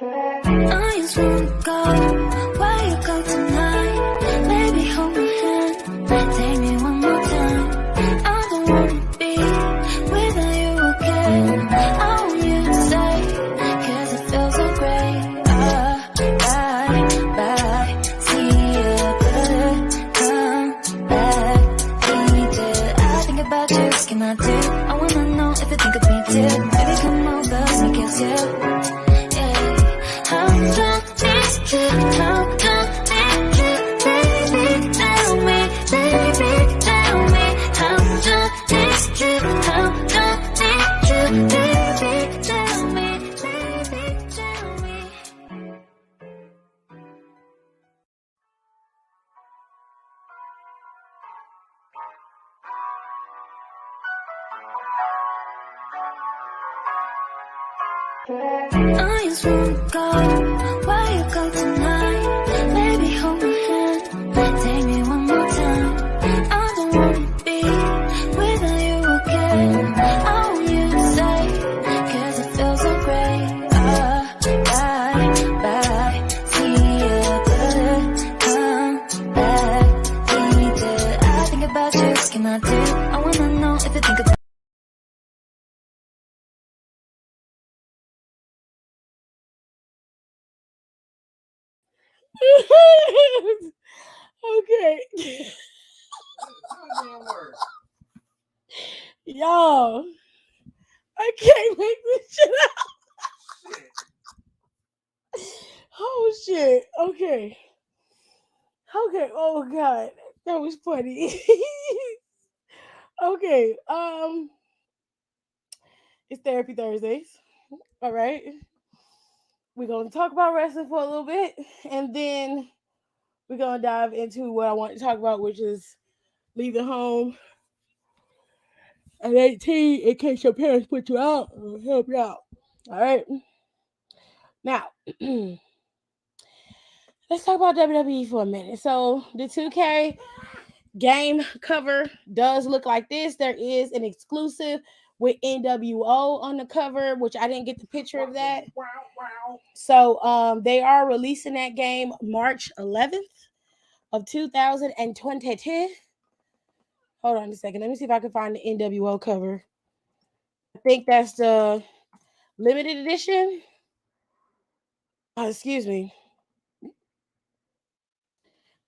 I just wanna go where you go tonight. Baby, hold my hand, take me one more time. I don't wanna be without you again. I want you to stay, cause it feels so great. Bye, see ya, come back, need it. I think about you, what can I do? I wanna know if you think of me too. Baby, come over, let me kiss you. How long is it? How long is it? Baby, tell me, baby, tell me. How long is it? How long is it? Baby, tell me, baby, tell me. I just wanna go where you go tonight. Baby, hold my hand, take me one more time. I don't wanna be without you again. I want you to stay, cause it feels so great. Bye, see ya, come back, need it. I think about you, what can I do? I wanna know if you think about Okay. Yo, I can't make this shit up. Oh shit. Okay. Okay. Oh god, that was funny. Okay. It's Therapy Thursdays. All right. We're gonna talk about wrestling for a little bit, and then we're gonna dive into what I want to talk about, which is leaving home at 18 in case your parents put you out or help you out. All right. Now, let's talk about WWE for a minute. So, the 2K game cover does look like this. There is an exclusive with NWO on the cover, which I didn't get the picture of that. So, they are releasing that game March 11th of 2022. Hold on a second. Let me see if I can find the NWO cover. I think that's the limited edition. Excuse me.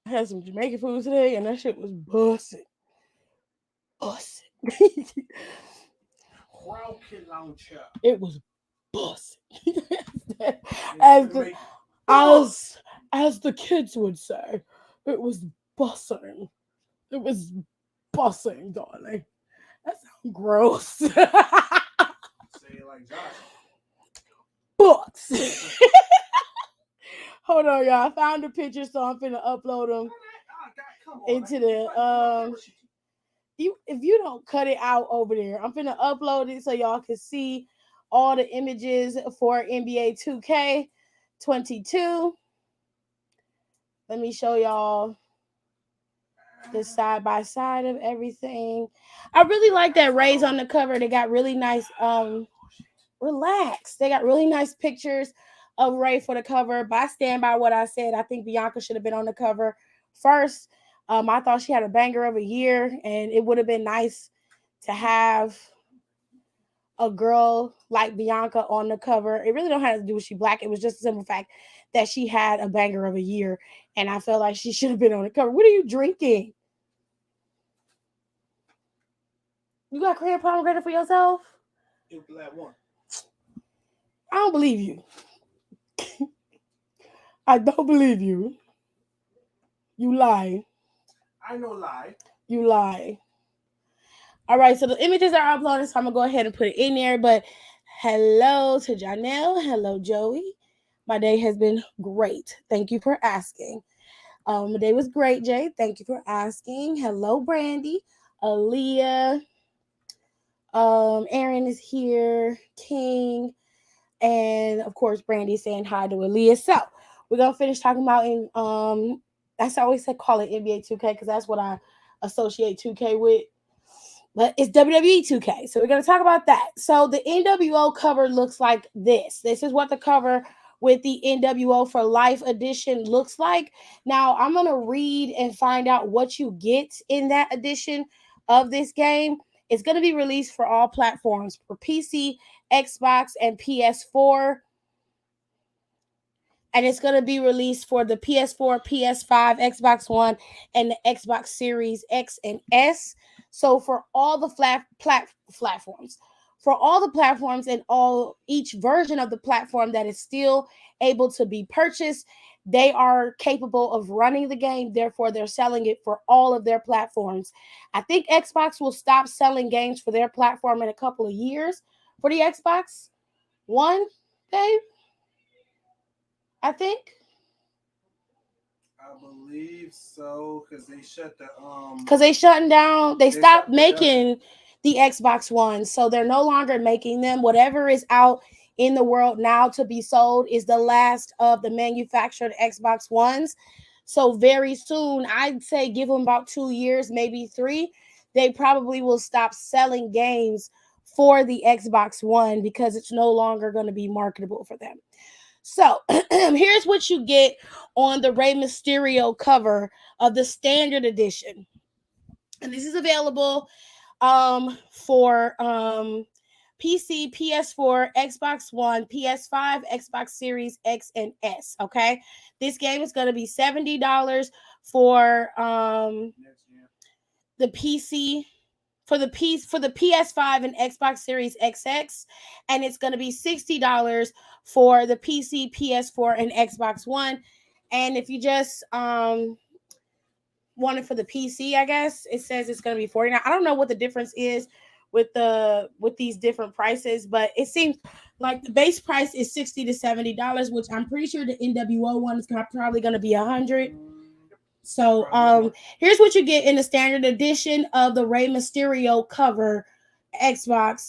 I had some Jamaican food today, and that shit was busting. Busting. It was busting. as the kids would say, it was busting. It was busting, darling. That sounds gross. Say it like Josh. Books. Hold on, y'all. I found the picture, so I'm finna upload them into the if you don't cut it out over there, I'm finna upload it so y'all can see all the images for NBA 2K22. Let me show y'all the side by side of everything. I really like that Ray's on the cover. They got really nice relax. They got really nice pictures of Ray for the cover. But I stand by what I said. I think Bianca should have been on the cover first. I thought she had a banger of a year, and it would have been nice to have a girl like Bianca on the cover. It really don't have to do with she black. It was just a simple fact that she had a banger of a year, and I felt like she should have been on the cover. What are you drinking? You got clear pomegranate for yourself? One. I don't believe you. I don't believe you. You lie. I know lie. You lie. All right, so the images are uploaded, so I'm going to go ahead and put it in there. But hello to Janelle. Hello, Joey. My day has been great. Thank you for asking. My day was great, Jay. Thank you for asking. Hello, Brandy. Aaliyah. Aaron is here. King. And, of course, Brandy saying hi to Aaliyah. So, we're going to finish talking about in that's always say call it NBA 2K because that's what I associate 2K with. But it's WWE 2K. So we're going to talk about that. So the NWO cover looks like this. This is what the cover with the NWO for Life edition looks like. Now, I'm going to read and find out what you get in that edition of this game. It's going to be released for all platforms, for PC, Xbox, and PS4. And it's going to be released for the PS4, PS5, Xbox One, and the Xbox Series X and S. So for all the platforms, for all the platforms and each version of the platform that is still able to be purchased, they are capable of running the game. Therefore, they're selling it for all of their platforms. I think Xbox will stop selling games for their platform in a couple of years for the Xbox One, Dave. I think. I believe so, because they shut the Because they shutting down. They stopped stopped making the Xbox One, so they're no longer making them. Whatever is out in the world now to be sold is the last of the manufactured Xbox Ones. So very soon, I'd say give them about 2 years, maybe 3. They probably will stop selling games for the Xbox One because it's no longer going to be marketable for them. So here's what you get on the Rey Mysterio cover of the standard edition. And this is available for PC, PS4, Xbox One, PS5, Xbox Series X and S. Okay. This game is going to be $70 for the PC. For the PS5 and Xbox Series XX, and it's going to be $60 for the PC, PS4, and Xbox One. And if you just want it for the PC, I guess it says it's going to be $49. I don't know what the difference is with these different prices, but it seems like the base price is $60 to $70, which I'm pretty sure the NWO one is probably going to be $100. So here's what you get in the standard edition of the Rey Mysterio cover WWE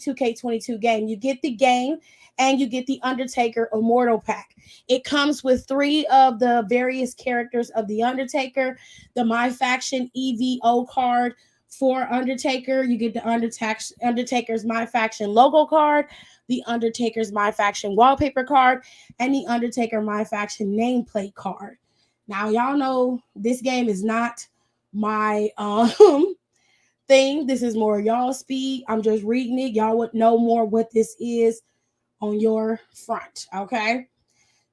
2K22 game. You get the game and you get the Undertaker Immortal Pack. It comes with 3 of the various characters of the Undertaker, the My Faction EVO card for Undertaker. You get the Undertaker's My Faction logo card, the Undertaker's My Faction wallpaper card, and the Undertaker My Faction nameplate card. Now, y'all know this game is not my thing. This is more y'all speed. I'm just reading it. Y'all would know more what this is on your front, okay?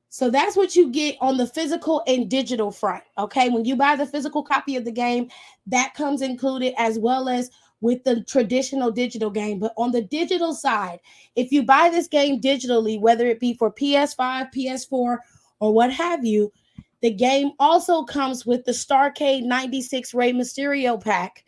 So that's what you get on the physical and digital front, okay? When you buy the physical copy of the game, that comes included as well as with the traditional digital game. But on the digital side, if you buy this game digitally, whether it be for PS5, PS4, or what have you, the game also comes with the Starcade 96 Rey Mysterio pack,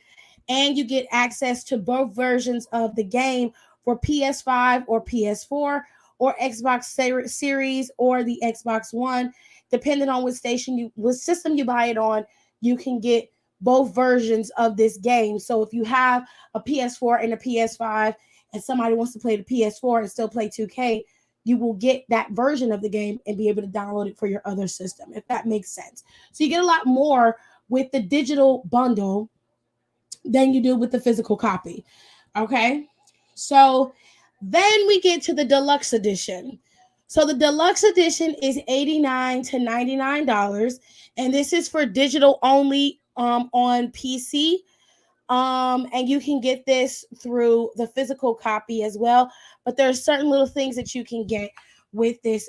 and you get access to both versions of the game for PS5 or PS4 or Xbox Series or the Xbox One. Depending on what system you buy it on, you can get both versions of this game. So if you have a PS4 and a PS5 and somebody wants to play the PS4 and still play 2K, you will get that version of the game and be able to download it for your other system, if that makes sense. So you get a lot more with the digital bundle than you do with the physical copy. Okay. So then we get to the deluxe edition. So the deluxe edition is $89 to $99. And this is for digital only on PC. And you can get this through the physical copy as well, but there are certain little things that you can get with this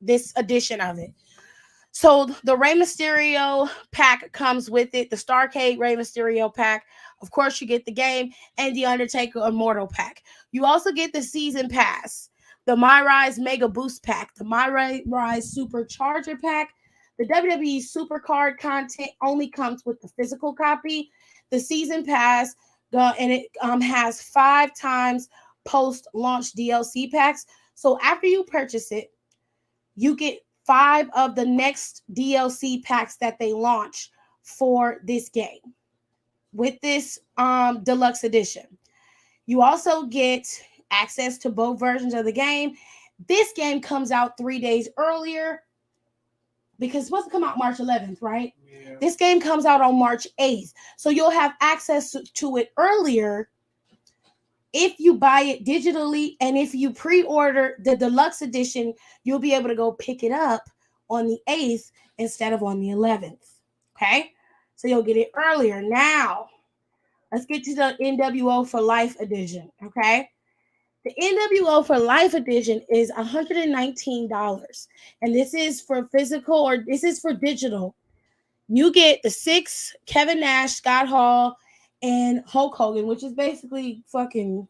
this edition of it. So the Rey Mysterio pack comes with it, the Starcade Rey Mysterio pack. Of course, you get the game and the Undertaker Immortal pack. You also get the season pass, the My Rise Mega Boost pack, the My Rise Supercharger pack. The WWE Supercard content only comes with the physical copy. The season pass, and it has 5 times post-launch DLC packs. So after you purchase it, you get 5 of the next DLC packs that they launch for this game with this deluxe edition. You also get access to both versions of the game. This game comes out 3 days earlier because it's supposed to come out March 11th, right? Yeah. This game comes out on March 8th. So you'll have access to it earlier if you buy it digitally and if you pre-order the deluxe edition, you'll be able to go pick it up on the 8th instead of on the 11th. Okay? So you'll get it earlier. Now, let's get to the NWO for Life edition. Okay? The NWO for Life edition is $119. And this is for physical or this is for digital. You get the 6 Kevin Nash, Scott Hall, and Hulk Hogan, which is basically fucking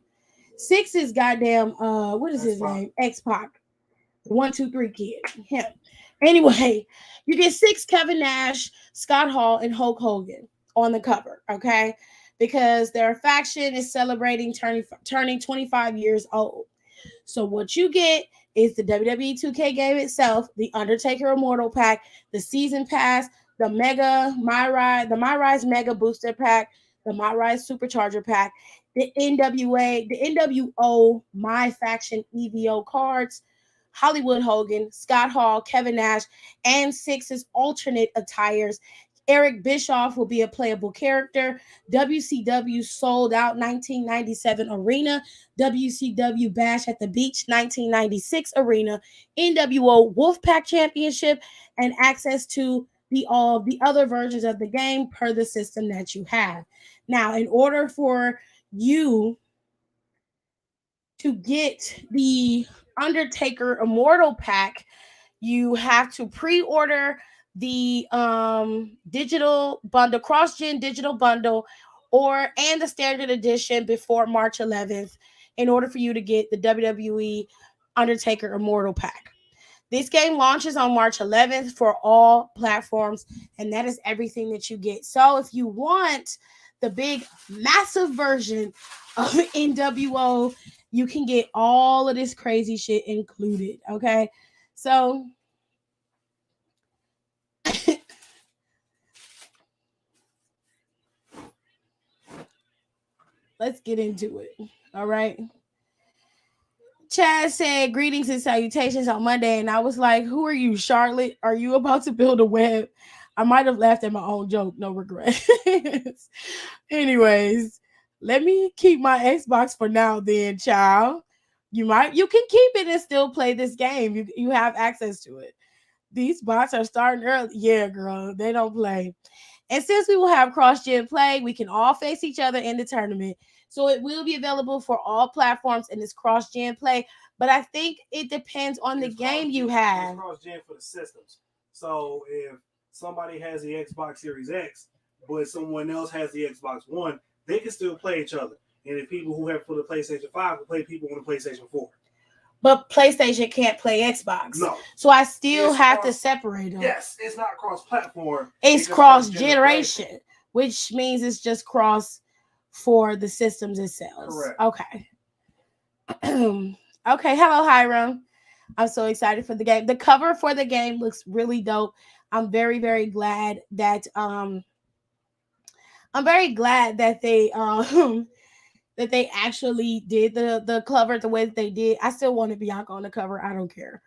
6 is goddamn what is his name? X-Pac. 1, 2, 3 kid. Him. Anyway, you get 6 Kevin Nash, Scott Hall, and Hulk Hogan on the cover, okay? Because their faction is celebrating turning 25 years old. So what you get is the WWE 2K game itself, the Undertaker Immortal Pack, the Season Pass, the My Rise Mega Booster Pack, the My Rise Supercharger Pack, the NWO My Faction EVO cards, Hollywood Hogan, Scott Hall, Kevin Nash, and 6's alternate attires. Eric Bischoff will be a playable character. WCW Sold Out 1997 Arena, WCW Bash at the Beach 1996 Arena, NWO Wolfpack Championship, and access to the other versions of the game per the system that you have. Now, in order for you to get the Undertaker Immortal Pack, you have to pre-order the digital bundle, cross-gen digital bundle, and the standard edition before March 11th in order for you to get the WWE Undertaker Immortal Pack. This game launches on March 11th for all platforms, and that is everything that you get. So if you want the big, massive version of NWO, you can get all of this crazy shit included, okay? So let's get into it. All right. Chad said greetings and salutations on Monday, and I was like, who are you, Charlotte? Are you about to build a web? I might have laughed at my own joke. No regrets. Anyways, let me keep my Xbox for now then, child. You can keep it and still play this game. You have access to it. These bots are starting early. Yeah, girl, they don't play. And since we will have cross-gen play, we can all face each other in the tournament. So it will be available for all platforms in this cross-gen play. But I think it depends on the game you have. It's cross-gen for the systems. So if somebody has the Xbox Series X, but someone else has the Xbox One, they can still play each other. And if people who have for the PlayStation 5 can play people on the PlayStation 4. But PlayStation can't play Xbox. No. So I still have to separate them. Yes, it's not cross-platform. It's cross-generation, which means it's just cross for the systems itself. Correct. Okay. Okay. Hello, Hiram. I'm so excited for the game. The cover for the game looks really dope. I'm very, very glad that they that they actually did the cover the way that they did. I still wanted Bianca on the cover. I don't care.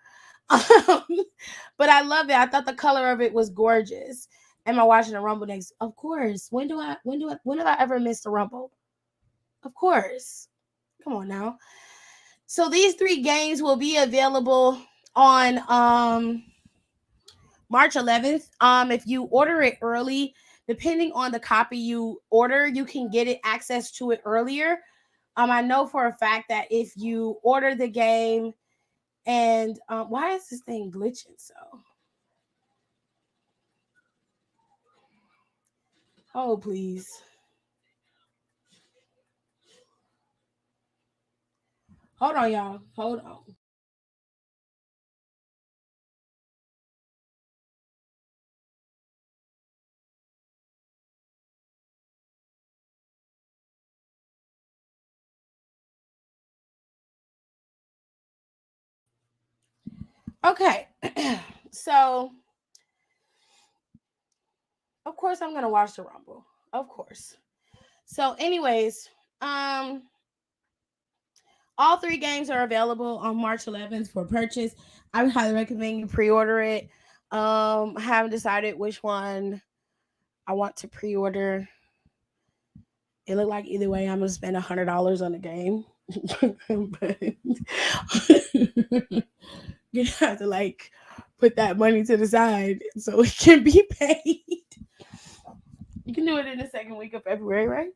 But I love it. I thought the color of it was gorgeous. Am I watching the Rumble next? Of course. When have I ever missed a Rumble? Of course. Come on now. So these 3 games will be available on March 11th. If you order it early, depending on the copy you order, you can get it access to it earlier. I know for a fact that if you order the game and why is this thing glitching so? Oh, please. Hold on, y'all. Hold on. Okay. So, of course, I'm going to watch the Rumble. Of course. So, anyways, all 3 games are available on March 11th for purchase. I would highly recommend you pre-order it. I haven't decided which one I want to pre-order. It looked like either way, I'm gonna spend $100 on the game, but you have to like put that money to the side so it can be paid. You can do it in the second week of February, right?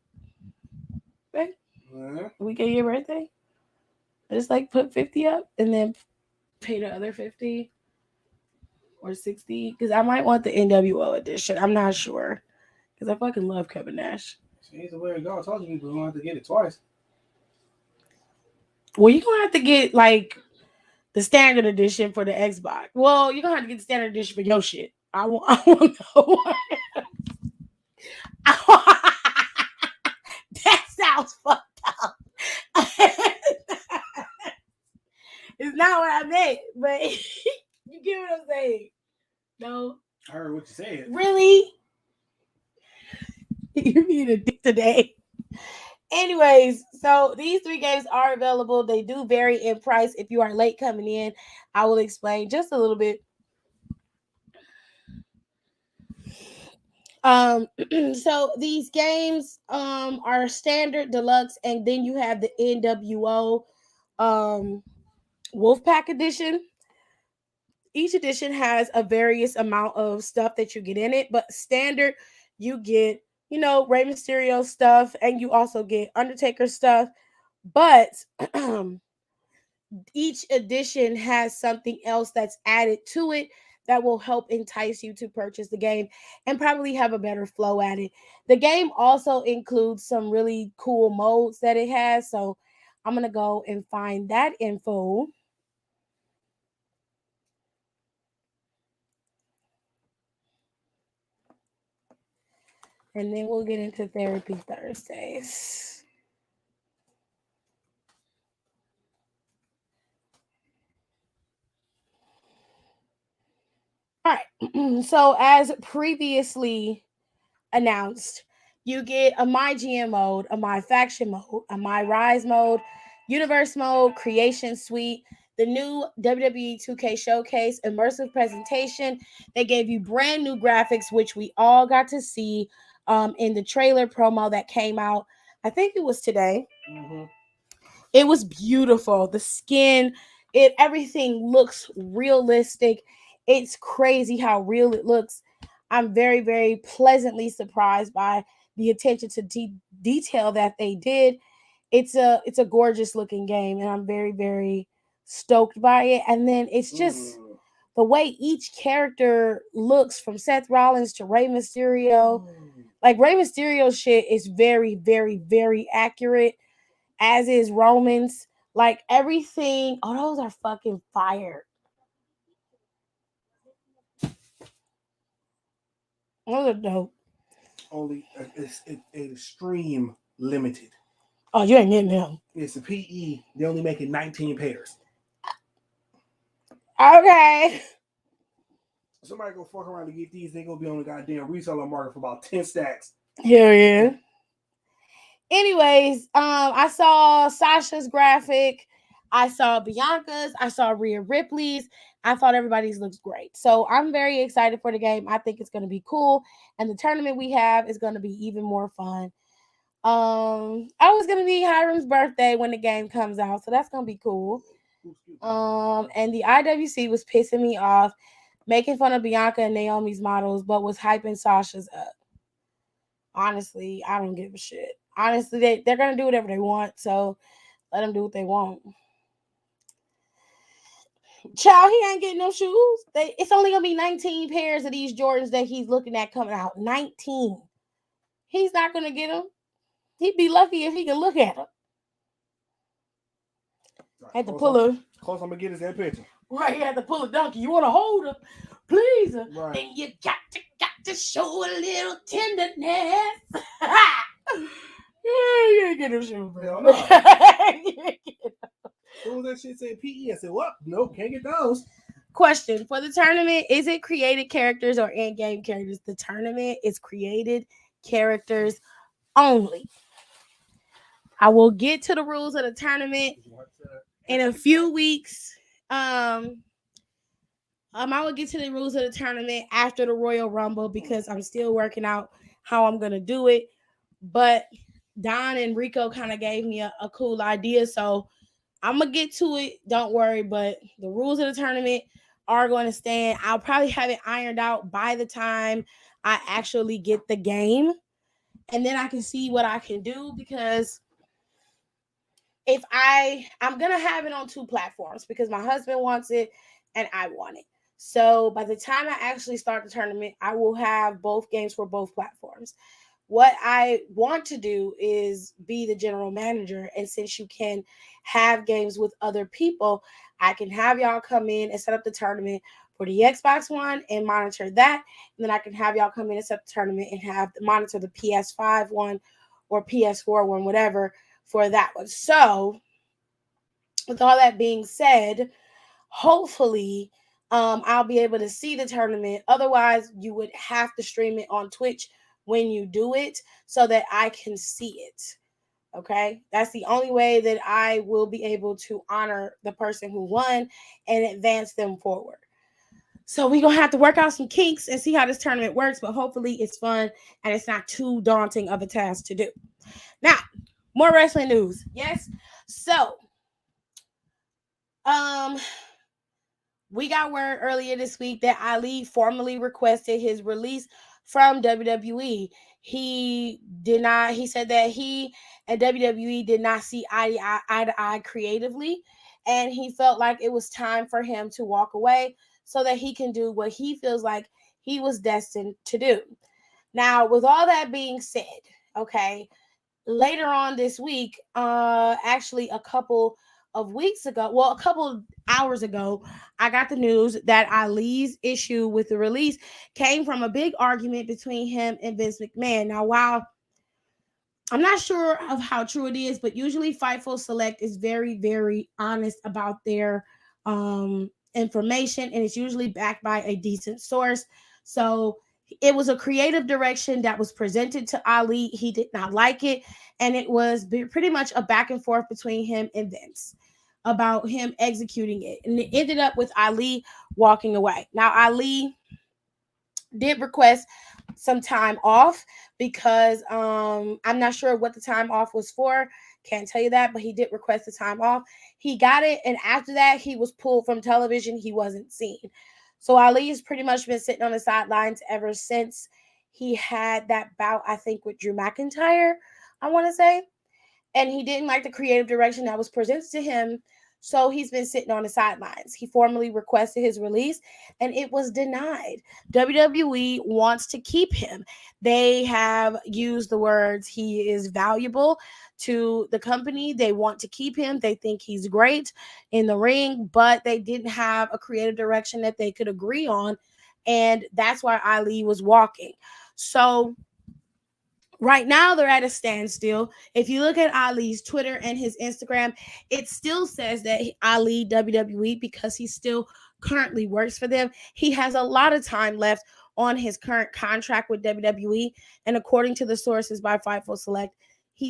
Right? Yeah. Week of your birthday. Just like put 50 up and then pay the other 50 or 60 because I might want the NWO edition. I'm not sure because I fucking love Kevin Nash. See, the way to go. I told you people don't have to get it twice. Well, you're gonna have to get like the standard edition for the Xbox. Well, you're gonna have to get the standard edition for your shit. I want know. That sounds fucked up. It's not what I meant, but you get what I'm saying. No. I heard what you said. Really? You're being a dick today. Anyways, so these 3 games are available. They do vary in price. If you are late coming in, I will explain just a little bit. So these games are standard, deluxe, and then you have the NWO Wolfpack edition. Each edition has a various amount of stuff that you get in it, but standard, you get, you know, Rey Mysterio stuff, and you also get Undertaker stuff. But each edition has something else that's added to it that will help entice you to purchase the game and probably have a better flow at it. The game also includes some really cool modes that it has. So I'm going to go and find that info. And then we'll get into Therapy Thursdays. All right. So as previously announced, you get a My GM mode, a My Faction mode, a My Rise mode, Universe mode, Creation Suite, the new WWE 2K Showcase, immersive presentation. They gave you brand new graphics, which we all got to see in the trailer promo that came out. I think it was today. Mm-hmm. It was beautiful. The skin, everything looks realistic. It's crazy how real it looks. I'm very, very pleasantly surprised by the attention to detail that they did. It's a gorgeous looking game, and I'm very, very stoked by it. And then it's just the way each character looks, from Seth Rollins to Rey Mysterio. Like Rey Mysterio's shit is very, very, very accurate, as is Roman's. Like everything. Oh, those are fucking fire. Those are dope. Only it's extreme limited. Oh, you ain't getting them. It's a PE. They only making 19 pairs. Okay. Somebody go fuck around to get these. They gonna be on the goddamn reseller market for about 10 stacks. Hell yeah. Anyways, I saw Sasha's graphic. I saw Bianca's. I saw Rhea Ripley's. I thought everybody's looks great. So I'm very excited for the game. I think it's going to be cool. And the tournament we have is going to be even more fun. I was going to be Hiram's birthday when the game comes out. So that's going to be cool. And the IWC was pissing me off, making fun of Bianca and Naomi's models, but was hyping Sasha's up. Honestly, I don't give a shit. Honestly, they're going to do whatever they want. So let them do what they want. Child, he ain't getting no shoes. It's only gonna be 19 pairs of these Jordans that he's looking at coming out. 19. He's not gonna get them. He'd be lucky if he can look at them. Right, Had to pull a. Close, I'm gonna get his that picture. Right, he had to pull a donkey. You want to hold him, please? Right. Then you got to show a little tenderness. You ain't get no shoes, bro. No. What was that shit saying? PE? I said, what? Nope, can't get those. Question for the tournament: is it created characters or in-game characters? The tournament is created characters only. I will get to the rules of the tournament in a few weeks. I will get to the rules of the tournament after the Royal Rumble because I'm still working out how I'm gonna do it. But Don and Rico kind of gave me a cool idea. So I'm going to get to it. Don't worry. But the rules of the tournament are going to stand. I'll probably have it ironed out by the time I actually get the game. And then I can see what I can do, because if I'm going to have it on 2 platforms because my husband wants it and I want it. So by the time I actually start the tournament, I will have both games for both platforms. What I want to do is be the general manager. And since you can have games with other people, I can have y'all come in and set up the tournament for the Xbox One and monitor that. And then I can have y'all come in and set up the tournament and have monitor the PS5 one or PS4 one, whatever, for that one. So with all that being said, hopefully I'll be able to see the tournament. Otherwise, you would have to stream it on Twitch when you do it so that I can see it. Okay, that's the only way that I will be able to honor the person who won and advance them forward. So we're going to have to work out some kinks and see how this tournament works, but hopefully it's fun and it's not too daunting of a task to do. Now, more wrestling news. Yes. So, we got word earlier this week that Ali formally requested his release from WWE. He said that he and WWE did not see eye to eye creatively, and he felt like it was time for him to walk away so that he can do what he feels like he was destined to do. Now, with all that being said, okay, later on this week, actually a couple hours ago, I got the news that Ali's issue with the release came from a big argument between him and Vince McMahon. Now, while I'm not sure of how true it is, but usually Fightful Select is very, very honest about their information, and it's usually backed by a decent source. So it was a creative direction that was presented to Ali. He did not like it, and it was pretty much a back and forth between him and Vince about him executing it, and it ended up with Ali walking away. Now, Ali did request some time off because I'm not sure what the time off was for. Can't tell you that, but he did request the time off. He got it, and after that, he was pulled from television. He wasn't seen. So Ali has pretty much been sitting on the sidelines ever since he had that bout, I think, with Drew McIntyre, I want to say. And he didn't like the creative direction that was presented to him. So he's been sitting on the sidelines. He formally requested his release, and it was denied. WWE wants to keep him. They have used the words, he is valuable to the company. They want to keep him. They think he's great in the ring, but they didn't have a creative direction that they could agree on. And that's why Ali was walking. So right now, they're at a standstill. If you look at Ali's Twitter and his Instagram, it still says that Ali WWE, because he still currently works for them. He has a lot of time left on his current contract with WWE, and according to the sources by Fightful Select,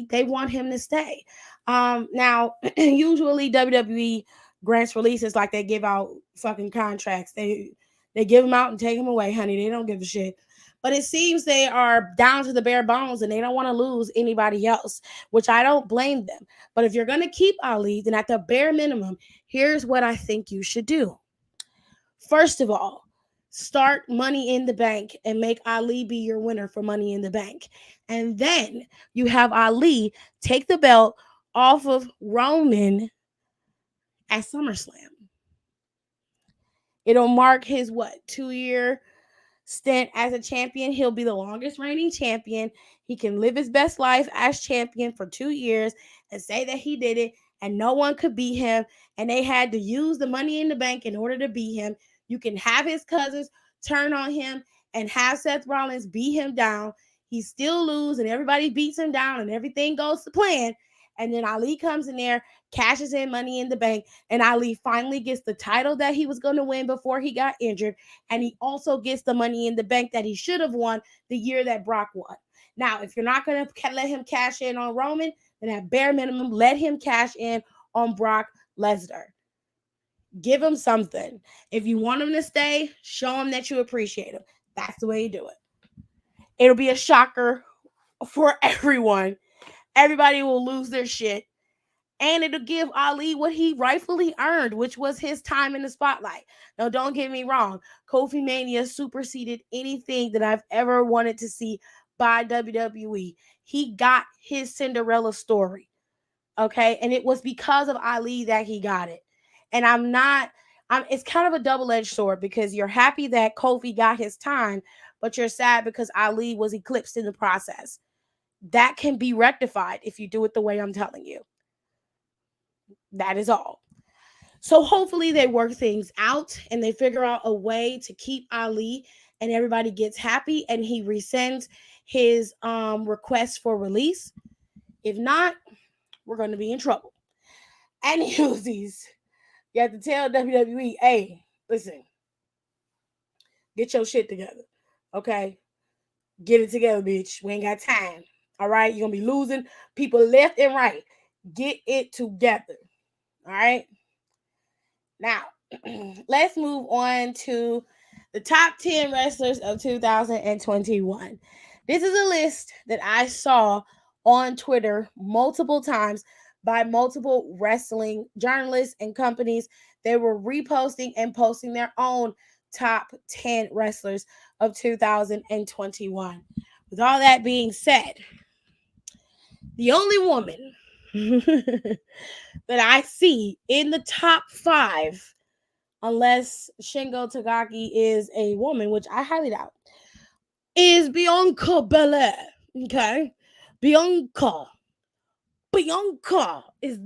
they want him to stay. Now, usually WWE grants releases like they give out fucking contracts. They give them out and take them away, honey. They don't give a shit. But it seems they are down to the bare bones and they don't want to lose anybody else, which I don't blame them. But if you're going to keep Ali, then at the bare minimum, here's what I think you should do. First of all, start Money in the Bank and make Ali be your winner for Money in the Bank. And then you have Ali take the belt off of Roman at SummerSlam. It'll mark his 2-year stint as a champion. He'll be the longest reigning champion. He can live his best life as champion for 2 years and say that he did it and no one could beat him, and they had to use the Money in the Bank in order to beat him. You can have his cousins turn on him and have Seth Rollins beat him down. He still lose and everybody beats him down and everything goes to plan. And then Ali comes in there, cashes in Money in the Bank, and Ali finally gets the title that he was going to win before he got injured. And he also gets the Money in the Bank that he should have won the year that Brock won. Now, if you're not going to let him cash in on Roman, then at bare minimum, let him cash in on Brock Lesnar. Give him something. If you want him to stay, show him that you appreciate him. That's the way you do it. It'll be a shocker for everyone. Everybody will lose their shit. And it'll give Ali what he rightfully earned, which was his time in the spotlight. Now, don't get me wrong. Kofi Mania superseded anything that I've ever wanted to see by WWE. He got his Cinderella story. Okay. And it was because of Ali that he got it. And it's kind of a double-edged sword because you're happy that Kofi got his time, but you're sad because Ali was eclipsed in the process. That can be rectified if you do it the way I'm telling you. That is all. So hopefully they work things out and they figure out a way to keep Ali and everybody gets happy and he rescinds his request for release. If not, we're going to be in trouble. And these, you have to tell WWE, hey, listen, get your shit together. Okay? Get it together, bitch. We ain't got time. All right? You're going to be losing people left and right. Get it together. All right? Now, let's move on to the top 10 wrestlers of 2021. This is a list that I saw on Twitter multiple times by multiple wrestling journalists and companies. They were reposting and posting their own top 10 wrestlers of 2021. With all that being said, the only woman that I see in the top 5, unless Shingo Takagi is a woman, which I highly doubt, is Bianca Belair. Okay? Bianca is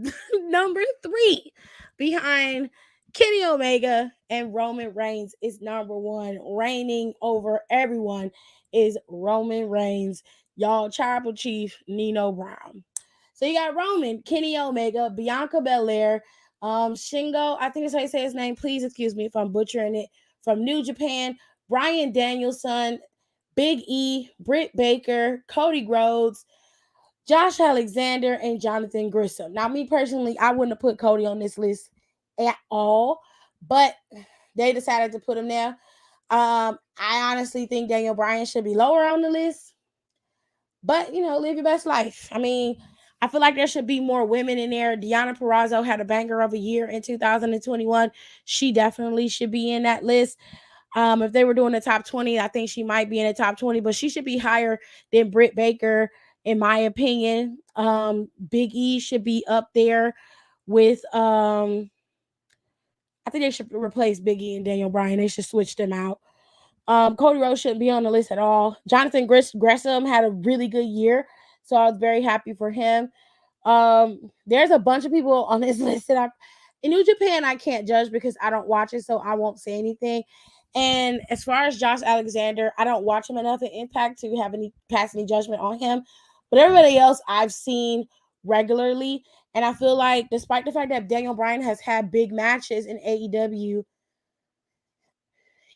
number 3 behind Kenny Omega, and Roman Reigns is number 1. Reigning over everyone is Roman Reigns, y'all tribal chief Nino Brown. So you got Roman, Kenny Omega, Bianca Belair, Shingo, I think that's how you say his name. Please excuse me if I'm butchering it. From New Japan, Bryan Danielson, Big E, Britt Baker, Cody Rhodes, Josh Alexander, and Jonathan Grissom. Now, me personally, I wouldn't have put Cody on this list at all, but they decided to put him there. I honestly think Daniel Bryan should be lower on the list, but live your best life. I mean, I feel like there should be more women in there. Deonna Purrazzo had a banger of a year in 2021. She definitely should be in that list. If they were doing the top 20, I think she might be in the top 20, but she should be higher than Britt Baker, in my opinion. Big E should be up there with I think they should replace Big E and Daniel Bryan. They should switch them out. Cody Rhodes shouldn't be on the list at all. Jonathan Gresham had a really good year, so I was very happy for him. There's a bunch of people on this list that in New Japan I can't judge because I don't watch it, so I won't say anything. And as far as Josh Alexander, I don't watch him enough in Impact to have pass any judgment on him. But everybody else I've seen regularly, and I feel like despite the fact that Daniel Bryan has had big matches in AEW,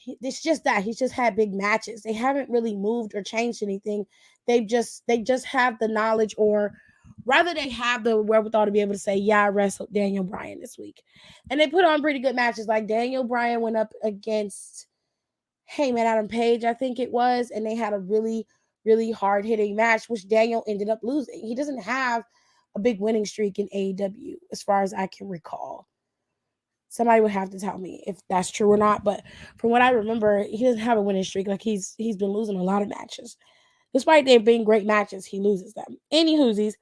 it's just that he's just had big matches. They haven't really moved or changed anything. They just have the knowledge, or rather they have the wherewithal to be able to say, yeah, I wrestled Daniel Bryan this week. And they put on pretty good matches. Like Daniel Bryan went up against Heyman Adam Page, I think it was, and they had a really, really hard-hitting match, which Daniel ended up losing. He doesn't have a big winning streak in AEW, as far as I can recall. Somebody would have to tell me if that's true or not, but from what I remember, he doesn't have a winning streak. Like he's been losing a lot of matches. Despite there being great matches, he loses them. Any whoosies.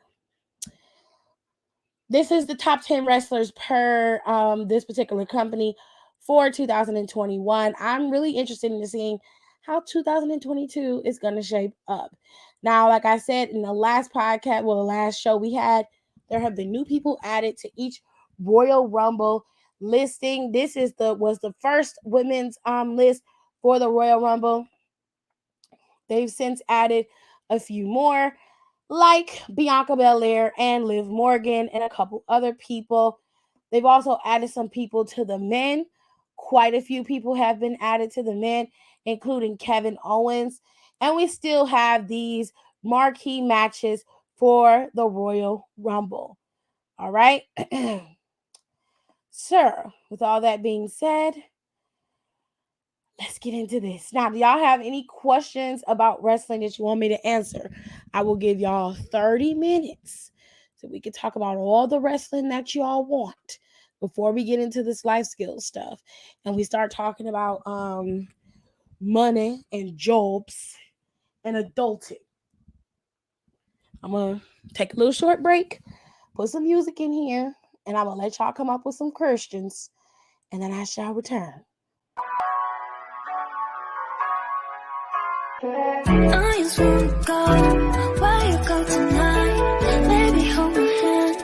This is the top 10 wrestlers per this particular company for 2021. I'm really interested in seeing how 2022 is going to shape up. Now, like I said in the last podcast, the last show we had, there have been new people added to each Royal Rumble listing. This was the first women's list for the Royal Rumble. They've since added a few more, like Bianca Belair and Liv Morgan and a couple other people. They've also added some people to the men. Quite a few people have been added to the men, including Kevin Owens. And we still have these marquee matches for the Royal Rumble. All right. Sir, with all that being said, let's get into this. Now, do y'all have any questions about wrestling that you want me to answer? I will give y'all 30 minutes so we can talk about all the wrestling that y'all want before we get into this life skills stuff and we start talking about money and jobs and adulting. I'm gonna take a little short break, put some music in here, and I'm gonna let y'all come up with some questions, and then I shall return. I just wanna go where you go tonight. Baby, hold my hand,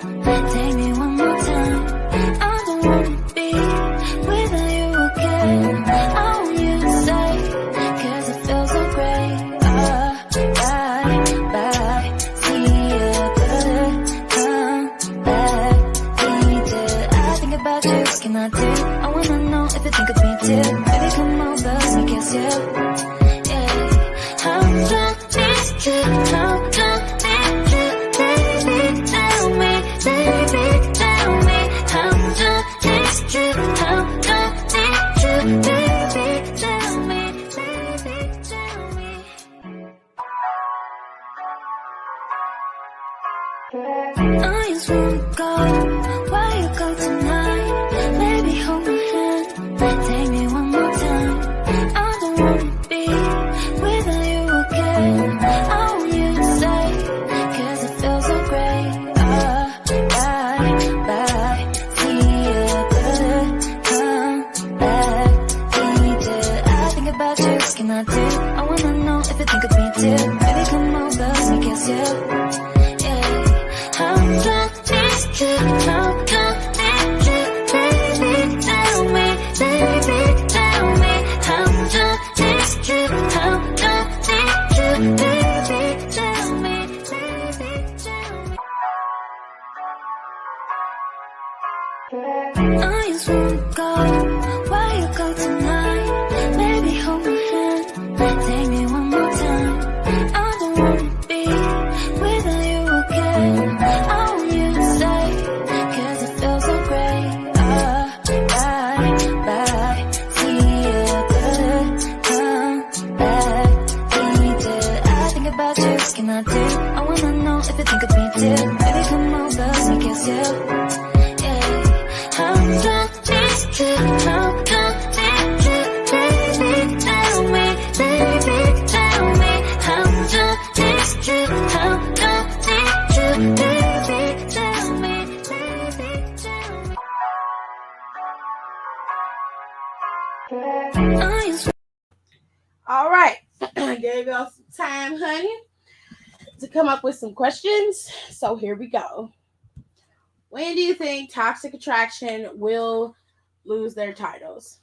take me one more time. I don't wanna be without you again. I want you to stay, 'cause it feels so great. Bye, see you better come back. I think about you, what can I do? I wanna know if you think of me too. Baby, come over, let me kiss you. How don't need you, how don't need you, baby, tell me, baby, tell me. How don't need you, how don't need you, baby, tell me, baby, tell me. I just wanna go where you go tonight. Baby, hold my hand, take me one more time. I don't wanna be without you again. I want you to stay, 'cause it feels so great. Bye, see you better come back. I think about you, what can I do? I wanna know if you think of me too. Baby, come over, let me kiss you. How don't need you, how don't need you, baby, tell me, baby, tell me. How don't need you, how don't need you, baby, tell me, baby, tell me. I just wanna go where you go tonight. Baby, hold my hand, take me one more time. I don't wanna be without you again. I want you to stay, 'cause it feels so great. Bye, see you better come back. I think about you, what can I do? I wanna know if you think of me too. Baby, come over, let me kiss you. How don't need you, how don't need you, baby, tell me, baby, tell me. How don't need you, how don't need you, baby, tell me, baby, tell me. I just All right, I gave y'all some time, honey, to come up with some questions. So here we go. When do you think Toxic Attraction will lose their titles?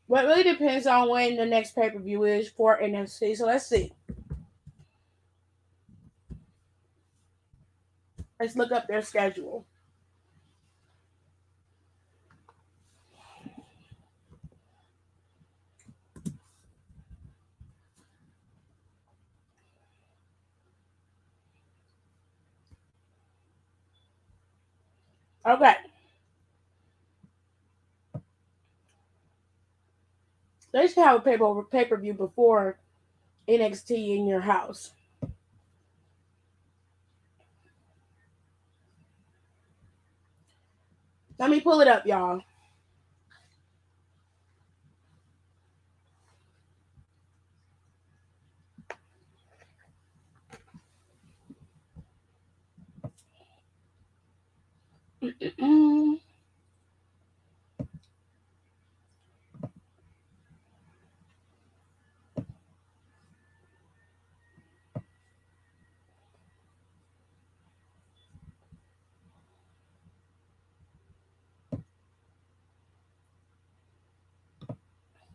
Well, it really depends on when the next pay-per-view is for NXT. So let's see. Let's look up their schedule. Okay. They should have a pay-per-view before NXT in your house. Let me pull it up, y'all.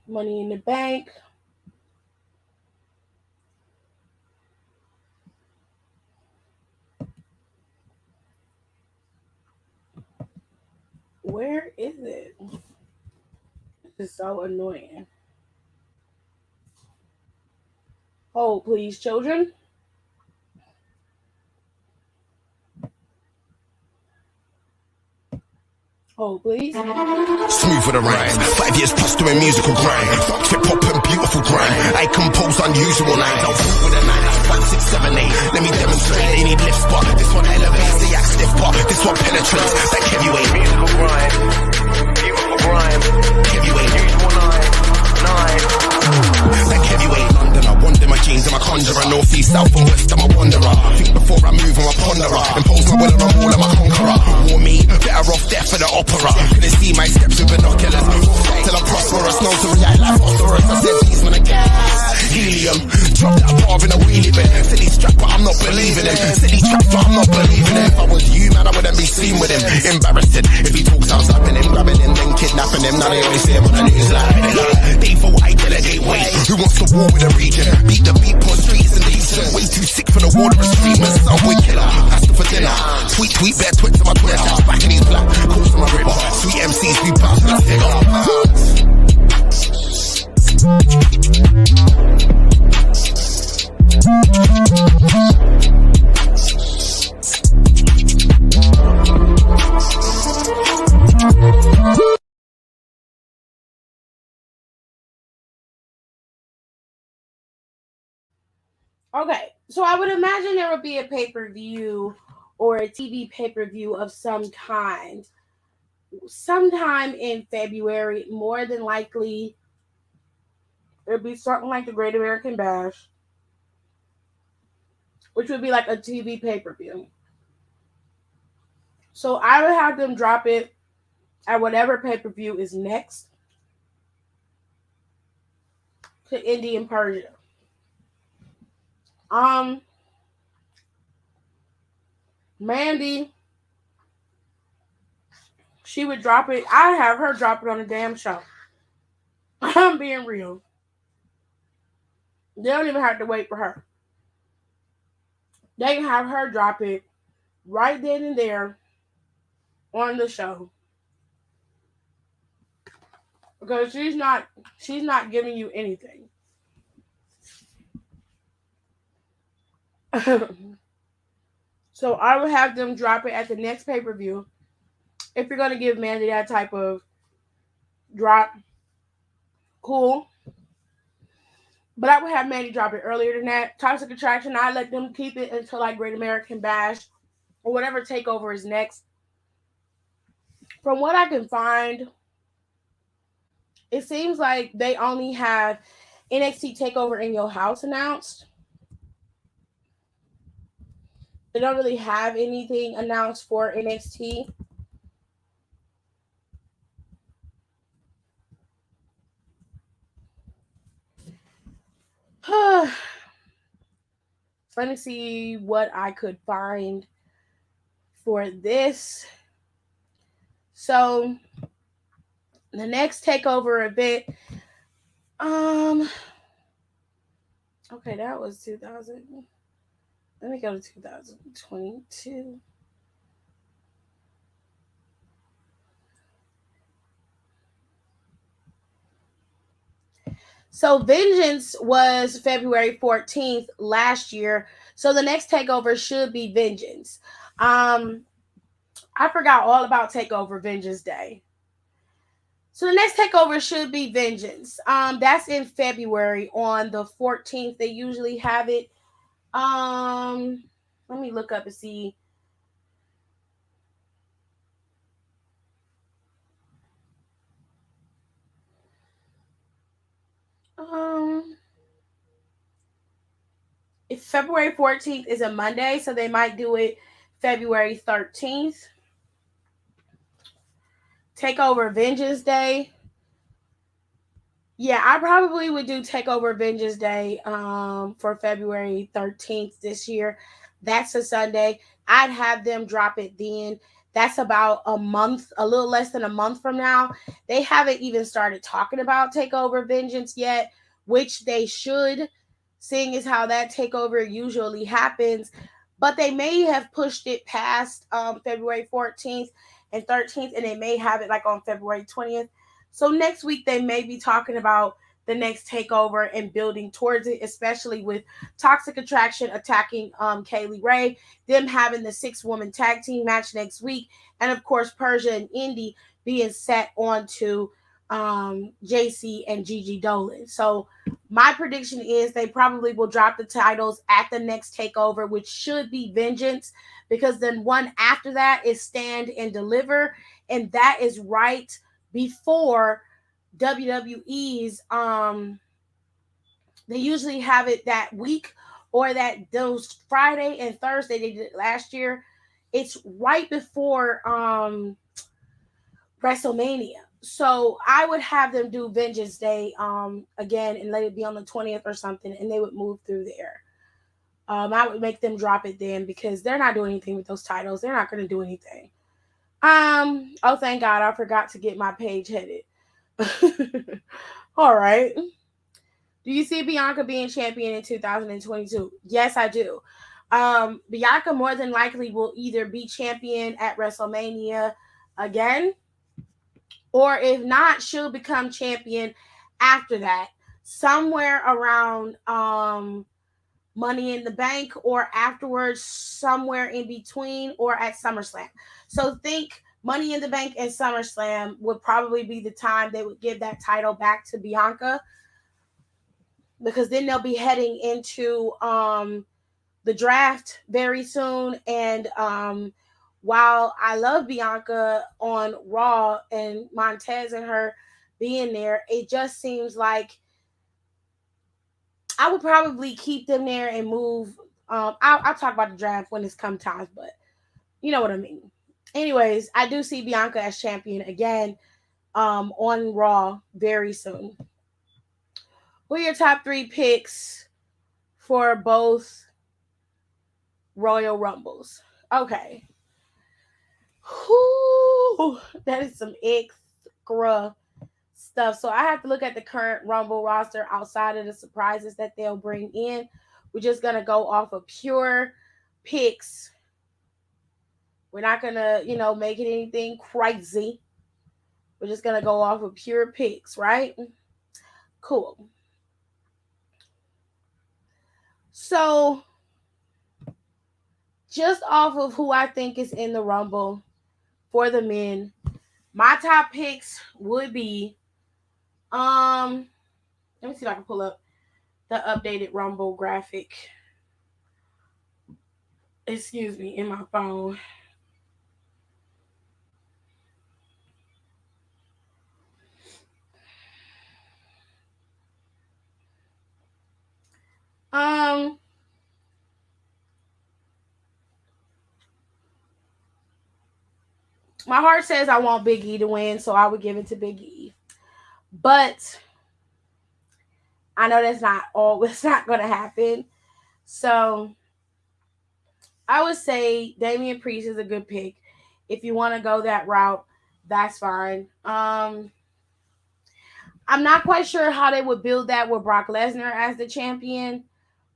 Money in the Bank. Where is it? This is so annoying. Hold, please, children. Hold, please. Smooth with the rhymes, 5 years plus doing musical grind. Hip hop and beautiful grind. I compose unusual lines. I'll fuck with a 9, that's 5, 6, 7, 8. Let me demonstrate. They need lift spot. This one elevates the act stiff part. This one penetrates. That heavyweight. Musical grind. Beautiful grind. Heavyweight. Usual 9. Like heavyweight London, I wander my jeans, I'm a conjurer. North, east, south and west, I'm a wanderer. Think before I move, I'm a ponderer. Impose my will on them all, I'm a conqueror. War me, better off death for the opera. Couldn't see my steps with binoculars. Till I'm prosperous, no to react like phosphorus. I said these men are gas. Helium, drop that bar in a wheelie bin. Silly strap, but I'm not believing him. Silly trap, but I'm not believing him. If I was you, man, I wouldn't be seen with him. Embarrassing, if he talks, I'm slapping him, grabbing him, then kidnapping him. Now they only see him on the news like they vote, I delegate weight. Who wants to war with the region? Beat the beat, pour streets in the eastern. Way too sick for the water and streamers. Subway killer, pasta for dinner. Tweet, bear twit to my Twitter. Back in these black, calls to my river. Sweet MCs, we pass the figure. Okay, so I would imagine there would be a pay-per-view or a TV pay-per-view of some kind sometime in February. More than likely, it'd be something like the Great American Bash, which would be like a TV pay-per-view. So I would have them drop it at whatever pay-per-view is next to Indian Persia. Mandy, she would drop it. I have her drop it on the damn show. I'm being real. They don't even have to wait for her. They can have her drop it right then and there on the show. Because she's not giving you anything. So I would have them drop it at the next pay-per-view. If you're going to give Mandy that type of drop, cool. But I would have Mandy drop it earlier than that. Toxic Attraction, I let them keep it until like Great American Bash or whatever takeover is next. From what I can find, it seems like they only have NXT TakeOver in Your House announced. They don't really have anything announced for NXT. Let me see what I could find for this. So, the next TakeOver event, okay, that was 2000. Let me go to 2022. So Vengeance was February 14th last year. So the next TakeOver should be Vengeance. I forgot all about TakeOver Vengeance Day. So the next TakeOver should be Vengeance. That's in February on the 14th. They usually have it. Let me look up and see. If February 14th is a Monday, so they might do it February 13th. TakeOver Vengeance Day. Yeah, I probably would do TakeOver Vengeance Day for February 13th this year. That's a Sunday. I'd have them drop it then. That's about a month, a little less than a month from now. They haven't even started talking about TakeOver Vengeance yet, which they should, seeing as how that TakeOver usually happens. But they may have pushed it past February 14th and 13th, and they may have it like on February 20th. So next week, they may be talking about the the next takeover and building towards it, especially with Toxic Attraction attacking Kaylee Ray, them having the 6-woman tag team match next week, and of course Persia and Indy being set onto JC and Gigi Dolan. So my prediction is they probably will drop the titles at the next takeover, which should be Vengeance, because then one after that is Stand and Deliver, and that is right before WWE's they usually have it that week, or that those Friday and Thursday they did it last year. It's right before WrestleMania. So I would have them do Vengeance Day again and let it be on the 20th or something, and they would move through there. I would make them drop it then, because they're not doing anything with those titles. They're not going to do anything. Oh, thank God, I forgot to get my page headed. All right. Do you see Bianca being champion in 2022? Yes, I do. Bianca more than likely will either be champion at WrestleMania again, or if not, she'll become champion after that, somewhere around Money in the Bank, or afterwards, somewhere in between, or at SummerSlam. So think Money in the Bank and SummerSlam would probably be the time they would give that title back to Bianca, because then they'll be heading into the draft very soon. And while I love Bianca on Raw and Montez and her being there, it just seems like I would probably keep them there and move. I'll talk about the draft when it's come time, but you know what I mean. Anyways, I do see Bianca as champion again on Raw very soon. Who are your top 3 picks for both Royal Rumbles? Okay. Whew, that is some extra stuff. So I have to look at the current Rumble roster outside of the surprises that they'll bring in. We're just going to go off of pure picks. We're not going to, make it anything crazy. We're just going to go off of pure picks, right? Cool. So just off of who I think is in the Rumble for the men, my top picks would be, let me see if I can pull up the updated Rumble graphic. Excuse me, in my phone. My heart says I want Big E to win, so I would give it to Big E. But I know that's not always not going to happen. So I would say Damian Priest is a good pick. If you want to go that route, that's fine. I'm not quite sure how they would build that with Brock Lesnar as the champion,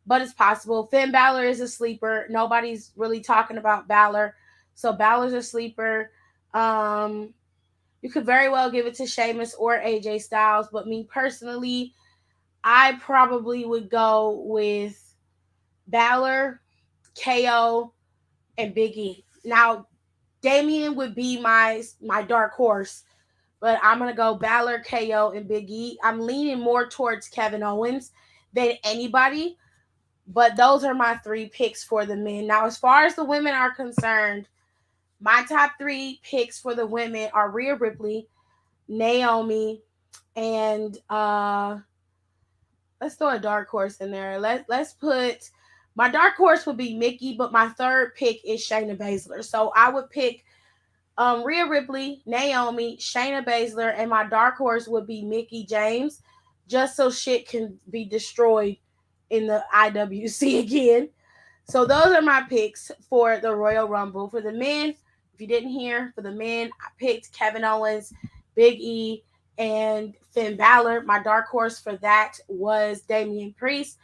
but it's possible. Finn Balor is a sleeper. Nobody's really talking about Balor. So Balor's a sleeper. You could very well give it to Sheamus or AJ Styles, but me personally, I probably would go with Balor, KO, and Big E. Now, Damian would be my dark horse, but I'm going to go Balor, KO, and Big E. I'm leaning more towards Kevin Owens than anybody, but those are my 3 picks for the men. Now, as far as the women are concerned, my top 3 picks for the women are Rhea Ripley, Naomi, and let's throw a dark horse in there. Let's put, my dark horse would be Mickey, but my 3rd pick is Shayna Baszler. So I would pick Rhea Ripley, Naomi, Shayna Baszler, and my dark horse would be Mickie James, just so shit can be destroyed in the IWC again. So those are my picks for the Royal Rumble. For the men, if you didn't hear, for the men, I picked Kevin Owens, Big E, and Finn Balor. My dark horse for that was Damian Priest.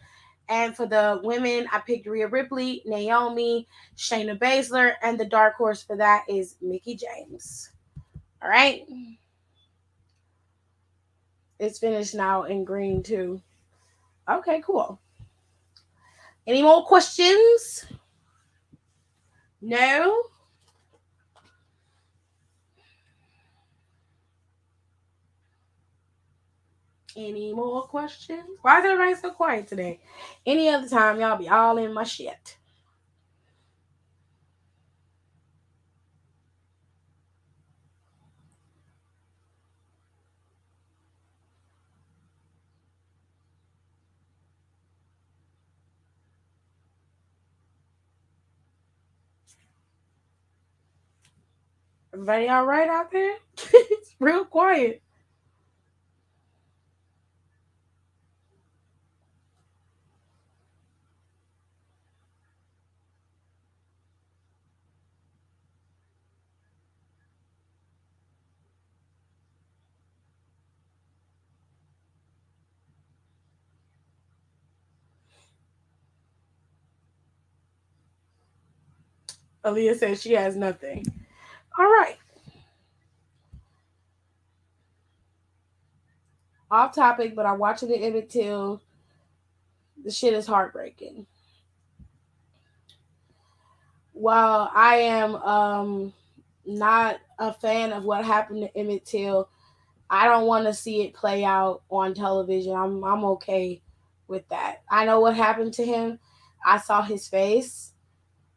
And for the women, I picked Rhea Ripley, Naomi, Shayna Baszler, and the dark horse for that is Mickie James. All right. It's finished now in green too. Okay, cool. Any more questions? No? Any more questions? Why is everybody so quiet today? Any other time, y'all be all in my shit. Everybody all right out there? It's real quiet. Aaliyah says she has nothing. All right. Off topic, but I'm watching the Emmett Till. The shit is heartbreaking. While I am not a fan of what happened to Emmett Till, I don't want to see it play out on television. I'm okay with that. I know what happened to him. I saw his face,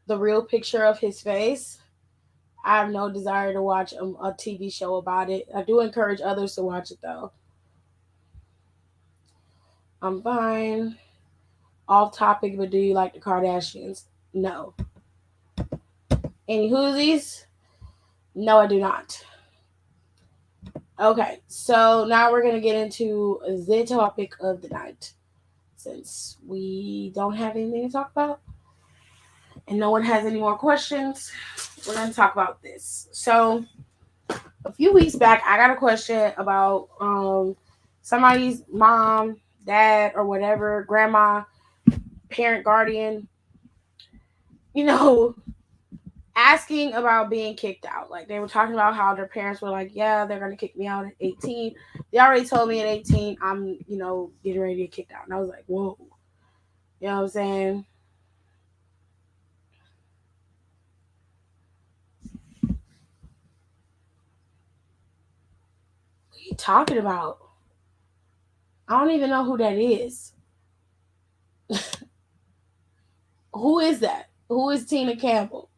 the real picture of his face. I have no desire to watch a TV show about it. I do encourage others to watch it though. I'm fine. Off topic, but do you like the Kardashians? No. Any whoosies? No, I do not. Okay, so now we're going to get into the topic of the night. Since we don't have anything to talk about and no one has any more questions, we're going to talk about this. So, a few weeks back, I got a question about somebody's mom, dad, or whatever, grandma, parent, guardian, asking about being kicked out. Like, they were talking about how their parents were like, yeah, they're going to kick me out at 18. They already told me at 18 I'm, getting ready to get kicked out. And I was like, whoa. You know what I'm saying? What are you talking about? I don't even know who that is. Who is that? Who is Tina Campbell?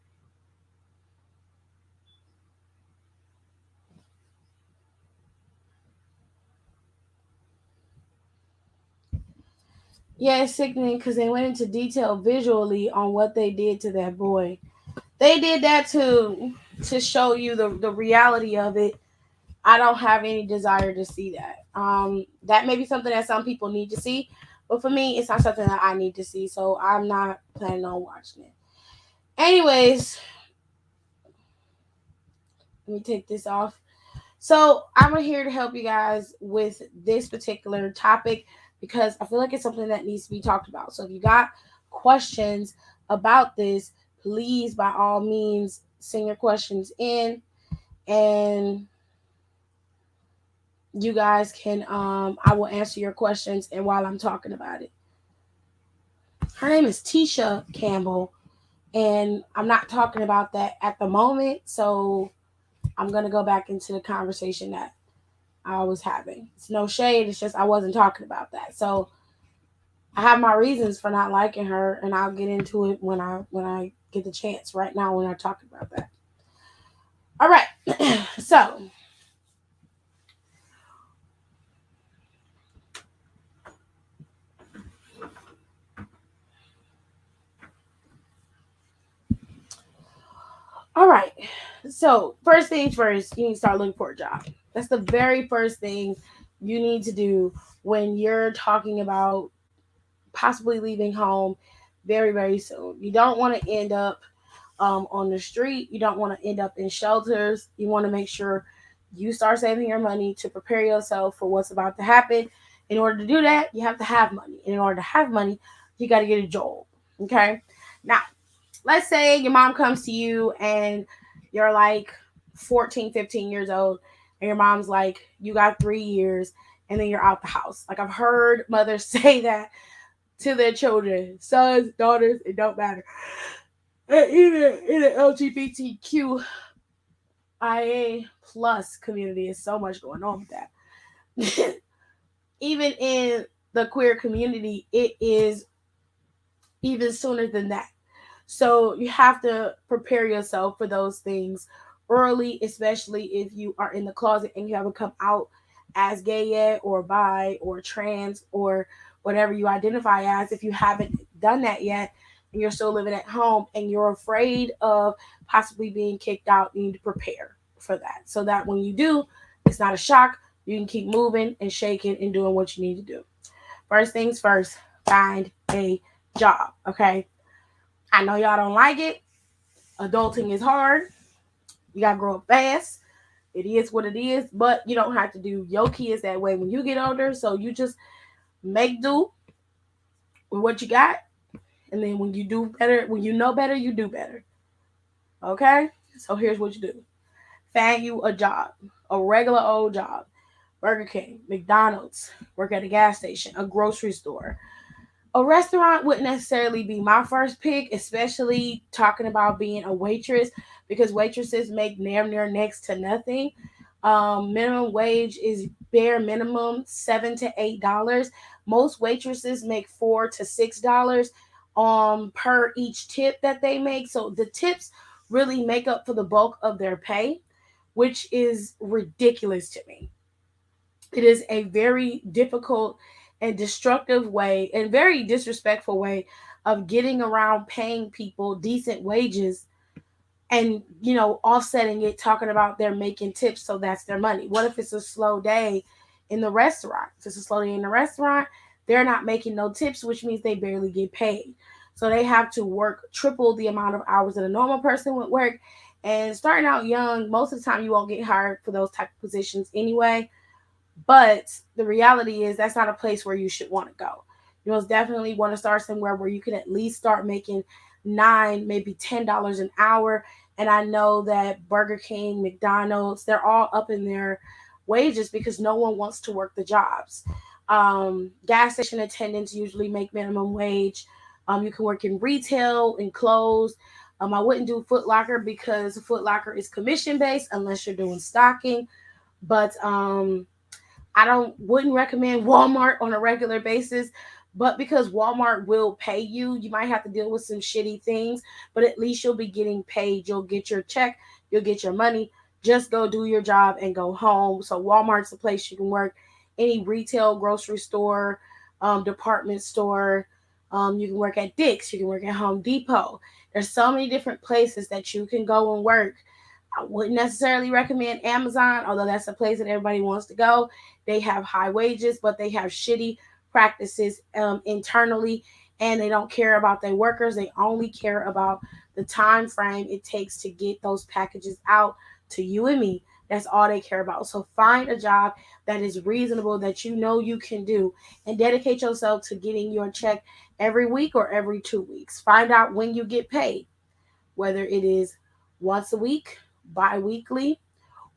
Yeah, it's sickening because they went into detail visually on what they did to that boy. They did that to show you the reality of it. I don't have any desire to see that. That may be something that some people need to see, but for me, it's not something that I need to see. So I'm not planning on watching it. Anyways, let me take this off. So I'm here to help you guys with this particular topic because I feel like it's something that needs to be talked about. So if you got questions about this, please, by all means, send your questions in and you guys can, I will answer your questions and while I'm talking about it. Her name is Tisha Campbell and I'm not talking about that at the moment. So I'm going to go back into the conversation that I was having. It's no shade. It's just I wasn't talking about that. So I have my reasons for not liking her, and I'll get into it when I get the chance. Right now, when I talk about that. All right. So all right. So first things first, you need to start looking for a job. That's the very first thing you need to do when you're talking about possibly leaving home very, very soon. You don't want to end up on the street. You don't want to end up in shelters. You want to make sure you start saving your money to prepare yourself for what's about to happen. In order to do that, you have to have money. And in order to have money, you got to get a job. Okay? Now, let's say your mom comes to you and you're like 14, 15 years old. And your mom's like, you got 3 years and then you're out the house. Like I've heard mothers say that to their children, sons, daughters, it don't matter. And even in the LGBTQIA plus community, is so much going on with that. Even in the queer community, it is even sooner than that. So you have to prepare yourself for those things early, especially if you are in the closet and you haven't come out as gay yet, or bi, or trans, or whatever you identify as. If you haven't done that yet and you're still living at home and you're afraid of possibly being kicked out, you need to prepare for that, so that when you do, it's not a shock. You can keep moving and shaking and doing what you need to do. First things first, find a job, okay? I know y'all don't like it. Adulting is hard. You gotta grow up fast. It is what it is, but you don't have to do your kids that way when you get older. So you just make do with what you got, and then when you do better, when you know better, you do better. Okay? So here's what you do. Find you a job, a regular old job. Burger King, McDonald's, work at a gas station, a grocery store. A restaurant wouldn't necessarily be my first pick, especially talking about being a waitress, because waitresses make damn near next to nothing. Minimum wage is bare minimum $7 to $8. Most waitresses make $4 to $6 per each tip that they make. So the tips really make up for the bulk of their pay, which is ridiculous to me. It is a very difficult and destructive way and very disrespectful way of getting around paying people decent wages, and offsetting it, talking about they're making tips, so that's their money. What if it's a slow day in the restaurant? If it's a slow day in the restaurant, they're not making no tips, which means they barely get paid. So they have to work triple the amount of hours that a normal person would work. And starting out young, most of the time you won't get hired for those type of positions anyway. But the reality is that's not a place where you should want to go. You most definitely want to start somewhere where you can at least start making $9, maybe $10 an hour. And I know that Burger King, McDonald's, they're all up in their wages because no one wants to work the jobs. Gas station attendants usually make minimum wage. You can work in retail, in clothes. I wouldn't do Foot Locker because Foot Locker is commission based unless you're doing stocking. But I wouldn't recommend Walmart on a regular basis, but because Walmart will pay you, you might have to deal with some shitty things, but at least you'll be getting paid. You'll get your check, you'll get your money. Just go do your job and go home. So Walmart's a place you can work. Any retail, grocery store, department store. You can work at Dick's, you can work at Home Depot. There's so many different places that you can go and work. I wouldn't necessarily recommend Amazon, although that's a place that everybody wants to go. They have high wages, but they have shitty practices internally, and they don't care about their workers. They only care about the time frame it takes to get those packages out to you and me. That's all they care about. So find a job that is reasonable, that you know you can do, and dedicate yourself to getting your check every week or every 2 weeks. Find out when you get paid, whether it is once a week, bi-weekly,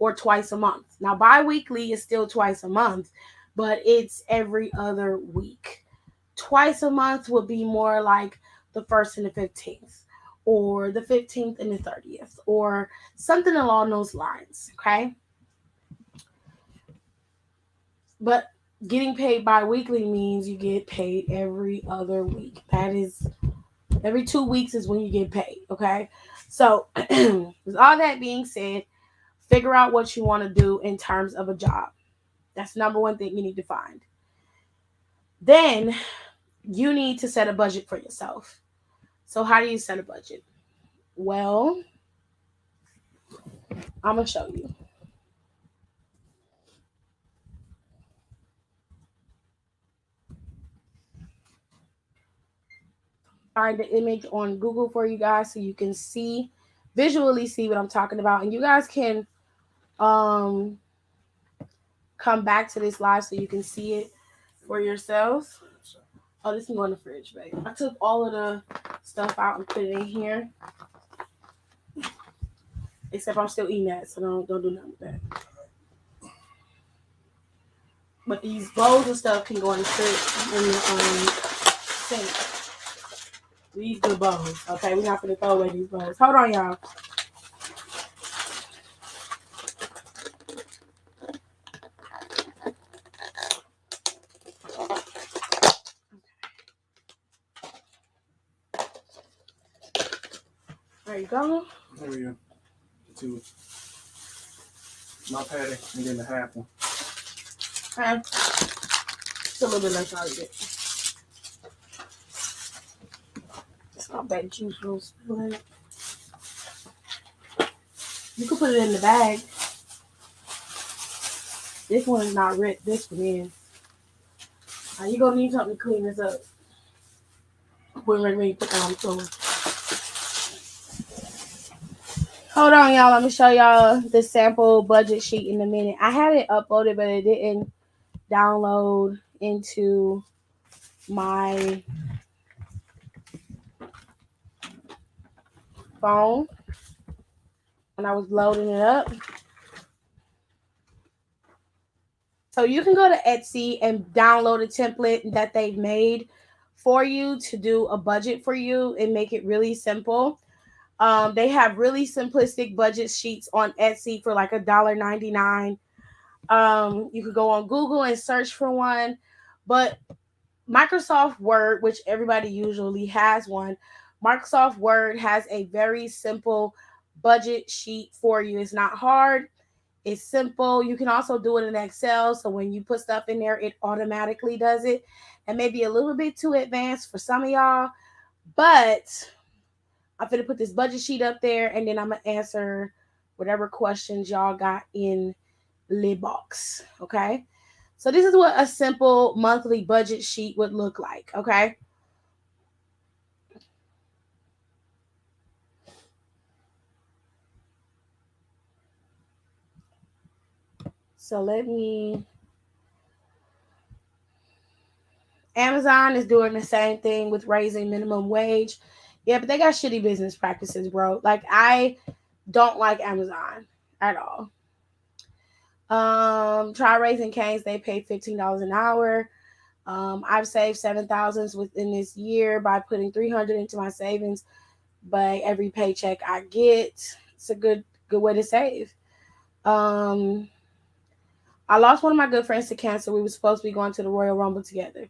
or twice a month. Now, bi-weekly is still twice a month, but it's every other week. Twice a month would be more like the 1st and the 15th, or the 15th and the 30th, or something along those lines, okay? But getting paid bi-weekly means you get paid every other week. That is, every 2 weeks is when you get paid, okay? So, with all that being said, figure out what you want to do in terms of a job. That's number one thing you need to find. Then, you need to set a budget for yourself. So, how do you set a budget? Well, I'm going to show you. Find the image on Google for you guys so you can visually see what I'm talking about. And you guys can come back to this live so you can see it for yourselves. Oh, this can go in the fridge, babe. I took all of the stuff out and put it in here. Except I'm still eating that, so don't do nothing with that. But these bowls and stuff can go in the fridge in the sink. These good bowls. Okay, we're not gonna throw away these bowls. Hold on, y'all. There you go. There we go. Two. My patty and then the half one. Okay. It's a little bit less out of it. It's not bad juice will spill in it. You can put it in the bag. This one is not rich. This one is. You're going to need something to clean this up. When you put that on the floor. Hold on, y'all. Let me show y'all the sample budget sheet in a minute. I had it uploaded, but it didn't download into my phone when I was loading it up. So you can go to Etsy and download a template that they've made for you to do a budget for you and make it really simple. They have really simplistic budget sheets on Etsy for like $1.99. You could go on Google and search for one, but Microsoft Word, which everybody usually has one, Microsoft Word has a very simple budget sheet for you. It's not hard. It's simple. You can also do it in Excel. So when you put stuff in there, it automatically does it. And maybe a little bit too advanced for some of y'all, but I'm going to put this budget sheet up there, and then I'm going to answer whatever questions y'all got in the box, okay? So this is what a simple monthly budget sheet would look like, okay? So Amazon is doing the same thing with raising minimum wage. Yeah, but they got shitty business practices, bro. Like, I don't like Amazon at all. Try Raising Cane's, they pay $15 an hour. I've saved $7,000 within this year by putting $300 into my savings by every paycheck I get. It's a good way to save. I lost one of my good friends to cancer. We were supposed to be going to the Royal Rumble together,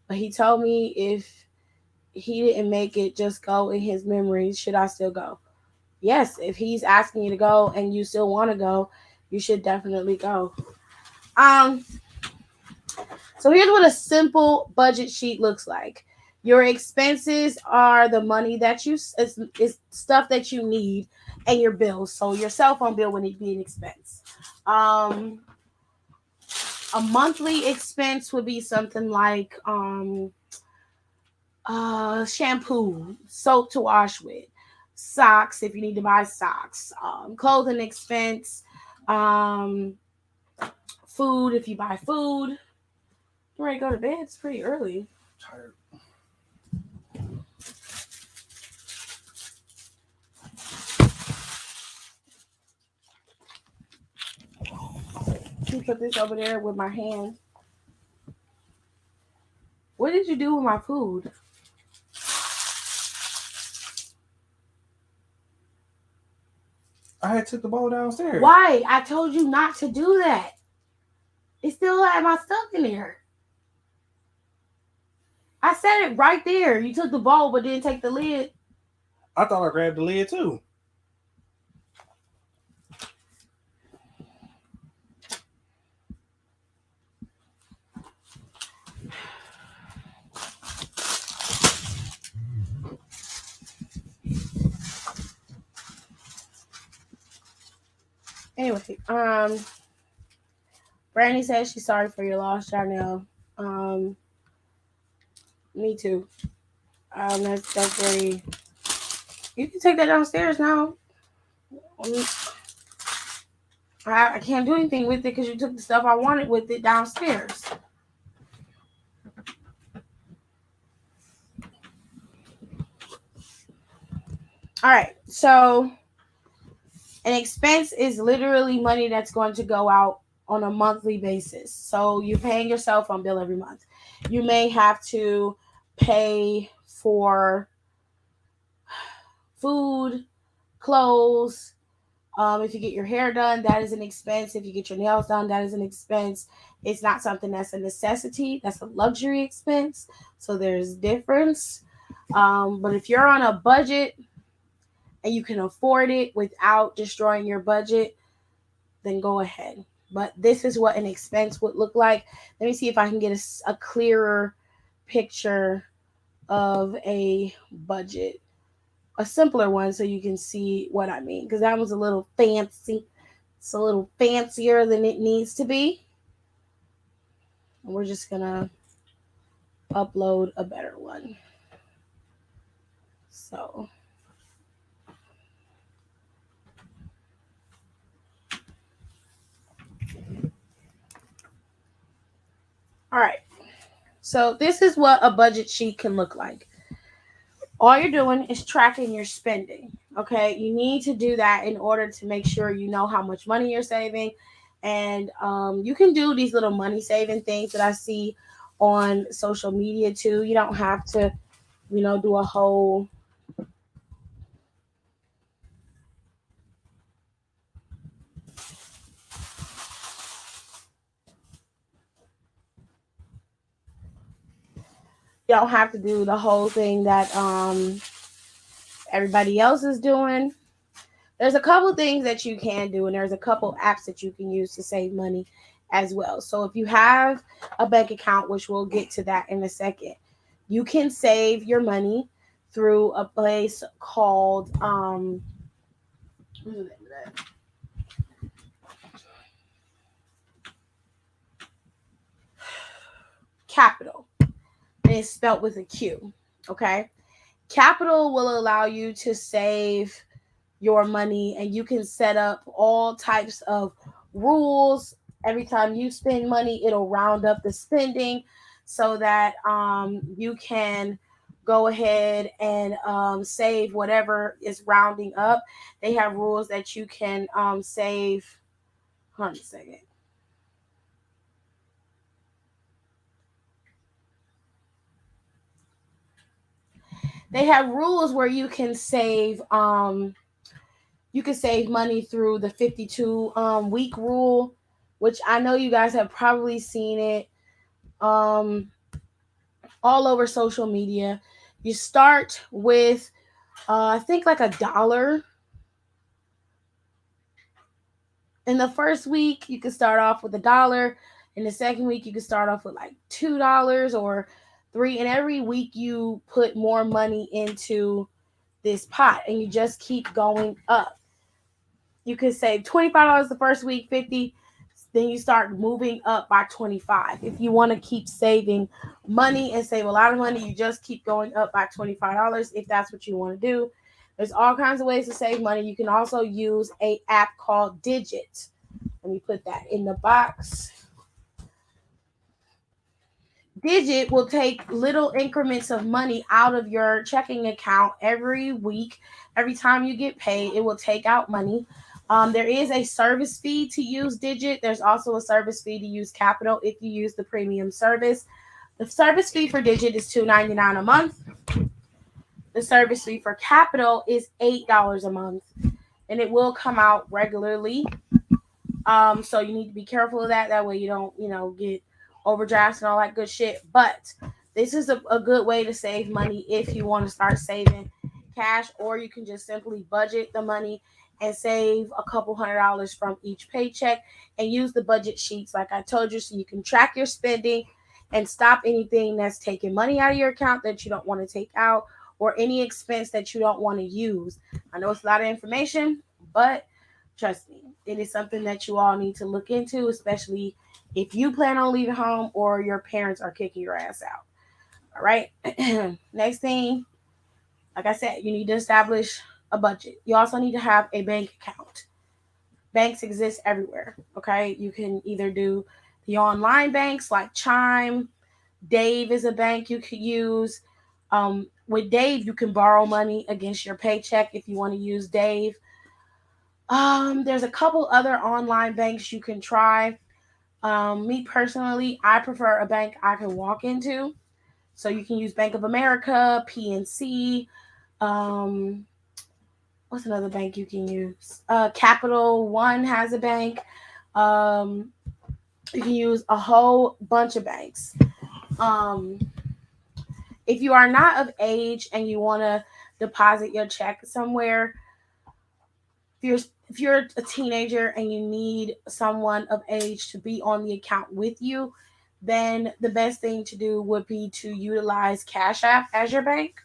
but he told me if he didn't make it, just go in his memory. Should I still go? Yes, if he's asking you to go and you still want to go, you should definitely go. So here's what a simple budget sheet looks like. Your expenses are the money that is stuff that you need, and your bills. So your cell phone bill would need to be an expense. A monthly expense would be something like shampoo, soap to wash with, socks if you need to buy socks, clothing expense, food if you buy food. You ready to go to bed? It's pretty early. Tired. You put this over there with my hand. What did you do with my food? I had took the bowl downstairs. Why? I told you not to do that. It still had my stuff in there. I said it right there. You took the bowl but didn't take the lid. I thought I grabbed the lid too. Anyway, Brandy says she's sorry for your loss, Janelle. Me too. That's very. You can take that downstairs now. I can't do anything with it because you took the stuff I wanted with it downstairs. All right, so an expense is literally money that's going to go out on a monthly basis. So you're paying your cell phone bill every month. You may have to pay for food, clothes. If you get your hair done, that is an expense. If you get your nails done, that is an expense. It's not something that's a necessity. That's a luxury expense. So there's difference. But if you're on a budget and you can afford it without destroying your budget, then go ahead. But this is what an expense would look like. Let me see if I can get a clearer picture of a budget, a simpler one, so you can see what I mean, because that was a little fancy. It's a little fancier than it needs to be. And we're just gonna upload a better one. So all right, so this is what a budget sheet can look like. All you're doing is tracking your spending. Okay, you need to do that in order to make sure you know how much money you're saving. And you can do these little money saving things that I see on social media too. You don't have to, do a whole you don't have to do the whole thing that everybody else is doing. There's a couple things that you can do, and there's a couple apps that you can use to save money as well. So if you have a bank account, which we'll get to that in a second, you can save your money through a place called Capital. And it's spelled with a Q. Okay. Capital will allow you to save your money, and you can set up all types of rules. Every time you spend money, it'll round up the spending so that you can go ahead and save whatever is rounding up. They have rules that you can save. Hold on a second. They have rules where you can save money through the 52 week rule, which I know you guys have probably seen it all over social media. You start with I think like $1. In the first week, you can start off with $1. In the second week, you can start off with like $2 or $3. And every week you put more money into this pot, and you just keep going up. You can save $25 the first week, $50. Then you start moving up by $25. If you want to keep saving money and save a lot of money, you just keep going up by $25 if that's what you want to do. There's all kinds of ways to save money. You can also use an app called Digit. Let me put that in the box. Digit will take little increments of money out of your checking account every week. Every time you get paid, it will take out money. There is a service fee to use Digit. There's also a service fee to use Capital if you use the premium service. The service fee for Digit is $2.99 a month. The service fee for Capital is $8 a month, and it will come out regularly. So you need to be careful of that. That way you don't, get overdrafts and all that good shit. But this is a good way to save money if you want to start saving cash, or you can just simply budget the money and save a couple $100 from each paycheck and use the budget sheets like I told you, so you can track your spending and stop anything that's taking money out of your account that you don't want to take out, or any expense that you don't want to use. I know it's a lot of information, but trust me, it is something that you all need to look into, especially if you plan on leaving home or your parents are kicking your ass out. All right. Next thing, like I said, you need to establish a budget. You also need to have a bank account. Banks exist everywhere. Okay. You can either do the online banks like Chime. Dave is a bank you could use. With Dave, you can borrow money against your paycheck if you want to use Dave. There's a couple other online banks you can try. Me personally, I prefer a bank I can walk into. So you can use Bank of America, PNC. Um, what's another bank you can use? Capital One has a bank. Um, you can use a whole bunch of banks. Um, if you are not of age and you want to deposit your check somewhere, if you're if you're a teenager and you need someone of age to be on the account with you, then the best thing to do would be to utilize Cash App as your bank.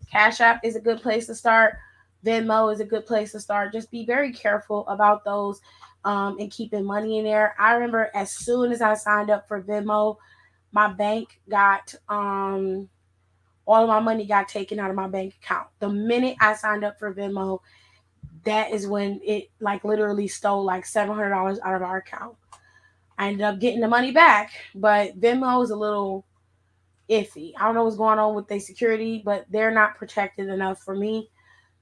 Cash App is a good place to start. Venmo is a good place to start. Just be very careful about those and keeping money in there. I remember as soon as I signed up for Venmo, my bank got all of my money got taken out of my bank account. The minute I signed up for Venmo, that is when it like literally stole like $700 out of our account. I ended up getting the money back, but Venmo is a little iffy. I don't know what's going on with their security, but they're not protected enough for me.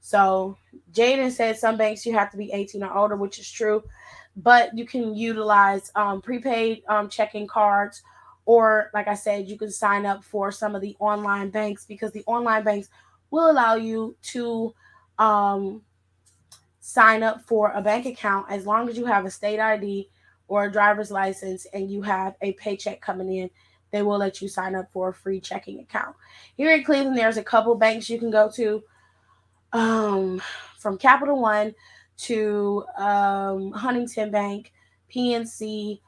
So Jaden said some banks you have to be 18 or older, which is true, but you can utilize prepaid checking cards, or like I said, you can sign up for some of the online banks because the online banks will allow you to um, sign up for a bank account as long as you have a state ID or a driver's license and you have a paycheck coming in. They will let you sign up for a free checking account. Here in Cleveland, there's a couple banks you can go to, from Capital One to Huntington Bank, PNC,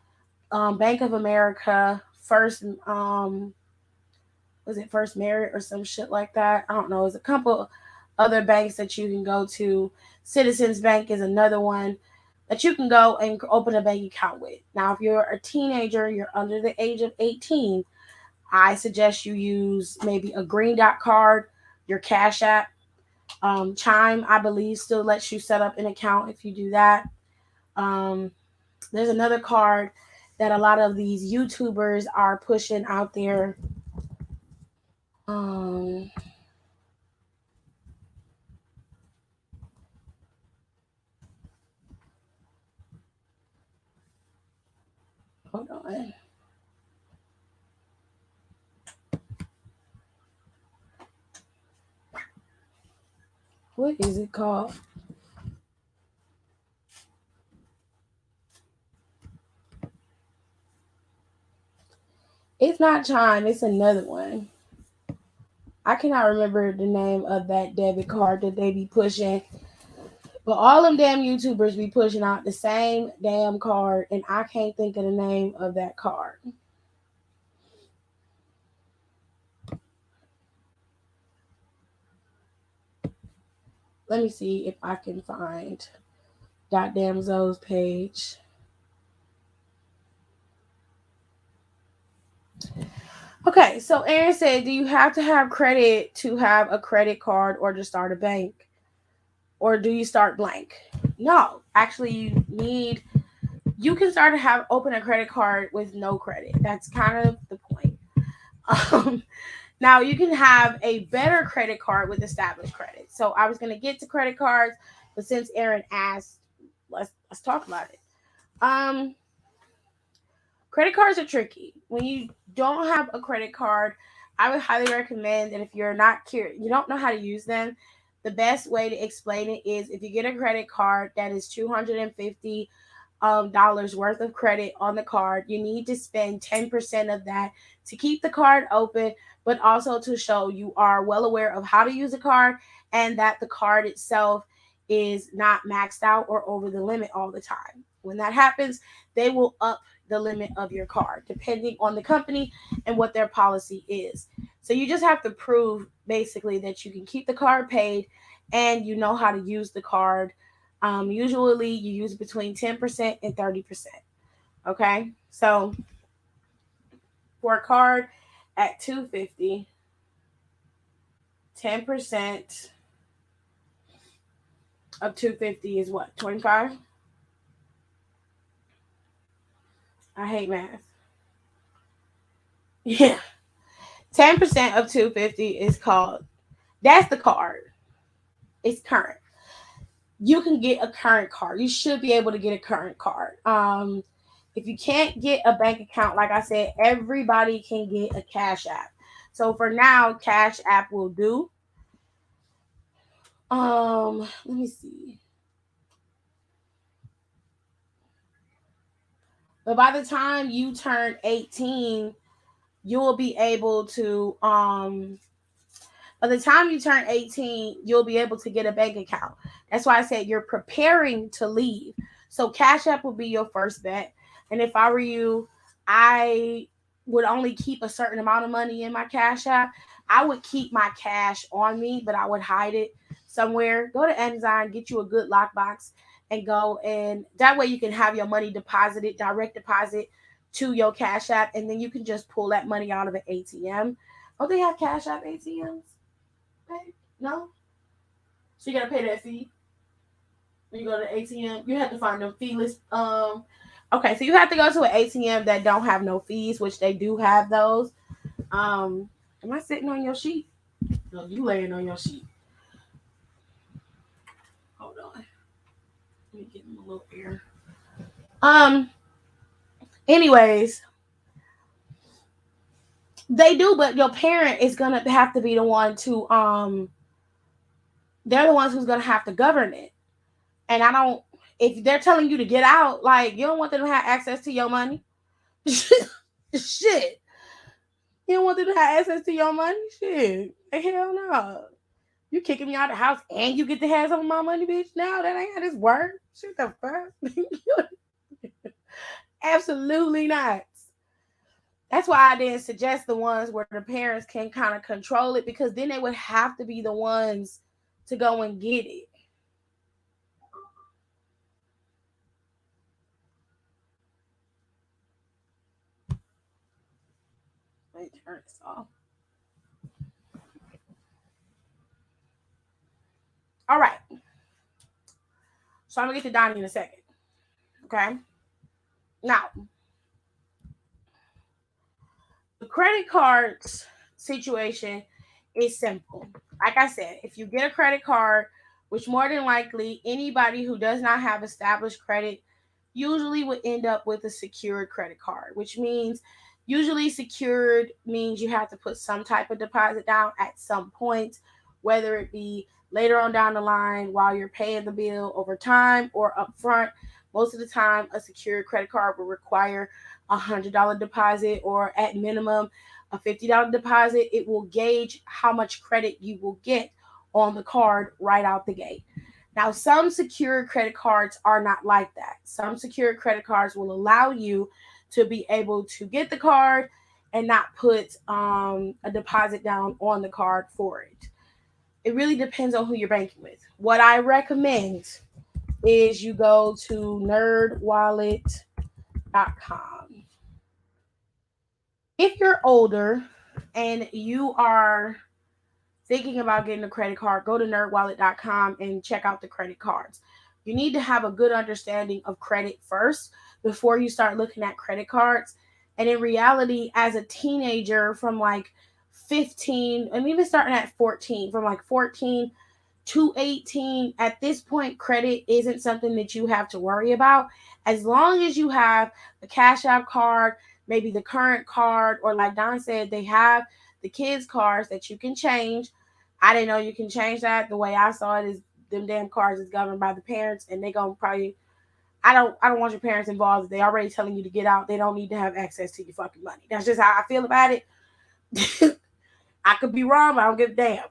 Bank of America, First, was it First Merit or some shit like that? I don't know. There's a couple other banks that you can go to. Citizens Bank is another one that you can go and open a bank account with. Now, if you're a teenager, you're under the age of 18, I suggest you use maybe a Green Dot card, your Cash App. Chime, I believe, still lets you set up an account if you do that. Um, there's another card that a lot of these YouTubers are pushing out there. Um, hold on. What is it called? It's not Chime, it's another one. I cannot remember the name of that debit card that they be pushing. But all them damn YouTubers be pushing out the same damn card, and I can't think of the name of that card. Let me see if I can find goddamn Zoe's page. Okay, so Aaron said, do you have to have credit to have a credit card or to start a bank? Or do you start blank? No, actually you can start to have open a credit card with no credit. That's kind of the point. Now you can have a better credit card with established credit. So I was gonna get to credit cards, but since Aaron asked, let's talk about it. Credit cards are tricky. When you don't have a credit card, I would highly recommend that if you're not curious, you don't know how to use them, the best way to explain it is if you get a credit card that is $250 dollars worth of credit on the card, you need to spend 10% of that to keep the card open, but also to show you are well aware of how to use the card and that the card itself is not maxed out or over the limit all the time. When that happens, they will up the limit of your card depending on the company and what their policy is. So you just have to prove basically that you can keep the card paid and you know how to use the card. Usually you use between 10% and 30%. Okay, so for a card at $250, 10% of $250 is what, 25? I hate math. Yeah. 10% of $250 is called, that's the card. It's current. You can get a current card. You should be able to get a current card. If you can't get a bank account, like I said, everybody can get a Cash App. So for now, Cash App will do. Let me see. But by the time you turn 18, you will be able to by the time you turn 18, you'll be able to get a bank account. That's why I said you're preparing to leave. So Cash App will be your first bet. And if I were you, I would only keep a certain amount of money in my Cash App. I would keep my cash on me, but I would hide it somewhere. Go to Amazon, get you a good lockbox, and go. And that way you can have your money deposited, direct deposit to your Cash App, and then you can just pull that money out of an ATM. Oh, they have Cash App ATMs? No? So you gotta pay that fee when you go to the ATM. You have to find them feeless. Okay, so you have to go to an ATM that don't have no fees, which they do have those. Am I sitting on your sheet? No, you laying on your sheet. Hold on. Let me get him a little air. Anyways, they do, but your parent is gonna have to be the one to they're the ones who's gonna have to govern it. And I don't, if they're telling you to get out, like, you don't want them to have access to your money. Shit. You don't want them to have access to your money? Shit. Hell no. You kicking me out of the house and you get to have some of my money, bitch? No, that ain't how this works. Shit the fuck. Absolutely not. That's why I didn't suggest the ones where the parents can kind of control it, because then they would have to be the ones to go and get it. Let me turn this off. All right. So I'm going to get to Donnie in a second. Okay. Now, the credit cards situation is simple. Like I said, if you get a credit card, which more than likely anybody who does not have established credit usually would end up with a secured credit card, which means usually secured means you have to put some type of deposit down at some point, whether it be later on down the line while you're paying the bill over time or up front. Most of the time, a secured credit card will require a $100 deposit or at minimum a $50 deposit. It will gauge how much credit you will get on the card right out the gate. Now, some secured credit cards are not like that. Some secured credit cards will allow you to be able to get the card and not put a deposit down on the card for it. It really depends on who you're banking with. What I recommend is you go to nerdwallet.com. If you're older and you are thinking about getting a credit card, go to nerdwallet.com and check out the credit cards. You need to have a good understanding of credit first before you start looking at credit cards. And in reality, as a teenager from like 15, and even starting at 14, from like 14 to 18, at this point, credit isn't something that you have to worry about. As long as you have a Cash App card, maybe the current card, or like Don said, they have the kids' cards that you can change. I didn't know you can change that. The way I saw it is them damn cards is governed by the parents, and they gonna probably, I don't want your parents involved. They already telling you to get out. They don't need to have access to your fucking money. That's just how I feel about it. I could be wrong, but I don't give a damn.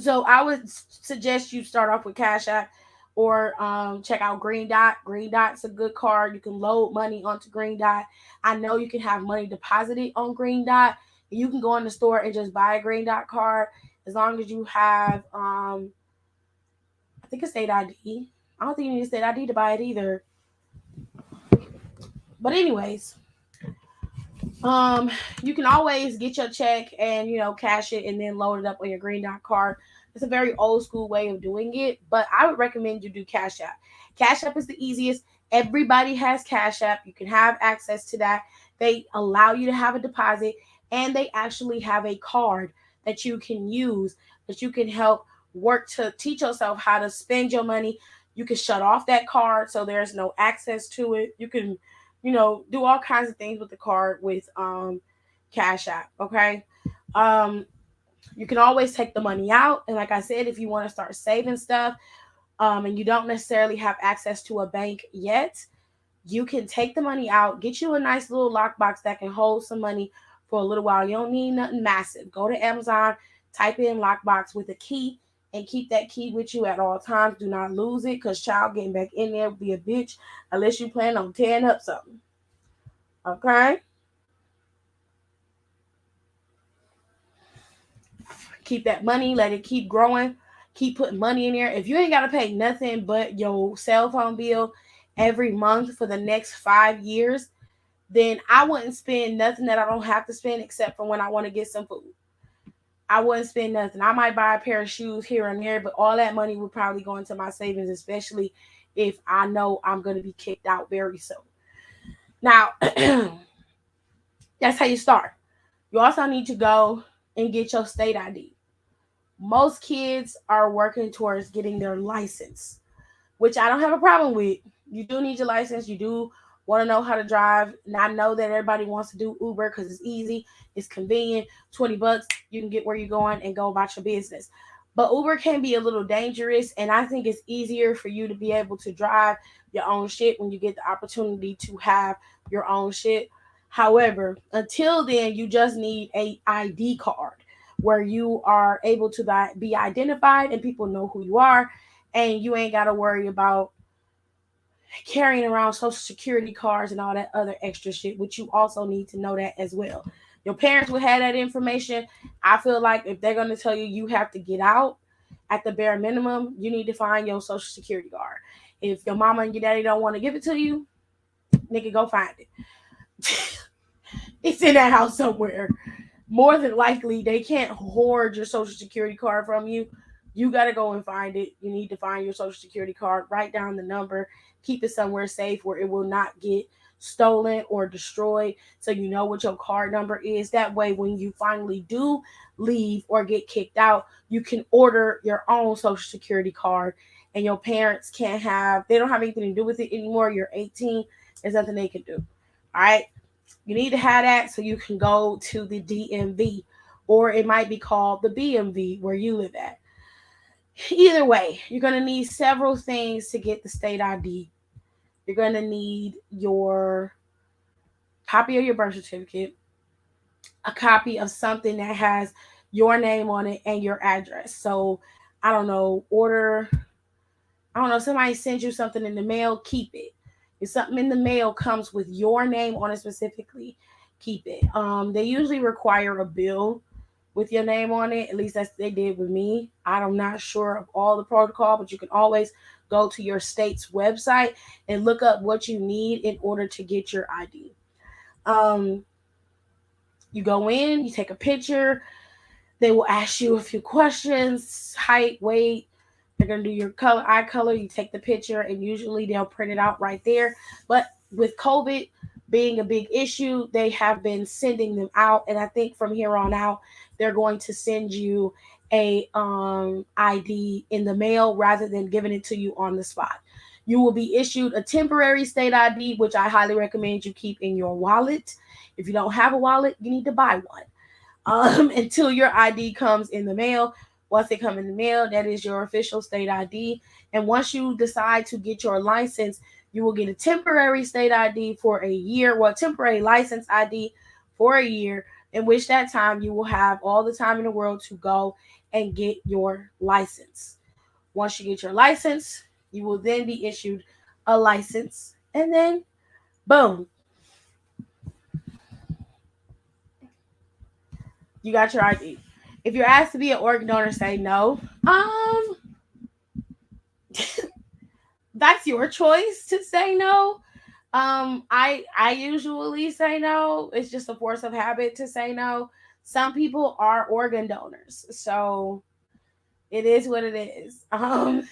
So I would suggest you start off with Cash App or check out Green Dot. Green Dot's a good card. You can load money onto Green Dot. I know you can have money deposited on Green Dot. You can go in the store and just buy a Green Dot card as long as you have, I think it's state ID. I don't think you need a state ID to buy it either. But anyways, you can always get your check and, cash it and then load it up on your Green Dot card. It's a very old school way of doing it, but I would recommend you do Cash App. Cash App is the easiest. Everybody has Cash App. You can have access to that. They allow you to have a deposit, and they actually have a card that you can use, that you can help work to teach yourself how to spend your money, You can shut off that card so there's no access to it. You can, do all kinds of things with the card with Cash App. Okay. You can always take the money out. And like I said, if you want to start saving stuff, and you don't necessarily have access to a bank yet, you can take the money out, get you a nice little lockbox that can hold some money for a little while. You don't need nothing massive. Go to Amazon, type in lockbox with a key, and keep that key with you at all times. Do not lose it, because child getting back in there will be a bitch unless you plan on tearing up something. Okay? Keep that money, let it keep growing. Keep putting money in there. If you ain't got to pay nothing but your cell phone bill every month for the next 5 years, then I wouldn't spend nothing that I don't have to spend except for when I want to get some food. I wouldn't spend nothing. I might buy a pair of shoes here and there, but all that money would probably go into my savings, especially if I know I'm going to be kicked out very soon. Now, that's how you start. You also need to go and get your state ID. Most kids are working towards getting their license, which I don't have a problem with. You do need your license. You do want to know how to drive. And I know that everybody wants to do Uber because it's easy, it's convenient, $20, you can get where you're going and go about your business. But Uber can be a little dangerous, and I think it's easier for you to be able to drive your own shit when you get the opportunity to have your own shit. However, until then, you just need a ID card where you are able to be identified and people know who you are, and you ain't got to worry about carrying around social security cards and all that other extra shit, which you also need to know that as well. Your parents will have that information. I feel like if they're going to tell you you have to get out, at the bare minimum, you need to find your social security card. If your mama and your daddy don't want to give it to you, nigga, go find it. It's in that house somewhere. More than likely, they can't hoard your social security card from you. You got to go and find it. You need to find your social security card, write down the number, keep it somewhere safe where it will not get stolen or destroyed, so you know what your card number is. That way, when you finally do leave or get kicked out, you can order your own social security card, and your parents they don't have anything to do with it anymore. You're 18. There's nothing they can do. All right. You need to have that so you can go to the DMV, or it might be called the BMV where you live at. Either way, you're going to need several things to get the state ID. You're going to need your copy of your birth certificate, a copy of something that has your name on it and your address. So, I don't know, somebody sends you something in the mail, keep it. If something in the mail comes with your name on it specifically, keep it. They usually require a bill with your name on it. At least that's what they did with me. I'm not sure of all the protocol, but you can always go to your state's website and look up what you need in order to get your ID. You go in, you take a picture. They will ask you a few questions: height, weight. They're going to do your eye color. You take the picture, and usually they'll print it out right there. But with COVID being a big issue, they have been sending them out. And I think from here on out, they're going to send you a ID in the mail rather than giving it to you on the spot. You will be issued a temporary state ID, which I highly recommend you keep in your wallet. If you don't have a wallet, you need to buy one until your ID comes in the mail. Once they come in the mail, that is your official state ID. And once you decide to get your license, you will get a temporary state ID for a year. Well, temporary license ID for a year, in which that time you will have all the time in the world to go and get your license. Once you get your license, you will then be issued a license, and then boom, you got your ID. If you're asked to be an organ donor, say no. That's your choice to say no. I usually say no. It's just a force of habit to say no. Some people are organ donors, so it is what it is. On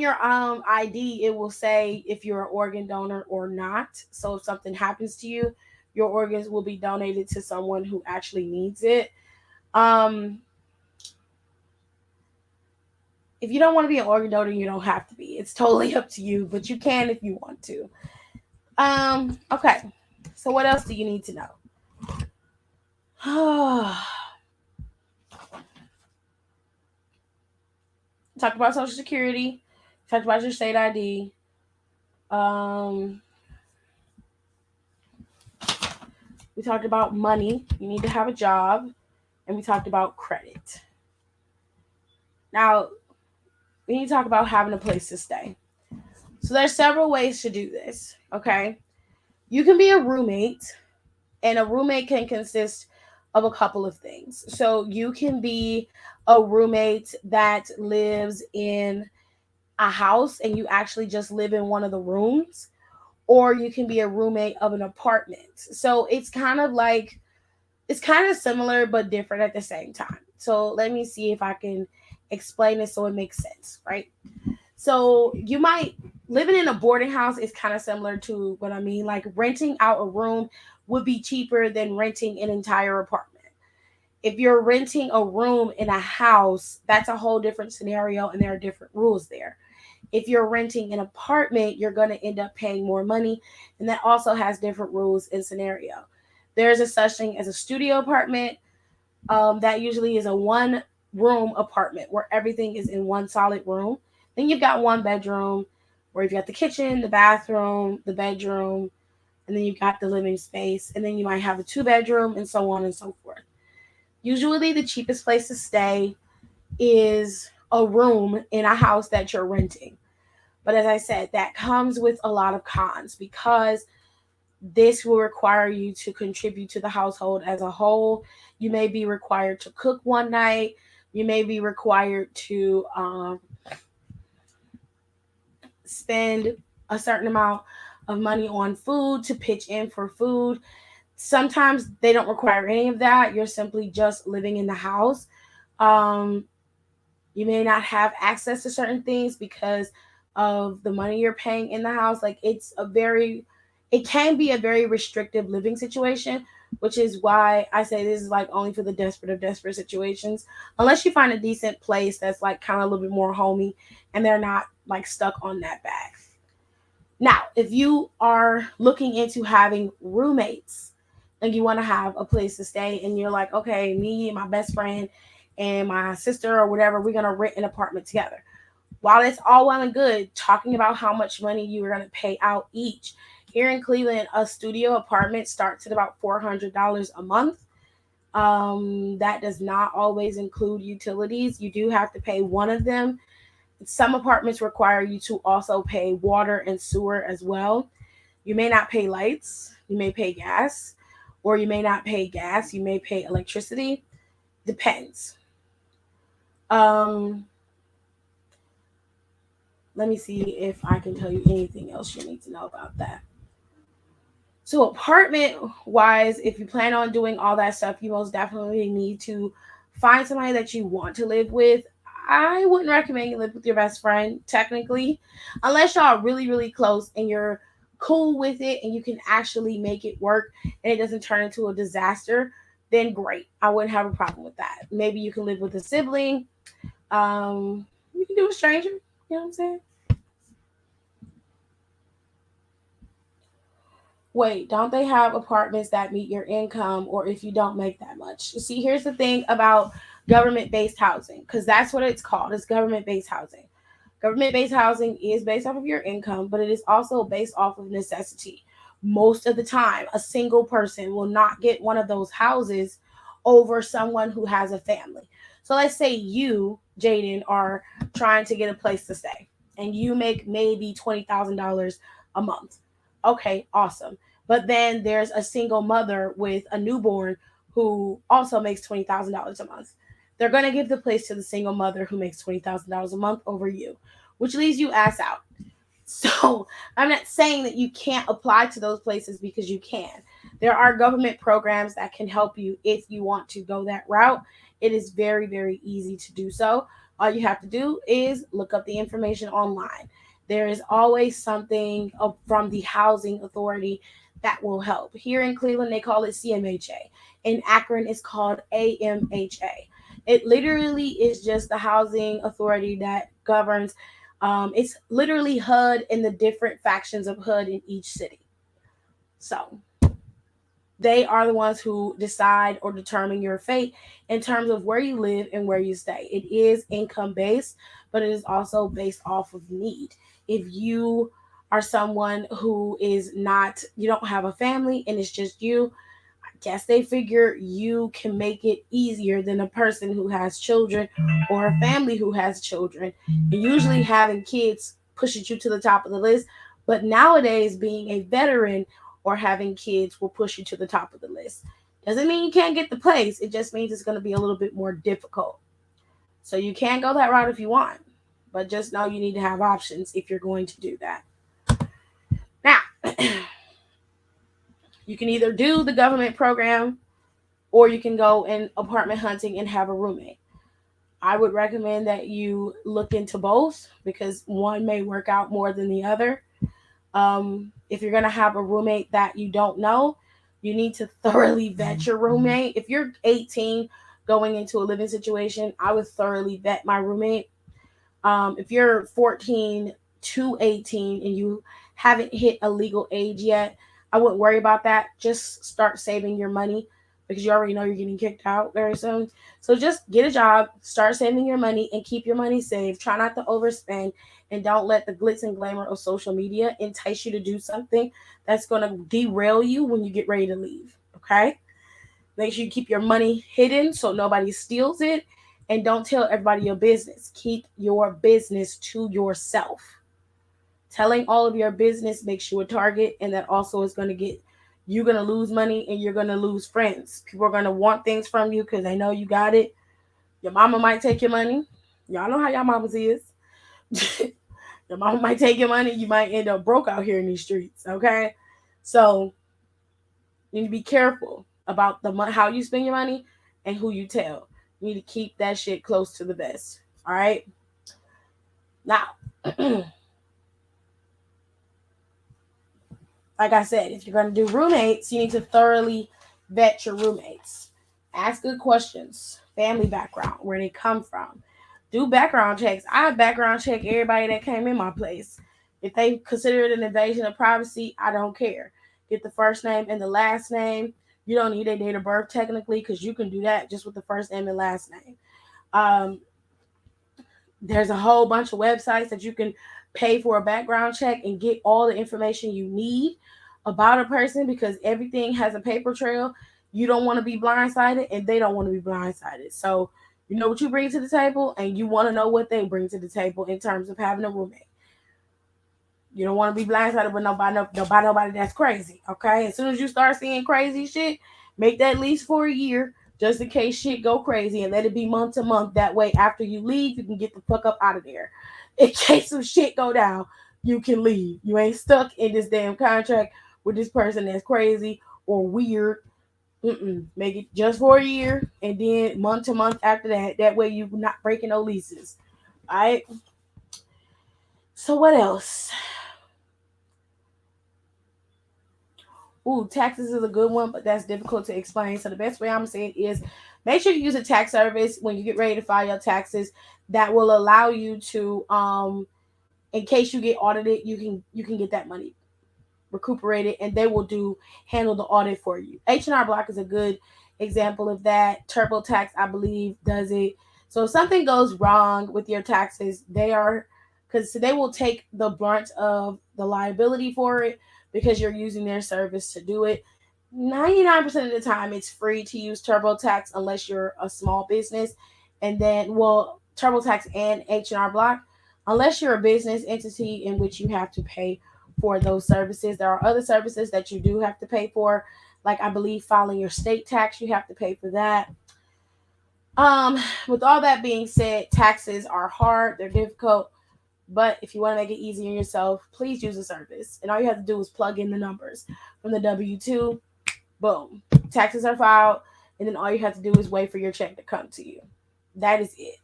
your ID, it will say if you're an organ donor or not. So if something happens to you, your organs will be donated to someone who actually needs it. If you don't want to be an organ donor, you don't have to be. It's totally up to you, but you can if you want to. Okay. So what else do you need to know? Talked about Social Security. Talked about your state ID. We talked about money. You need to have a job. And we talked about credit. Now, we need to talk about having a place to stay. So there's several ways to do this, okay? You can be a roommate, and a roommate can consist of a couple of things. So you can be a roommate that lives in a house and you actually just live in one of the rooms, or you can be a roommate of an apartment. So it's kind of similar but different at the same time. So let me see if I can explain it so it makes sense, right? So you might living in a boarding house is kind of similar to what I mean. Like renting out a room would be cheaper than renting an entire apartment. If you're renting a room in a house, that's a whole different scenario and there are different rules there. If you're renting an apartment, you're going to end up paying more money, and that also has different rules and scenario. There's a such thing as a studio apartment. That usually is a one room apartment where everything is in one solid room. Then you've got one bedroom where you've got the kitchen, the bathroom, the bedroom, and then you've got the living space. And then you might have a 2-bedroom and so on and so forth. Usually the cheapest place to stay is a room in a house that you're renting. But as I said, that comes with a lot of cons because this will require you to contribute to the household as a whole. You may be required to cook one night. You may be required to spend a certain amount of money on food, to pitch in for food. Sometimes they don't require any of that. You're simply just living in the house. You may not have access to certain things because of the money you're paying in the house. Like it can be a very restrictive living situation, which is why I say this is like only for the desperate of desperate situations. Unless you find a decent place that's like kind of a little bit more homey and they're not like stuck on that bag. Now, if you are looking into having roommates and you want to have a place to stay and you're like, okay, me and my best friend and my sister or whatever, we're going to rent an apartment together. While it's all well and good talking about how much money you are going to pay out each, here in Cleveland, a studio apartment starts at about $400 a month. That does not always include utilities. You do have to pay one of them. Some apartments require you to also pay water and sewer as well. You may not pay lights. You may pay gas, or you may not pay gas. You may pay electricity. Depends. Let me see if I can tell you anything else you need to know about that. So apartment wise, if you plan on doing all that stuff, you most definitely need to find somebody that you want to live with. I wouldn't recommend you live with your best friend, technically, unless y'all are really, really close and you're cool with it and you can actually make it work and it doesn't turn into a disaster, then great. I wouldn't have a problem with that. Maybe you can live with a sibling. You can do a stranger. You know what I'm saying? Wait, don't they have apartments that meet your income or if you don't make that much? See, here's the thing about government-based housing, because that's what it's called. It's government-based housing. Government-based housing is based off of your income, but it is also based off of necessity. Most of the time, a single person will not get one of those houses over someone who has a family. So let's say you, Jaden, are trying to get a place to stay and you make maybe $20,000 a month. Okay, awesome. But then there's a single mother with a newborn who also makes $20,000 a month. They're going to give the place to the single mother who makes $20,000 a month over you, which leaves you ass out. So I'm not saying that you can't apply to those places, because you can. There are government programs that can help you if you want to go that route. It is very, very easy to do so. All you have to do is look up the information online. There is always something from the housing authority that will help. Here in Cleveland, they call it CMHA. In Akron, it's called AMHA. It literally is just the housing authority that governs. It's literally HUD and the different factions of HUD in each city. So they are the ones who decide or determine your fate in terms of where you live and where you stay. It is income based, but it is also based off of need. If you are someone who is not, you don't have a family and it's just you, I guess they figure you can make it easier than a person who has children or a family who has children. And usually having kids pushes you to the top of the list. But nowadays, being a veteran or having kids will push you to the top of the list. Doesn't mean you can't get the place. It just means it's going to be a little bit more difficult. So you can go that route if you want, but just know you need to have options if you're going to do that. Now, you can either do the government program or you can go in apartment hunting and have a roommate. I would recommend that you look into both because one may work out more than the other. If you're going to have a roommate that you don't know, you need to thoroughly vet your roommate. If you're 18 going into a living situation, I would thoroughly vet my roommate. If you're 14 to 18 and you haven't hit a legal age yet, I wouldn't worry about that. Just start saving your money because you already know you're getting kicked out very soon. So just get a job, start saving your money, and keep your money saved. Try not to overspend, and don't let the glitz and glamour of social media entice you to do something that's going to derail you when you get ready to leave. Okay? Make sure you keep your money hidden so nobody steals it, and don't tell everybody your business. Keep your business to yourself. Telling all of your business makes you a target, and that also is going to get you're going to lose money and you're going to lose friends. People are going to want things from you because they know you got it. Your mama might take your money. Y'all know how y'all mamas is. Your mama might take your money. You might end up broke out here in these streets. Okay, so you need to be careful about how you spend your money and who you tell. You need to keep that shit close to the vest. All right. Now, like I said, if you're going to do roommates, you need to thoroughly vet your roommates. Ask good questions. Family background, where they come from. Do background checks. I background check everybody that came in my place. If they consider it an invasion of privacy, I don't care. Get the first name and the last name. You don't need a date of birth technically because you can do that just with the first name and last name. There's a whole bunch of websites that you can pay for a background check and get all the information you need about a person because everything has a paper trail. You don't want to be blindsided and they don't want to be blindsided. So you know what you bring to the table and you want to know what they bring to the table in terms of having a roommate. You don't want to be blindsided with nobody that's crazy. Okay. As soon as you start seeing crazy shit, make that lease for a year just in case shit go crazy and let it be month to month. That way, after you leave, you can get the fuck up out of there. In case some shit go down, you can leave. You ain't stuck in this damn contract with this person that's crazy or weird. Make it just for a year and then month to month after that. That way you're not breaking no leases. All right. So what else? Ooh, taxes is a good one, but that's difficult to explain. So the best way I'm saying is make sure you use a tax service when you get ready to file your taxes that will allow you to, in case you get audited, you can get that money recuperated, and they will handle the audit for you. H&R Block is a good example of that. TurboTax, I believe, does it. So if something goes wrong with your taxes, they will take the brunt of the liability for it because you're using their service to do it. 99% of the time, it's free to use TurboTax unless you're a small business. And then, TurboTax and H&R Block, unless you're a business entity in which you have to pay for those services. There are other services that you do have to pay for, like I believe filing your state tax, you have to pay for that. With all that being said, taxes are hard, they're difficult. But if you want to make it easy on yourself, please use a service. And all you have to do is plug in the numbers from the W-2. Boom. Taxes are filed. And then all you have to do is wait for your check to come to you. That is it.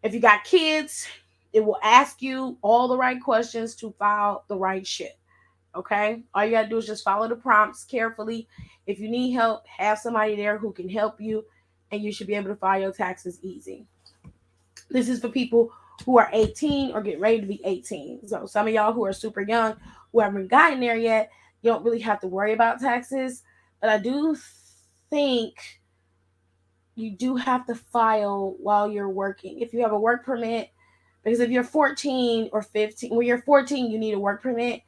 If you got kids, it will ask you all the right questions to file the right shit. Okay? All you got to do is just follow the prompts carefully. If you need help, have somebody there who can help you and you should be able to file your taxes easy. This is for people who are 18 or get ready to be 18. So some of y'all who are super young, who haven't gotten there yet, you don't really have to worry about taxes. But I do think you do have to file while you're working. If you have a work permit, because if you're 14 or 15, when you're 14, you need a work permit.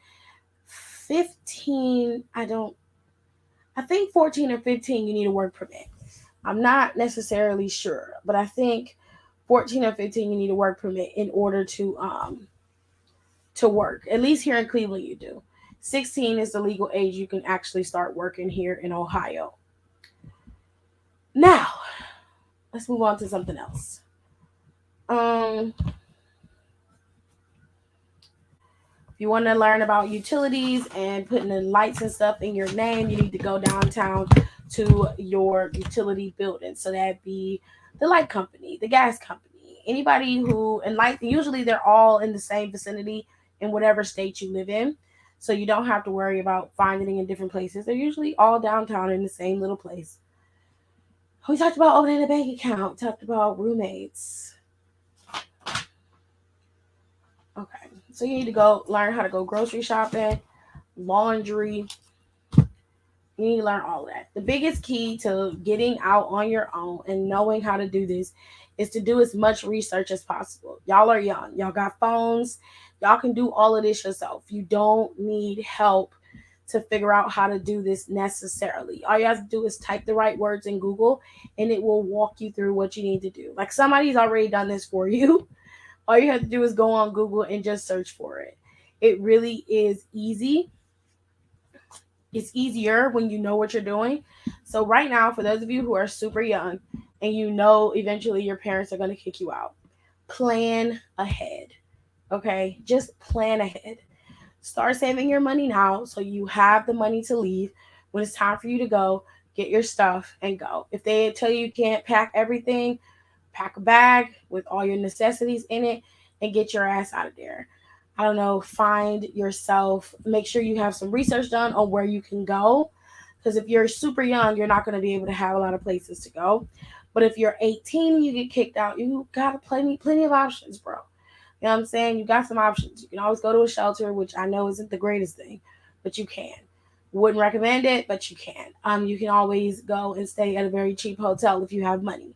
15, I think 14 or 15, you need a work permit. I'm not necessarily sure, but I think 14 or 15, you need a work permit in order to work. At least here in Cleveland, you do. 16 is the legal age you can actually start working here in Ohio. Now, let's move on to something else. If you want to learn about utilities and putting the lights and stuff in your name, you need to go downtown to your utility building. So that'd be the light company, the gas company, anybody who, and light, usually they're all in the same vicinity in whatever state you live in. So you don't have to worry about finding it in different places. They're usually all downtown in the same little place. We talked about opening a bank account, talked about roommates. Okay, so you need to go learn how to go grocery shopping, laundry. You need to learn all of that. The biggest key to getting out on your own and knowing how to do this is to do as much research as possible. Y'all are young. Y'all got phones. Y'all can do all of this yourself. You don't need help to figure out how to do this necessarily. All you have to do is type the right words in Google and it will walk you through what you need to do. Like somebody's already done this for you. All you have to do is go on Google and just search for it. It really is easy. It's easier when you know what you're doing. So right now, for those of you who are super young and you know eventually your parents are going to kick you out, plan ahead. Okay? Just plan ahead. Start saving your money now so you have the money to leave when it's time for you to go. Get your stuff and go. If they tell you can't pack everything, pack a bag with all your necessities in it and get your ass out of there. I don't know, find yourself, make sure you have some research done on where you can go. Because if you're super young, you're not going to be able to have a lot of places to go. But if you're 18 and you get kicked out, you got plenty of options, bro. You know what I'm saying? You got some options. You can always go to a shelter, which I know isn't the greatest thing, but you can. Wouldn't recommend it, but you can. You can always go and stay at a very cheap hotel if you have money.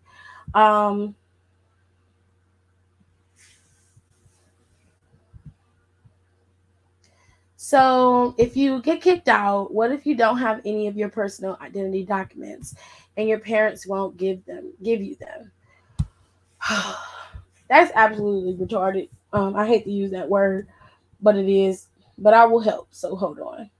So if you get kicked out, what if you don't have any of your personal identity documents and your parents won't give you them? That's absolutely retarded. I hate to use that word, but it is. But I will help. So hold on.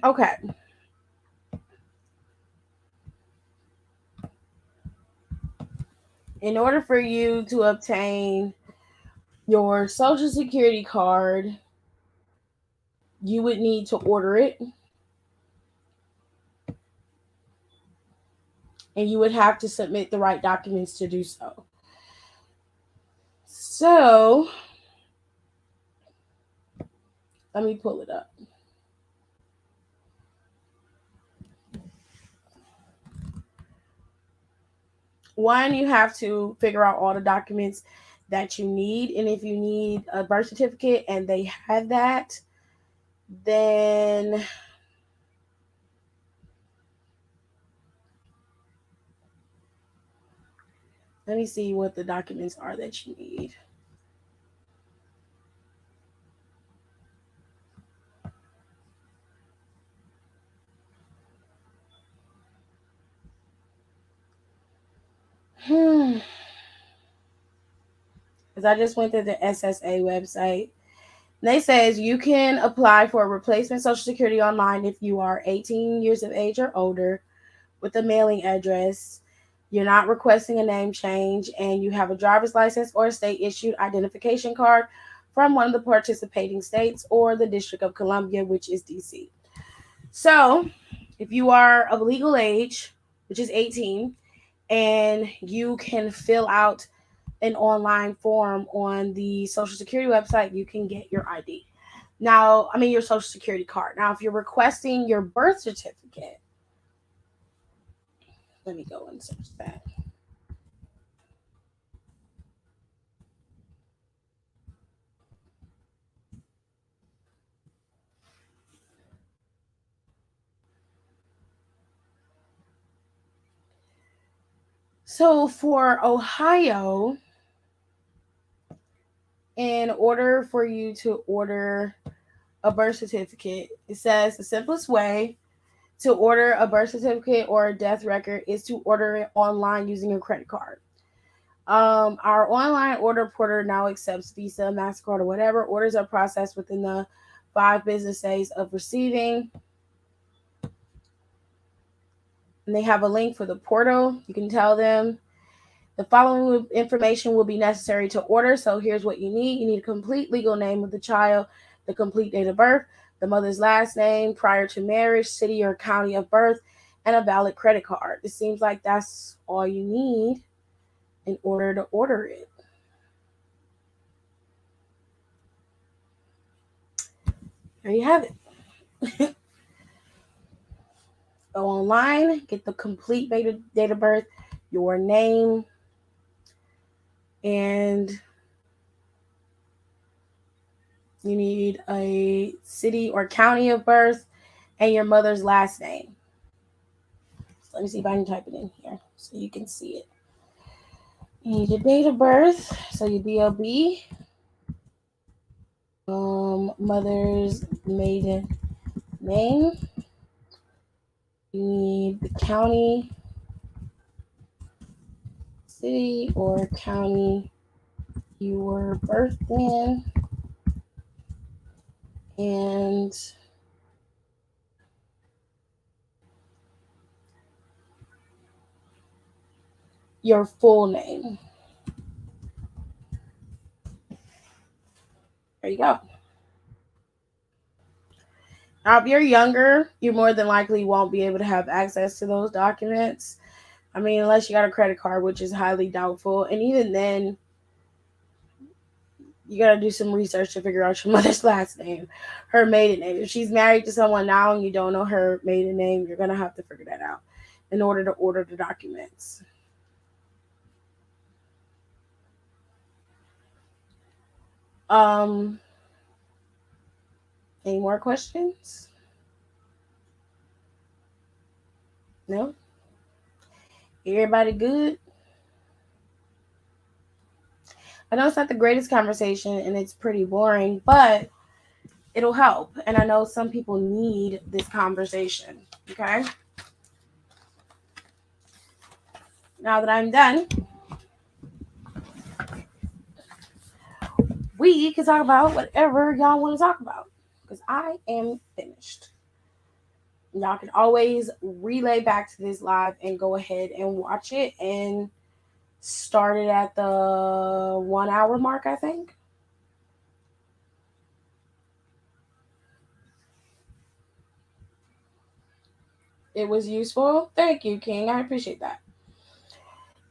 Okay. In order for you to obtain your Social Security card, you would need to order it. And you would have to submit the right documents to do so. So, let me pull it up. One, you have to figure out all the documents that you need. And if you need a birth certificate and they have that, then let me see what the documents are that you need. Because I just went to the SSA website. And they says you can apply for a replacement Social Security online if you are 18 years of age or older with a mailing address. You're not requesting a name change and you have a driver's license or a state issued identification card from one of the participating states or the District of Columbia, which is DC. So, if you are of legal age, which is 18, and you can fill out an online form on the Social Security website, you can get your ID. Now, I mean, your Social Security card. Now, if you're requesting your birth certificate, let me go and search that. So for Ohio, in order for you to order a birth certificate, it says the simplest way to order a birth certificate or a death record is to order it online using your credit card. Our online order portal now accepts Visa, MasterCard, or whatever. Orders are processed within the 5 business days of receiving. And they have a link for the portal. You can tell them the following information will be necessary to order. So here's what you need. You need a complete legal name of the child, the complete date of birth, the mother's last name prior to marriage, city or county of birth, and a valid credit card. It seems like that's all you need in order to order it. There you have it. Go online, get the complete date of birth, your name, and you need a city or county of birth and your mother's last name. So let me see if I can type it in here so you can see it. You need your date of birth, so your DOB, mother's maiden name. You need the county, city, or county you were birthed in, and your full name. There you go. Now, if you're younger, you more than likely won't be able to have access to those documents. I mean, unless you got a credit card, which is highly doubtful. And even then, you got to do some research to figure out your mother's last name, her maiden name. If she's married to someone now and you don't know her maiden name, you're going to have to figure that out in order to order the documents. Any more questions? No? Everybody good? I know it's not the greatest conversation and it's pretty boring, but it'll help. And I know some people need this conversation. Okay? Now that I'm done, we can talk about whatever y'all want to talk about because I am finished. Y'all can always relay back to this live and go ahead and watch it and start it at the 1 hour mark, I think. It was useful. Thank you, King. I appreciate that.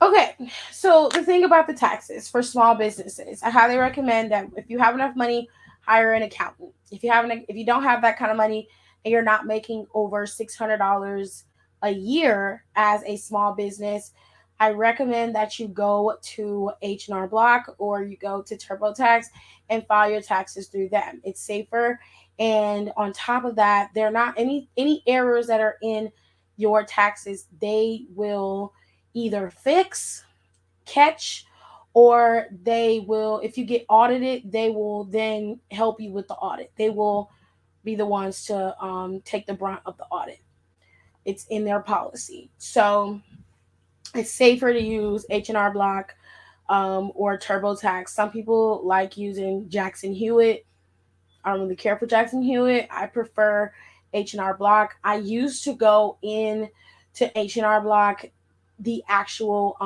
Okay, so the thing about the taxes for small businesses, I highly recommend that if you have enough money, hire an accountant. If you don't have that kind of money and you're not making over $600 a year as a small business, I recommend that you go to H&R Block or you go to TurboTax and file your taxes through them. It's safer, and on top of that, there are not any errors that are in your taxes. They will either fix, catch, or they will, if you get audited, they will then help you with the audit. They will be the ones to take the brunt of the audit. It's in their policy. So it's safer to use H&R Block or TurboTax. Some people like using Jackson Hewitt. I don't really care for Jackson Hewitt. I prefer H&R Block. I used to go in to H&R Block, the actual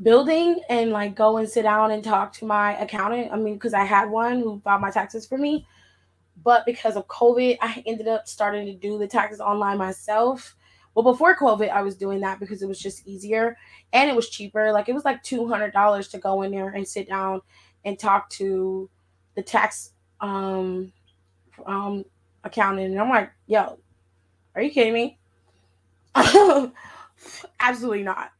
building and like go and sit down and talk to my accountant. I mean, because I had one who filed my taxes for me, but because of COVID, I ended up starting to do the taxes online myself. Well, before COVID, I was doing that because it was just easier and it was cheaper. Like it was like $200 to go in there and sit down and talk to the tax um accountant. And I'm like, yo, are you kidding me? Absolutely not.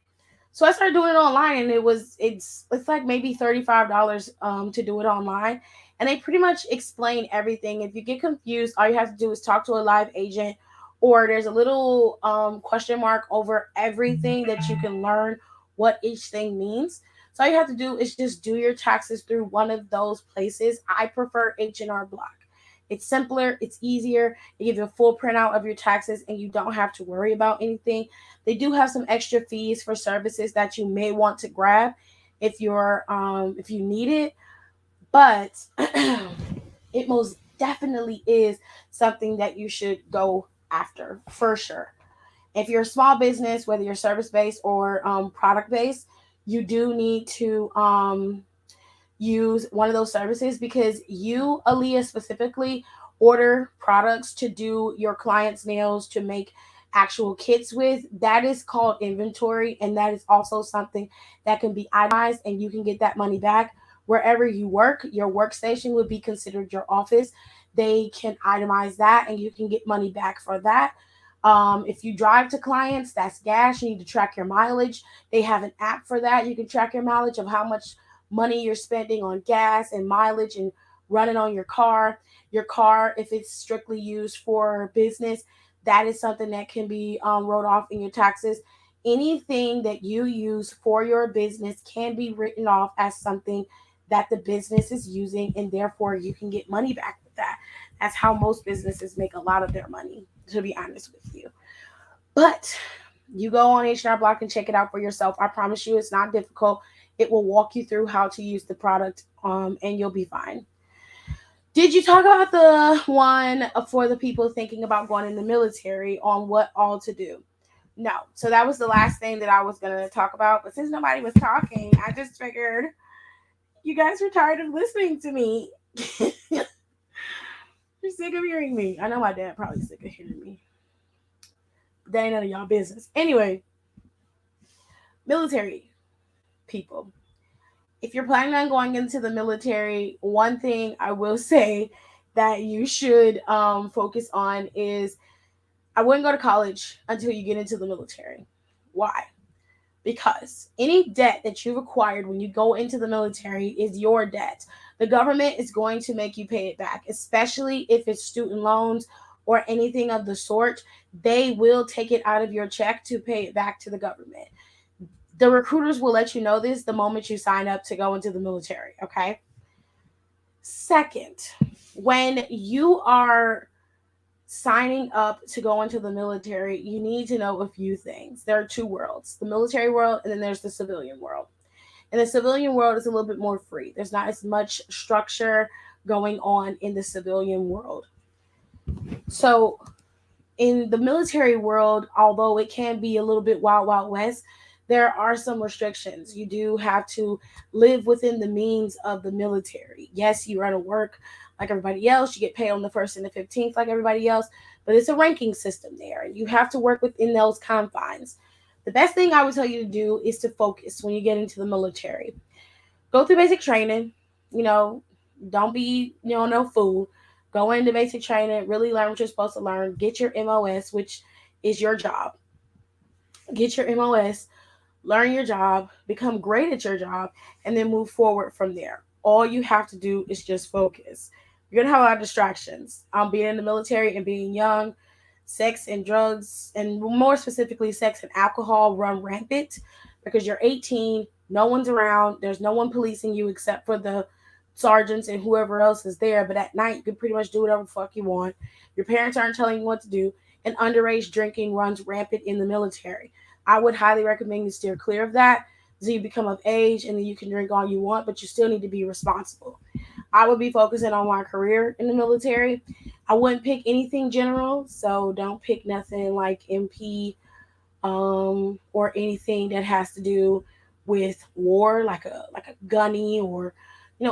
So I started doing it online, and it's like maybe $35 to do it online, and they pretty much explain everything. If you get confused, all you have to do is talk to a live agent, or there's a little question mark over everything that you can learn what each thing means. So all you have to do is just do your taxes through one of those places. I prefer H&R Block. It's simpler, it's easier. They give you a full printout of your taxes, and you don't have to worry about anything. They do have some extra fees for services that you may want to grab if you need it, but it most definitely is something that you should go after for sure. If you're a small business, whether you're service based or product based, you do need to use one of those services because you, Aaliyah, specifically order products to do your clients' nails, to make actual kits with. That is called inventory, and that is also something that can be itemized and you can get that money back wherever you work. Your workstation would be considered your office. They can itemize that and you can get money back for that. If you drive to clients, that's gas. You need to track your mileage. They have an app for that. You can track your mileage of how much money you're spending on gas and mileage and running on your car. Your car, if it's strictly used for business, that is something that can be wrote off in your taxes. Anything that you use for your business can be written off as something that the business is using, and therefore you can get money back with that. That's how most businesses make a lot of their money, to be honest with you. But you go on H&R Block and check it out for yourself. I promise you, it's not difficult. It will walk you through how to use the product, and you'll be fine. Did you talk about the one for the people thinking about going in the military on what all to do? No. So that was the last thing that I was going to talk about. But since nobody was talking, I just figured you guys are tired of listening to me. You're sick of hearing me. I know my dad probably sick of hearing me. That ain't none of y'all business. Anyway, military people. If you're planning on going into the military, one thing I will say that you should focus on is I wouldn't go to college until you get into the military. Why? Because any debt that you've acquired when you go into the military is your debt. The government is going to make you pay it back, especially if it's student loans or anything of the sort. They will take it out of your check to pay it back to the government. The recruiters will let you know this the moment you sign up to go into the military, okay? Second, when you are signing up to go into the military, you need to know a few things. There are two worlds, the military world and then there's the civilian world. And the civilian world is a little bit more free. There's not as much structure going on in the civilian world. So in the military world, although it can be a little bit wild, wild west, there are some restrictions. You do have to live within the means of the military. Yes, you run to work like everybody else. You get paid on the 1st and the 15th like everybody else, but it's a ranking system there. You have to work within those confines. The best thing I would tell you to do is to focus when you get into the military. Go through basic training. Don't be, no fool. Go into basic training, really learn what you're supposed to learn. Get your MOS, which is your job. Get your MOS, learn your job, become great at your job, and then move forward from there. All you have to do is just focus. You're going to have a lot of distractions. Being in the military and being young, sex and drugs, and more specifically, sex and alcohol run rampant because you're 18, no one's around, there's no one policing you except for the sergeants and whoever else is there. But at night, you can pretty much do whatever the fuck you want. Your parents aren't telling you what to do, and underage drinking runs rampant in the military. I would highly recommend you steer clear of that until you become of age, and then you can drink all you want, but you still need to be responsible. I would be focusing on my career in the military. I wouldn't pick anything general, so don't pick nothing like MP or anything that has to do with war, like a gunny or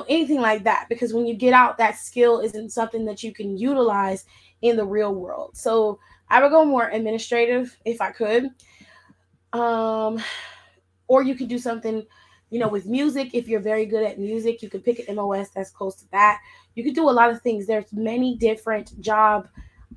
anything like that, because when you get out, that skill isn't something that you can utilize in the real world. So I would go more administrative if I could. Um, or you could do something, with music. If you're very good at music, you could pick an MOS that's close to that. You could do a lot of things. There's many different job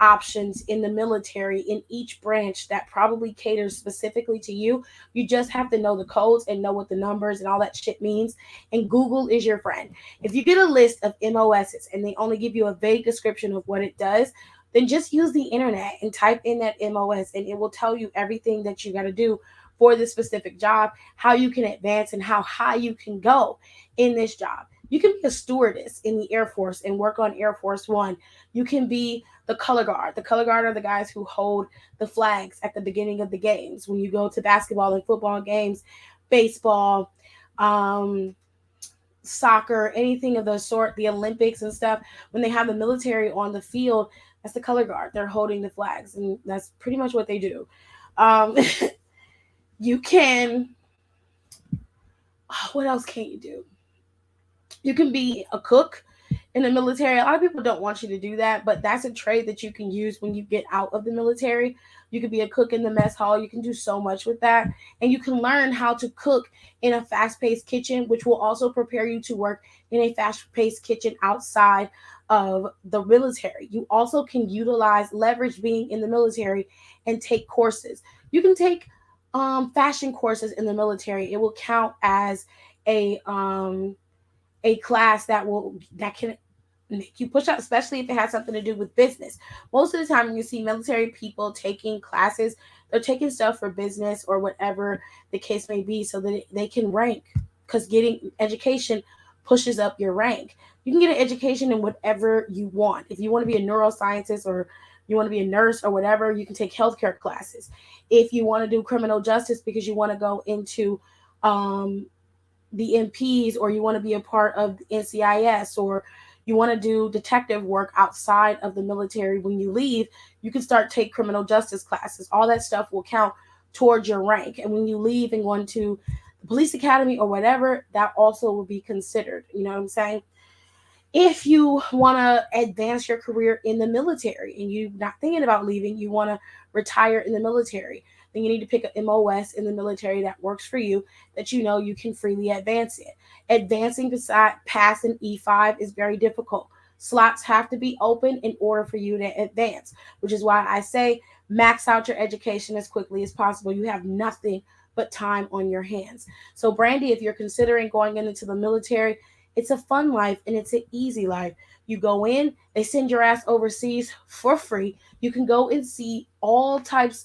options in the military in each branch that probably caters specifically to you. You just have to know the codes and know what the numbers and all that shit means. And Google is your friend. If you get a list of MOSs and they only give you a vague description of what it does, then just use the internet and type in that MOS, and it will tell you everything that you got to do for this specific job, how you can advance and how high you can go in this job. You can be a stewardess in the Air Force and work on Air Force One. You can be the color guard. The color guard are the guys who hold the flags at the beginning of the games. When you go to basketball and football games, baseball, soccer, anything of the sort, the Olympics and stuff, when they have the military on the field, that's the color guard. They're holding the flags, and that's pretty much what they do. You can, what else can you do? You can be a cook in the military. A lot of people don't want you to do that, but that's a trade that you can use when you get out of the military. You could be a cook in the mess hall. You can do so much with that. And you can learn how to cook in a fast-paced kitchen, which will also prepare you to work in a fast-paced kitchen outside of the military. You also can leverage being in the military and take courses. You can take fashion courses in the military. It will count as a class that can make you push up, especially if it has something to do with business. Most of the time when you see military people taking classes, they're taking stuff for business or whatever the case may be, so that they can rank, because getting education pushes up your rank. You can get an education in whatever you want. If you want to be a neuroscientist or you want to be a nurse or whatever, you can take healthcare classes. If you want to do criminal justice because you want to go into the MPs, or you want to be a part of NCIS, or you want to do detective work outside of the military, when you leave, you can take criminal justice classes. All that stuff will count towards your rank. And when you leave and go into the police academy or whatever, that also will be considered. You know what I'm saying? If you want to advance your career in the military and you're not thinking about leaving, you want to retire in the military, then you need to pick an MOS in the military that works for you, that you know you can freely advance it. Advancing past an E5 is very difficult. Slots have to be open in order for you to advance, which is why I say max out your education as quickly as possible. You have nothing but time on your hands. So Brandy, if you're considering going into the military, it's a fun life and it's an easy life. You go in, they send your ass overseas for free. You can go and see all types,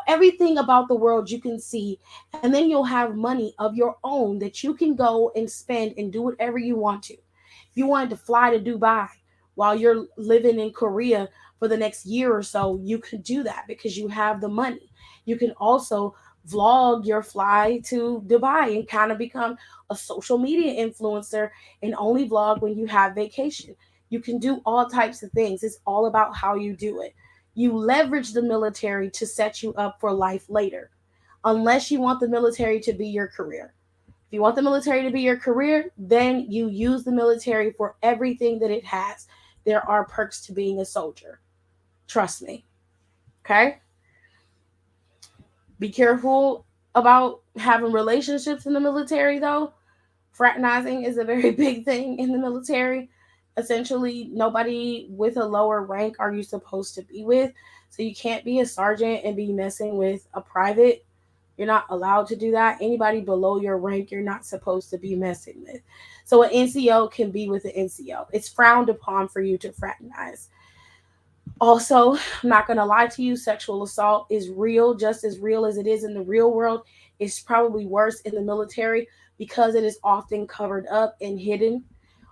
everything about the world you can see. And then you'll have money of your own that you can go and spend and do whatever you want to. If you wanted to fly to Dubai while you're living in Korea for the next year or so, you could do that because you have the money. You can also vlog your fly to Dubai and kind of become a social media influencer and only vlog when you have vacation. You can do all types of things. It's all about how you do it. You leverage the military to set you up for life later, unless you want the military to be your career. If you want the military to be your career, then you use the military for everything that it has. There are perks to being a soldier. Trust me. Okay? Be careful about having relationships in the military, though. Fraternizing is a very big thing in the military. Essentially, nobody with a lower rank are you supposed to be with. So you can't be a sergeant and be messing with a private. You're not allowed to do that. Anybody below your rank, you're not supposed to be messing with. So an NCO can be with an NCO. It's frowned upon for you to fraternize. Also, I'm not going to lie to you, sexual assault is real, just as real as it is in the real world. It's probably worse in the military because it is often covered up and hidden.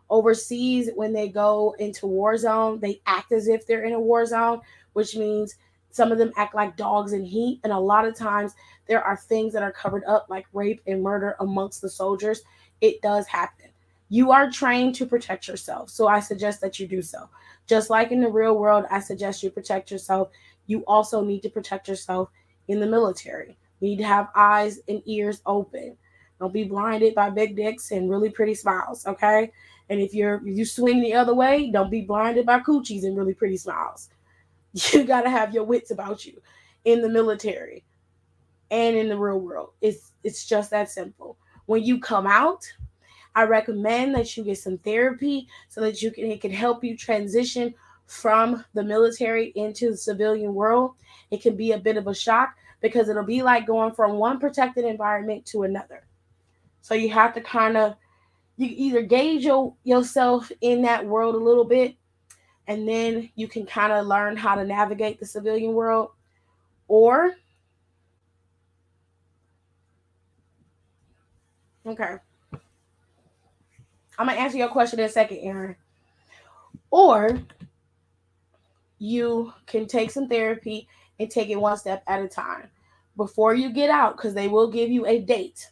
Overseas, when they go into war zone, they act as if they're in a war zone, which means some of them act like dogs in heat. And a lot of times there are things that are covered up, like rape and murder amongst the soldiers. It does happen. You are trained to protect yourself, so I suggest that you do so. Just like in the real world, I suggest you protect yourself. You also need to protect yourself in the military. You need to have eyes and ears open. Don't be blinded by big dicks and really pretty smiles, okay? And if you swing the other way, don't be blinded by coochies and really pretty smiles. You gotta have your wits about you in the military and in the real world. It's just that simple. When you come out, I recommend that you get some therapy so that it can help you transition from the military into the civilian world. It can be a bit of a shock because it'll be like going from one protected environment to another. So you have to kind of you either gauge yourself in that world a little bit, and then you can kind of learn how to navigate the civilian world, or okay, I'm gonna answer your question in a second, Aaron. Or you can take some therapy and take it one step at a time before you get out, because they will give you a date.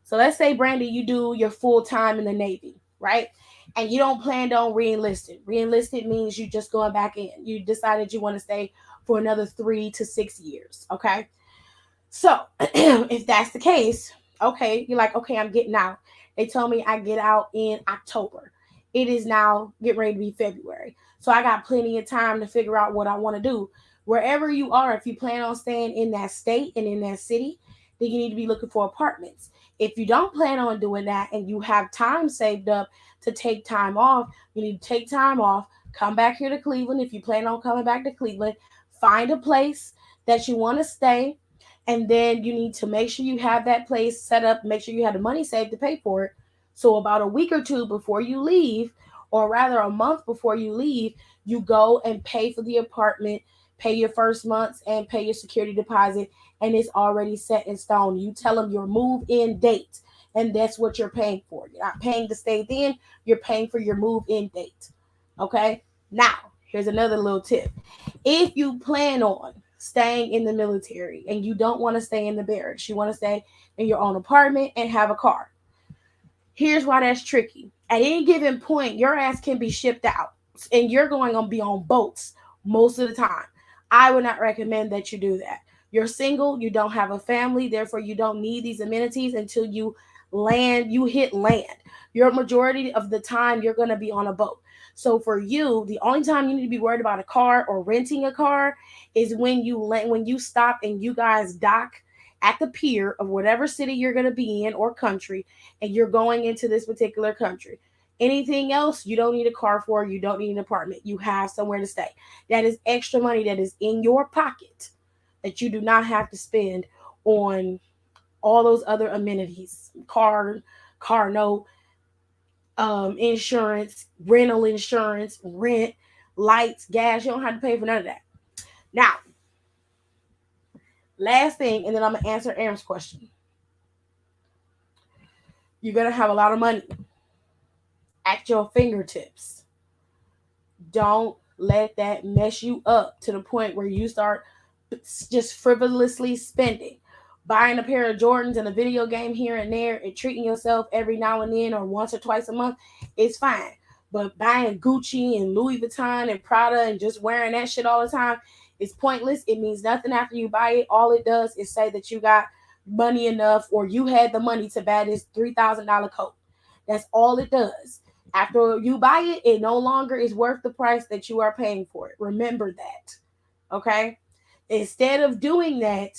So let's say, Brandy, you do your full time in the Navy, right? And you don't plan on re-enlisted. Re-enlisted means you just going back in. You decided you want to stay for another 3 to 6 years, okay? So if that's the case, okay, you're like, okay, I'm getting out. They told me I get out in October. It is now getting ready to be February. So I got plenty of time to figure out what I want to do. Wherever you are, if you plan on staying in that state and in that city, then you need to be looking for apartments. If you don't plan on doing that and you have time saved up to take time off, you need to take time off, come back here to Cleveland. If you plan on coming back to Cleveland, find a place that you want to stay, and then you need to make sure you have that place set up, make sure you have the money saved to pay for it. So about a week or two before you leave, or rather a month before you leave, you go and pay for the apartment, pay your first months and pay your security deposit, and it's already set in stone. You tell them your move in date, and that's what you're paying for. You're not paying to stay in, you're paying for your move in date. Okay? Now, here's another little tip. If you plan on staying in the military and you don't want to stay in the barracks, you want to stay in your own apartment and have a car. Here's why that's tricky. At any given point, your ass can be shipped out and you're going to be on boats most of the time. I would not recommend that you do that. You're single, you don't have a family, therefore you don't need these amenities until you hit land. Your majority of the time you're going to be on a boat. So for you, the only time you need to be worried about a car or renting a car is when you stop and you guys dock at the pier of whatever city you're going to be in or country, and you're going into this particular country. Anything else, you don't need a car for, you don't need an apartment. You have somewhere to stay. That is extra money that is in your pocket that you do not have to spend on all those other amenities, car note, insurance, rental insurance, rent, lights, gas. You don't have to pay for none of that. Now, last thing, and then I'm gonna answer Aaron's question. You're gonna have a lot of money at your fingertips. Don't let that mess you up to the point where you start just frivolously spending. Buying a pair of Jordans and a video game here and there and treating yourself every now and then or once or twice a month is fine. But buying Gucci and Louis Vuitton and Prada and just wearing that shit all the time is pointless. It means nothing after you buy it. All it does is say that you got money enough or you had the money to buy this $3,000 coat. That's all it does. After you buy it, it no longer is worth the price that you are paying for it. Remember that. Okay? Instead of doing that,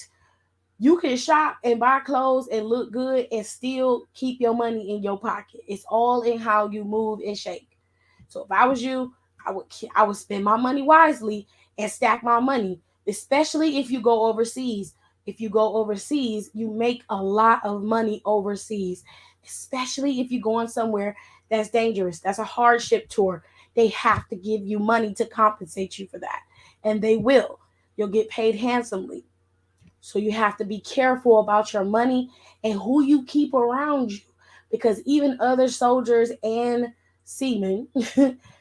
you can shop and buy clothes and look good and still keep your money in your pocket. It's all in how you move and shake. So if I was you, I would spend my money wisely and stack my money, especially if you go overseas. If you go overseas, you make a lot of money overseas, especially if you're going somewhere that's dangerous. That's a hardship tour. They have to give you money to compensate you for that. And they will. You'll get paid handsomely. So you have to be careful about your money and who you keep around you, because even other soldiers and seamen,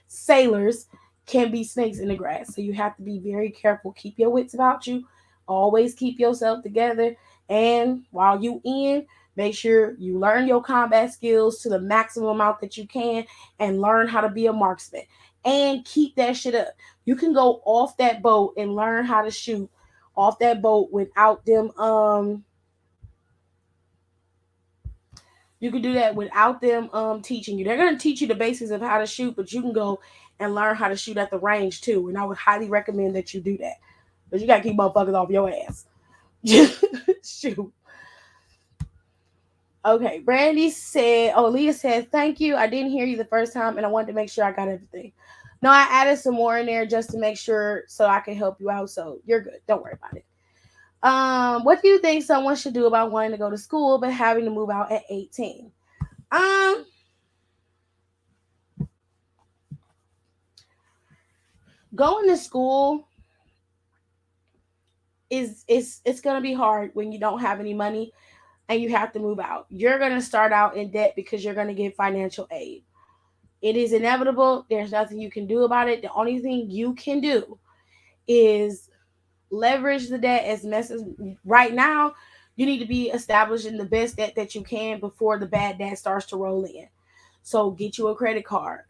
sailors, can be snakes in the grass. So you have to be very careful. Keep your wits about you. Always keep yourself together. And while you in, make sure you learn your combat skills to the maximum amount that you can and learn how to be a marksman. And keep that shit up. You can go off that boat and learn how to shoot off that boat without them You can do that without them teaching you. They're going to teach you the basics of how to shoot, but you can go and learn how to shoot at the range too. And I would highly recommend that you do that. Because you got to keep motherfuckers off your ass. Shoot. Okay, Brandy said, oh, Leah said, thank you. I didn't hear you the first time and I wanted to make sure I got everything. No, I added some more in there just to make sure so I can help you out. So you're good. Don't worry about it. What do you think someone should do about wanting to go to school but having to move out at 18? Going to school is it's gonna be hard when you don't have any money and you have to move out. You're gonna start out in debt because you're gonna get financial aid. It is inevitable. There's nothing you can do about it. The only thing you can do is leverage the debt as much as right now. You need to be establishing the best debt that you can before the bad debt starts to roll in. So get you a credit card.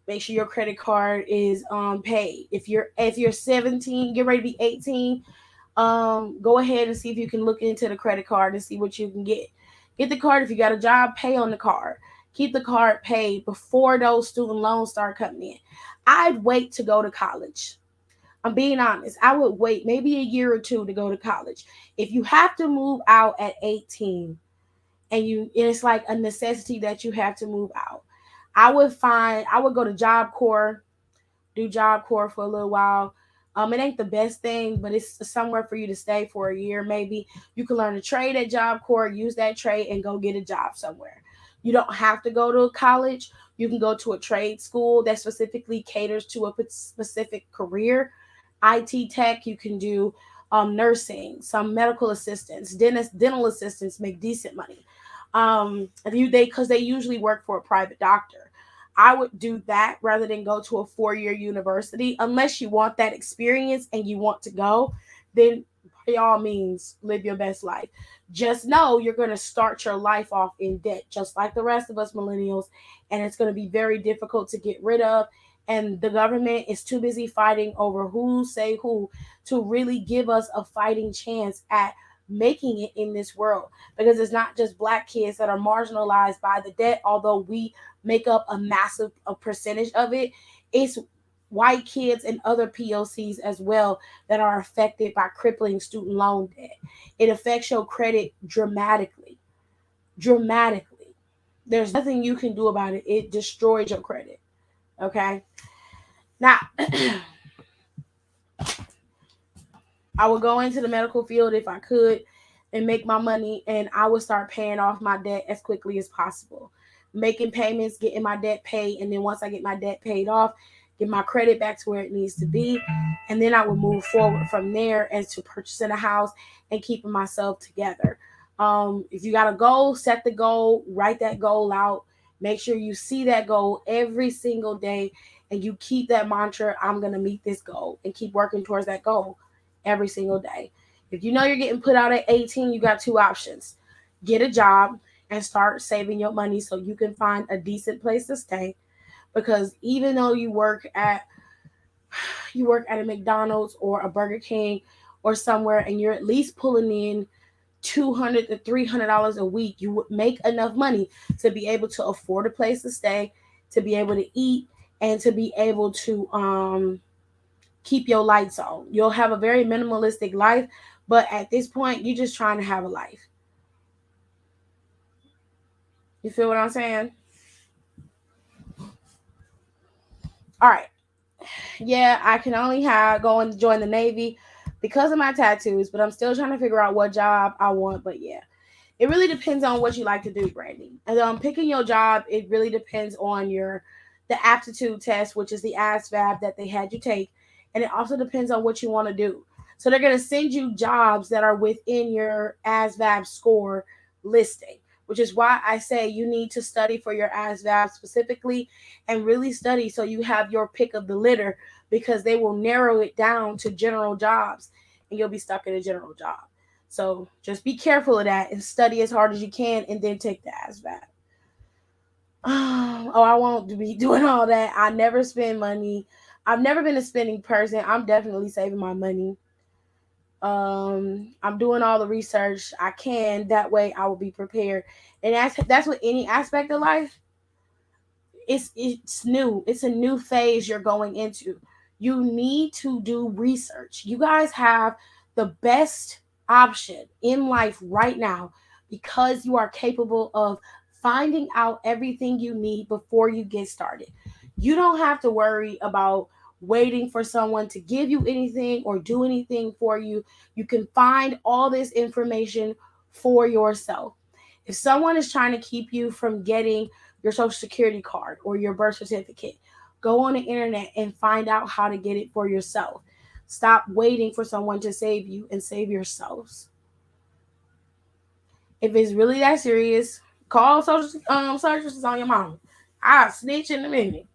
Make sure your credit card is paid. If you're 17, get ready to be 18. Go ahead and see if you can look into the credit card and see what you can get. Get the card. If you got a job, pay on the card. Keep the card paid before those student loans start coming in. I'd wait to go to college. I'm being honest. I would wait maybe a year or two to go to college. If you have to move out at 18 and it's like a necessity that you have to move out, I would go to Job Corps, do Job Corps for a little while. It ain't the best thing, but it's somewhere for you to stay for a year. Maybe you can learn a trade at Job Corps, use that trade, and go get a job somewhere. You don't have to go to college. You can go to a trade school that specifically caters to a specific career. IT tech, you can do nursing, some medical assistants, dental assistants make decent money. Because they usually work for a private doctor. I would do that rather than go to a 4-year university. Unless you want that experience and you want to go, then by all means, live your best life. Just know you're going to start your life off in debt, just like the rest of us millennials, and it's going to be very difficult to get rid of. And the government is too busy fighting over who say who to really give us a fighting chance at making it in this world, because it's not just black kids that are marginalized by the debt, although we make up a massive percentage of it. It's white kids and other POCs as well that are affected by crippling student loan debt. It affects your credit dramatically. There's nothing you can do about it. It destroys your credit. Okay. Now, I would go into the medical field if I could and make my money, and I would start paying off my debt as quickly as possible. Making payments, getting my debt paid, and then once I get my debt paid off, get my credit back to where it needs to be, and then I would move forward from there as to purchasing a house and keeping myself together. If you got a goal, set the goal, write that goal out. Make sure you see that goal every single day, and you keep that mantra, I'm going to meet this goal, and keep working towards that goal every single day. If you know you're getting put out at 18, you got two options. Get a job and start saving your money so you can find a decent place to stay. Because even though you work at a McDonald's or a Burger King or somewhere, and you're at least pulling in $200 to $300 a week, you would make enough money to be able to afford a place to stay, to be able to eat, and to be able to keep your lights on. You'll have a very minimalistic life, but at this point, you're just trying to have a life. You feel what I'm saying? All right. Yeah, I can only go and join the Navy because of my tattoos, but I'm still trying to figure out what job I want. But yeah, it really depends on what you like to do, Brandy. And picking your job, it really depends on the aptitude test, which is the ASVAB that they had you take. And it also depends on what you want to do. So they're going to send you jobs that are within your ASVAB score listing, which is why I say you need to study for your ASVAB specifically and really study so you have your pick of the litter, because they will narrow it down to general jobs and you'll be stuck in a general job. So just be careful of that and study as hard as you can and then take the ASVAB. Oh, I won't be doing all that. I never spend money. I've never been a spending person. I'm definitely saving my money. I'm doing all the research I can. That way, I will be prepared. And that's what any aspect of life. It's new. It's a new phase you're going into. You need to do research. You guys have the best option in life right now because you are capable of finding out everything you need before you get started. You don't have to worry about waiting for someone to give you anything or do anything for you. You can find all this information for yourself. If someone is trying to keep you from getting your social security card or your birth certificate, go on the internet and find out how to get it for yourself. Stop waiting for someone to save you and save yourselves. If it's really that serious, call social services on your mom. I'll snitch in a minute.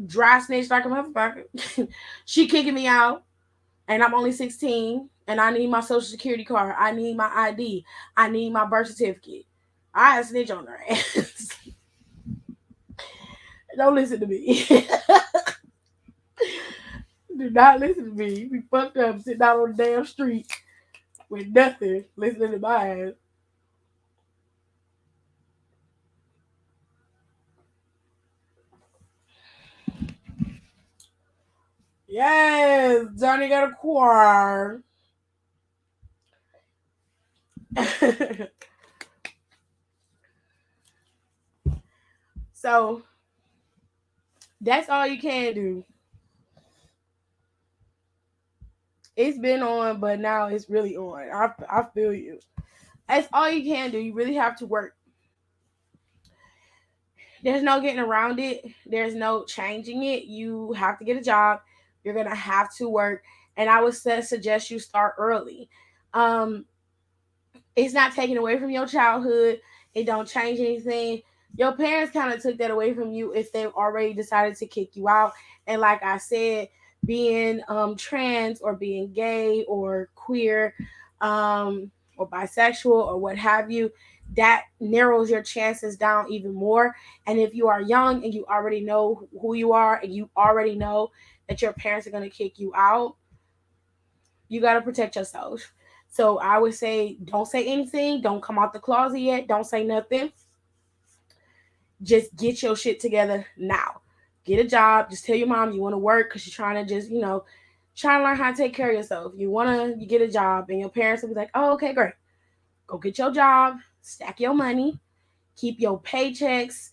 Dry snitch like a motherfucker. She kicking me out and I'm only 16 and I need my social security card. I need my ID. I need my birth certificate. I snitch on her ass. Don't listen to me. Do not listen to me. You be fucked up sitting out on the damn street with nothing listening to my ass. Yes, Johnny got a car. So that's all you can do. It's been on, but now it's really on. I feel you. That's all you can do. You really have to work. There's no getting around it. There's no changing it. You have to get a job. You're gonna have to work, and I would suggest you start early. Um, it's not taking away from your childhood. It don't change anything. Your parents kind of took that away from you if they've already decided to kick you out. And like I said, being trans or being gay or queer or bisexual or what have you, that narrows your chances down even more. And if you are young and you already know who you are and you already know that your parents are going to kick you out, you got to protect yourself. So I would say don't say anything. Don't come out the closet yet. Don't say nothing. Just get your shit together now. Get a job. Just tell your mom you want to work because you're trying to just, trying to learn how to take care of yourself. You get a job and your parents will be like, oh, okay, great. Go get your job, stack your money, keep your paychecks,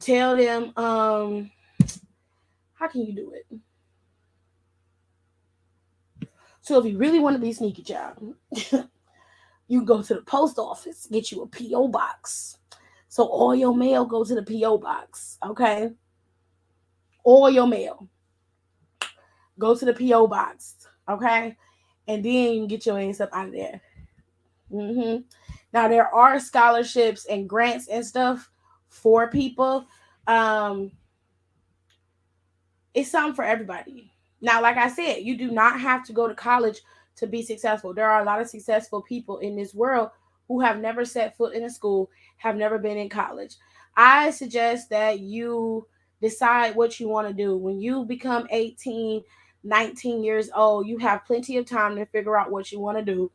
tell them, how can you do it? So if you really want to be sneaky child, you go to the post office, get you a P.O. box. So all your mail go to the P.O. box, okay? All your mail go to the P.O. box, okay? And then you can get your ass up out of there. Now, there are scholarships and grants and stuff for people. It's something for everybody. Now, like I said, you do not have to go to college to be successful. There are a lot of successful people in this world who have never set foot in a school, have never been in college. I suggest that you decide what you want to do. When you become 18, 19 years old, you have plenty of time to figure out what you want to do.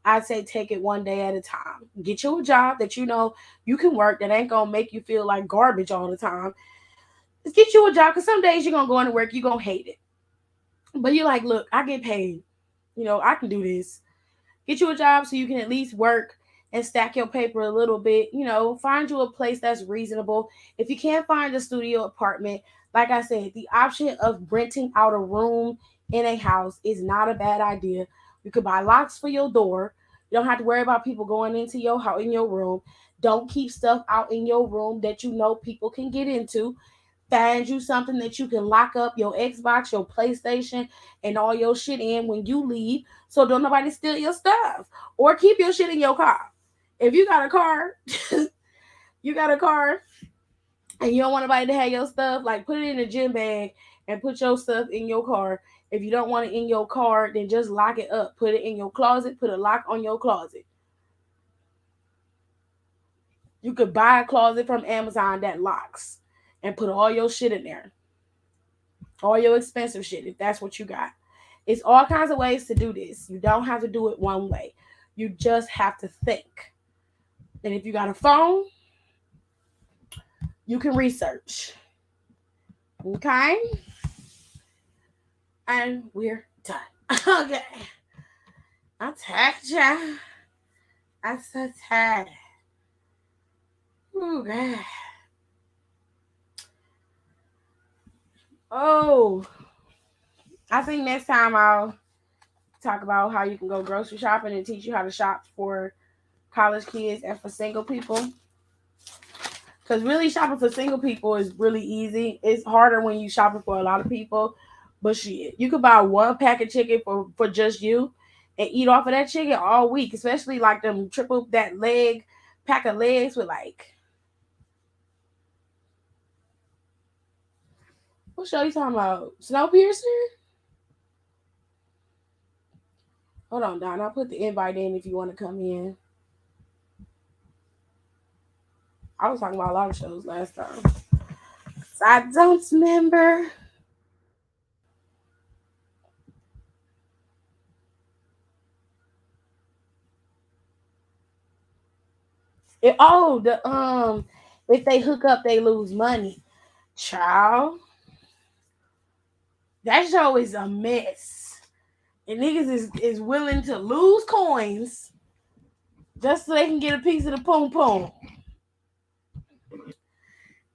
I'd say take it one day at a time. Get you a job that you know you can work that ain't going to make you feel like garbage all the time. Just get you a job because some days you're going to go into work, you're going to hate it. But you're like, look, I get paid. I can do this. Get you a job so you can at least work and stack your paper a little bit. Find you a place that's reasonable. If you can't find a studio apartment, like I said, the option of renting out a room in a house is not a bad idea. You could buy locks for your door. You don't have to worry about people going into your house in your room. Don't keep stuff out in your room that you know people can get into. Find you something that you can lock up your Xbox, your PlayStation, and all your shit in when you leave, so don't nobody steal your stuff. Or keep your shit in your car. If you got a car, and you don't want nobody to have your stuff, like put it in a gym bag and put your stuff in your car. If you don't want it in your car, then just lock it up. Put it in your closet. Put a lock on your closet. You could buy a closet from Amazon that locks and put all your shit in there. All your expensive shit, if that's what you got. It's all kinds of ways to do this. You don't have to do it one way. You just have to think. And if you got a phone, you can research. Okay? And we're done. Okay. I'm tired, y'all. I'm so tired. Oh, God. Oh, I think next time I'll talk about how you can go grocery shopping and teach you how to shop for college kids and for single people. Because really, shopping for single people is really easy. It's harder when you shopping for a lot of people. But shit, you could buy one pack of chicken for just you and eat off of that chicken all week, especially like them triple that leg pack of legs with like. What show you talking about? Snowpiercer? Hold on, Don. I'll put the invite in if you want to come in. I was talking about a lot of shows last time. So I don't remember. If they hook up, they lose money. Child, that show is a mess. And niggas is willing to lose coins just so they can get a piece of the poom poom.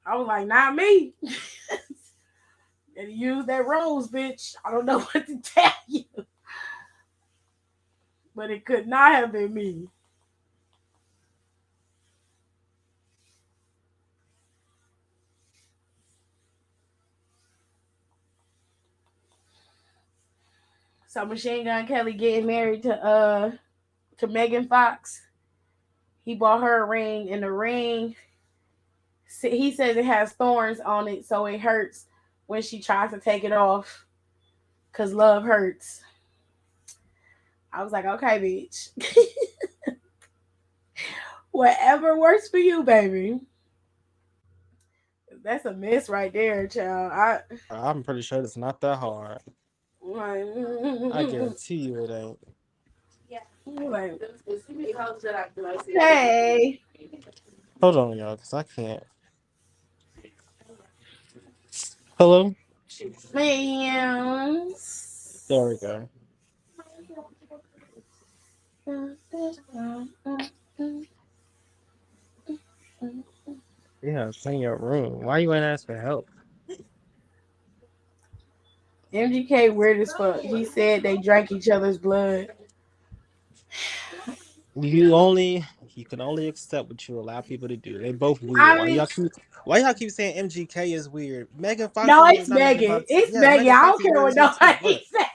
I was like, not me. And use that rose, bitch. I don't know what to tell you. But it could not have been me. So Machine Gun Kelly getting married to Megan Fox. He bought her a ring, and the ring, he says it has thorns on it, so it hurts when she tries to take it off. Cause love hurts. I was like, okay, bitch. Whatever works for you, baby. That's a miss right there, child. I'm pretty sure it's not that hard. I guarantee you it ain't. Like, hey. Hold on, y'all, because I can't. Hello? Yes. There we go. Yeah, it's in your room. Why you ain't ask for help? MGK weird as fuck. He said they drank each other's blood. You can only accept what you allow people to do. They both weird. Why y'all keep saying MGK is weird? Megan Fox. No, is it's not Megan Megan. Fox. It's Yeah, Megan. Megan I Fox don't is care what weird too. nobody says.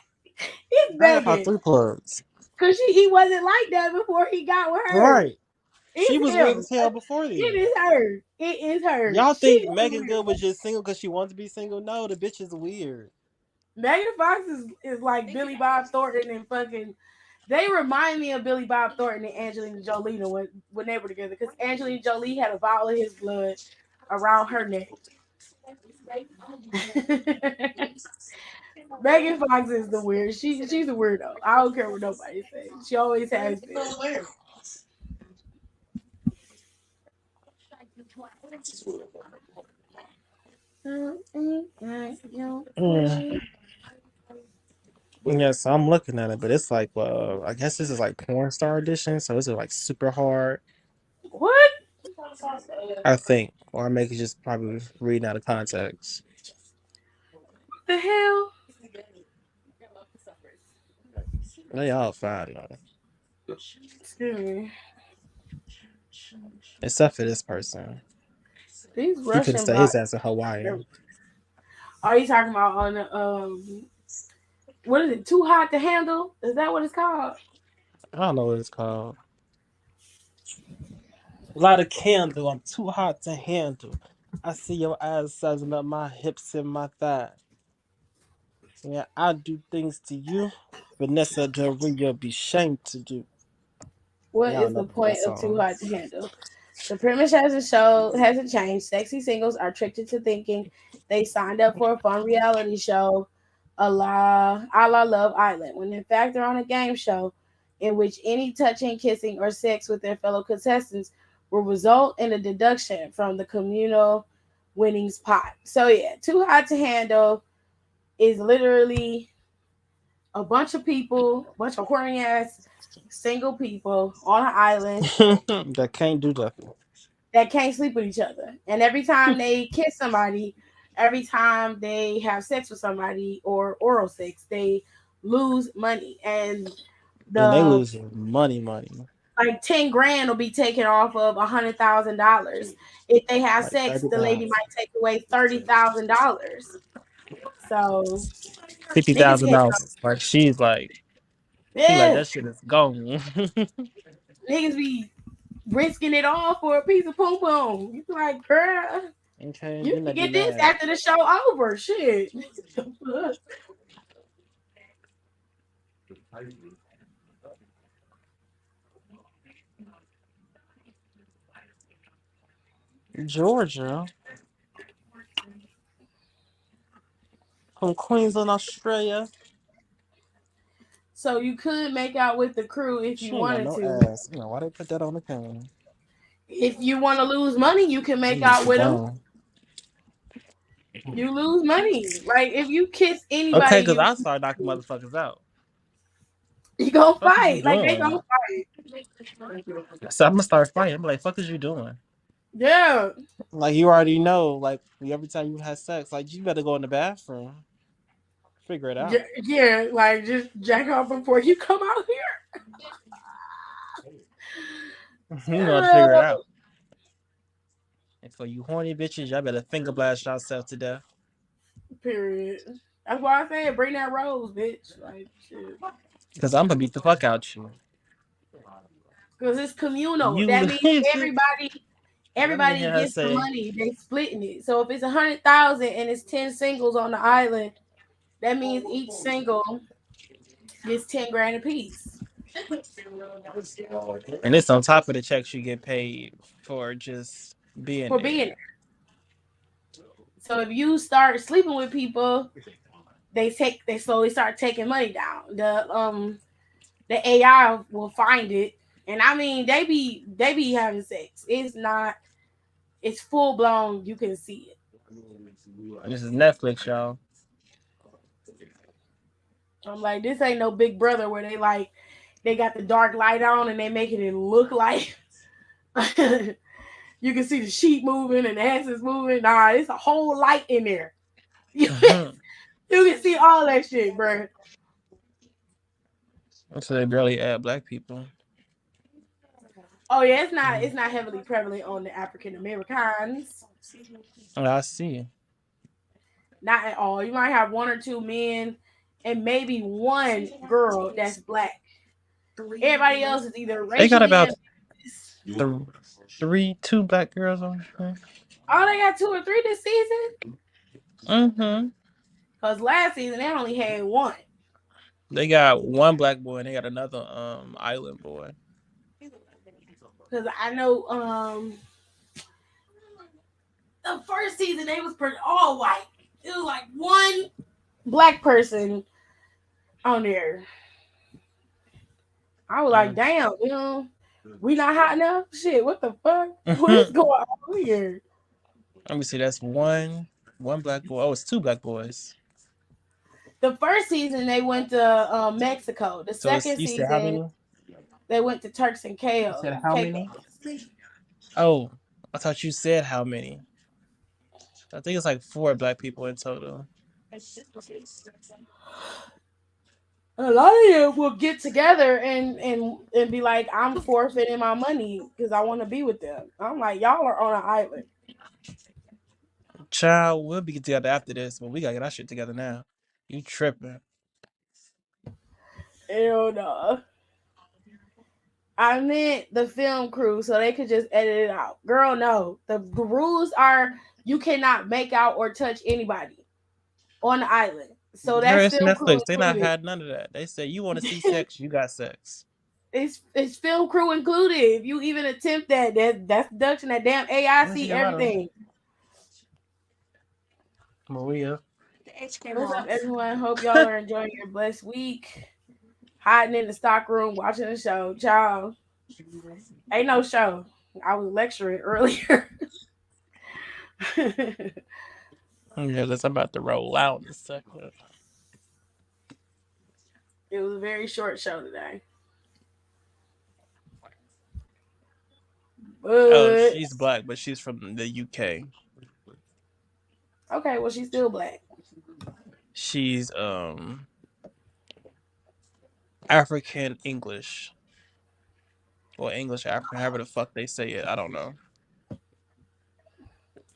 It's Megan Fox Megan. 3 plugs. Cause he wasn't like that before he got with her. Right. It's She was him. weird as hell before this. It is her. It is her. Y'all think Megan Good was just single because she wanted to be single? No, the bitch is weird. Megan Fox is like Billy Bob Thornton and fucking. They remind me of Billy Bob Thornton and Angelina Jolie when they were together. Because Angelina Jolie had a vial of his blood around her neck. Megan Fox is the weird. She's a weirdo. I don't care what nobody says. She always has been. Yeah, so I'm looking at it, but it's like, I guess this is like porn star edition, so this is like super hard. What? I think, or I make it just probably reading out of context. What the hell? They all fine though. Excuse me. Except for this person. These He Russian could say his ass in Hawaiian. Are you talking about on the what is it? Too hot to handle? Is that what it's called? I don't know what it's called. Light a candle. I'm too hot to handle. I see your eyes sizing up my hips and my thigh. Yeah, I do things to you. Vanessa Del Rio be shamed to do. What is the point of Too Hot to Handle? The premise hasn't changed. Sexy singles are tricked into thinking they signed up for a fun reality show a la Love Island, when in fact they're on a game show in which any touching, kissing, or sex with their fellow contestants will result in a deduction from the communal winnings pot. So yeah, Too Hot to Handle is literally a bunch of people, a bunch of horny ass single people on an island That can't do nothing. that can't sleep with each other. And every time they kiss somebody, every time they have sex with somebody or oral sex, they lose money. And And they the lose money. like 10 grand will be taken off of $100,000. If they have Like sex, the lady 30,000. might take away $30,000. So niggas can't, $50,000. Like she like yeah, that shit is gone. niggas be risking it all for a piece of poom poom. You be like, girl, Okay, you then can I do get this that. after the show over. Shit. Georgia from Queensland, Australia. So you could make out with the crew if She you ain't got wanted no to. ass. You know why they put that on the camera? If you want to lose money, you can make She out with them. gone. You lose money. Like if you kiss Okay, anybody, because I started knocking motherfuckers out. you gonna Fuck is you fight. Like they doing? gonna fight. So I'm gonna start fighting. I'm like, fuck is you doing? Yeah. Like you already know. Like every time you have sex, like you better go in the bathroom. Figure it out. Yeah, like just jack off before you come out here. You know how to figure it out. And for you horny bitches, y'all better finger blast yourself to death. Period. That's why I said bring that rose, bitch. Like shit. Because I'm gonna beat the fuck out you. Because it's communal. You That means everybody hear her gets the say- money. They splitting it. So if it's 100,000 and it's 10 singles on the island, that means each single gets 10 grand a piece. And it's on top of the checks you get paid for just being there. So if you start sleeping with people, they slowly start taking money down. The AI will find it. And I mean they be having sex. It's full blown, you can see it. This is Netflix, y'all. I'm like, this ain't no Big Brother where they got the dark light on and they making it look like you can see the sheet moving and the asses moving. Nah, it's a whole light in there. You can see all that shit, bro. So they barely add black people. Oh yeah, it's not heavily prevalent on the African Americans. Oh, I see. Not at all. You might have one or two men and maybe one girl that's black. Everybody else is either racially. They got about two black girls on the show. Oh, they got 2 or 3 this season? Mm-hmm. Because last season they only had 1. They got one black boy and they got another island boy. Because I know the first season they was all white. It was like one black person on there. I was like, damn, we not hot enough? Shit, what the fuck? What is going on here? Let me see, that's one black boy. Oh, it's 2 black boys. The first season they went to Mexico. The second season how many? they went to Turks and Caicos. You said how many? Oh, I thought you said how many. I think it's like 4 black people in total. A lot of you will get together and be like, I'm forfeiting my money because I want to be with them. I'm like, y'all are on an island. Child, we'll be together after this, but we gotta get our shit together now. You tripping. Hell no. I meant the film crew so they could just edit it out. Girl, no. The rules are you cannot make out or touch anybody on the island. So that's It's Netflix. They not had none of that. They say you want to see sex, you got sex. It's film crew included. If you even attempt that's deduction. That damn AI see everything. Maria. What's up, everyone? Hope y'all are enjoying your blessed week. Hiding in the stock room, watching the show. Child, ain't no show. I was lecturing earlier. Yeah, that's about to roll out in a second. It was a very short show today. Oh, But she's black, but she's from the UK. okay, well, she's still black. She's African English. Or English African, however the fuck they say it. I don't know.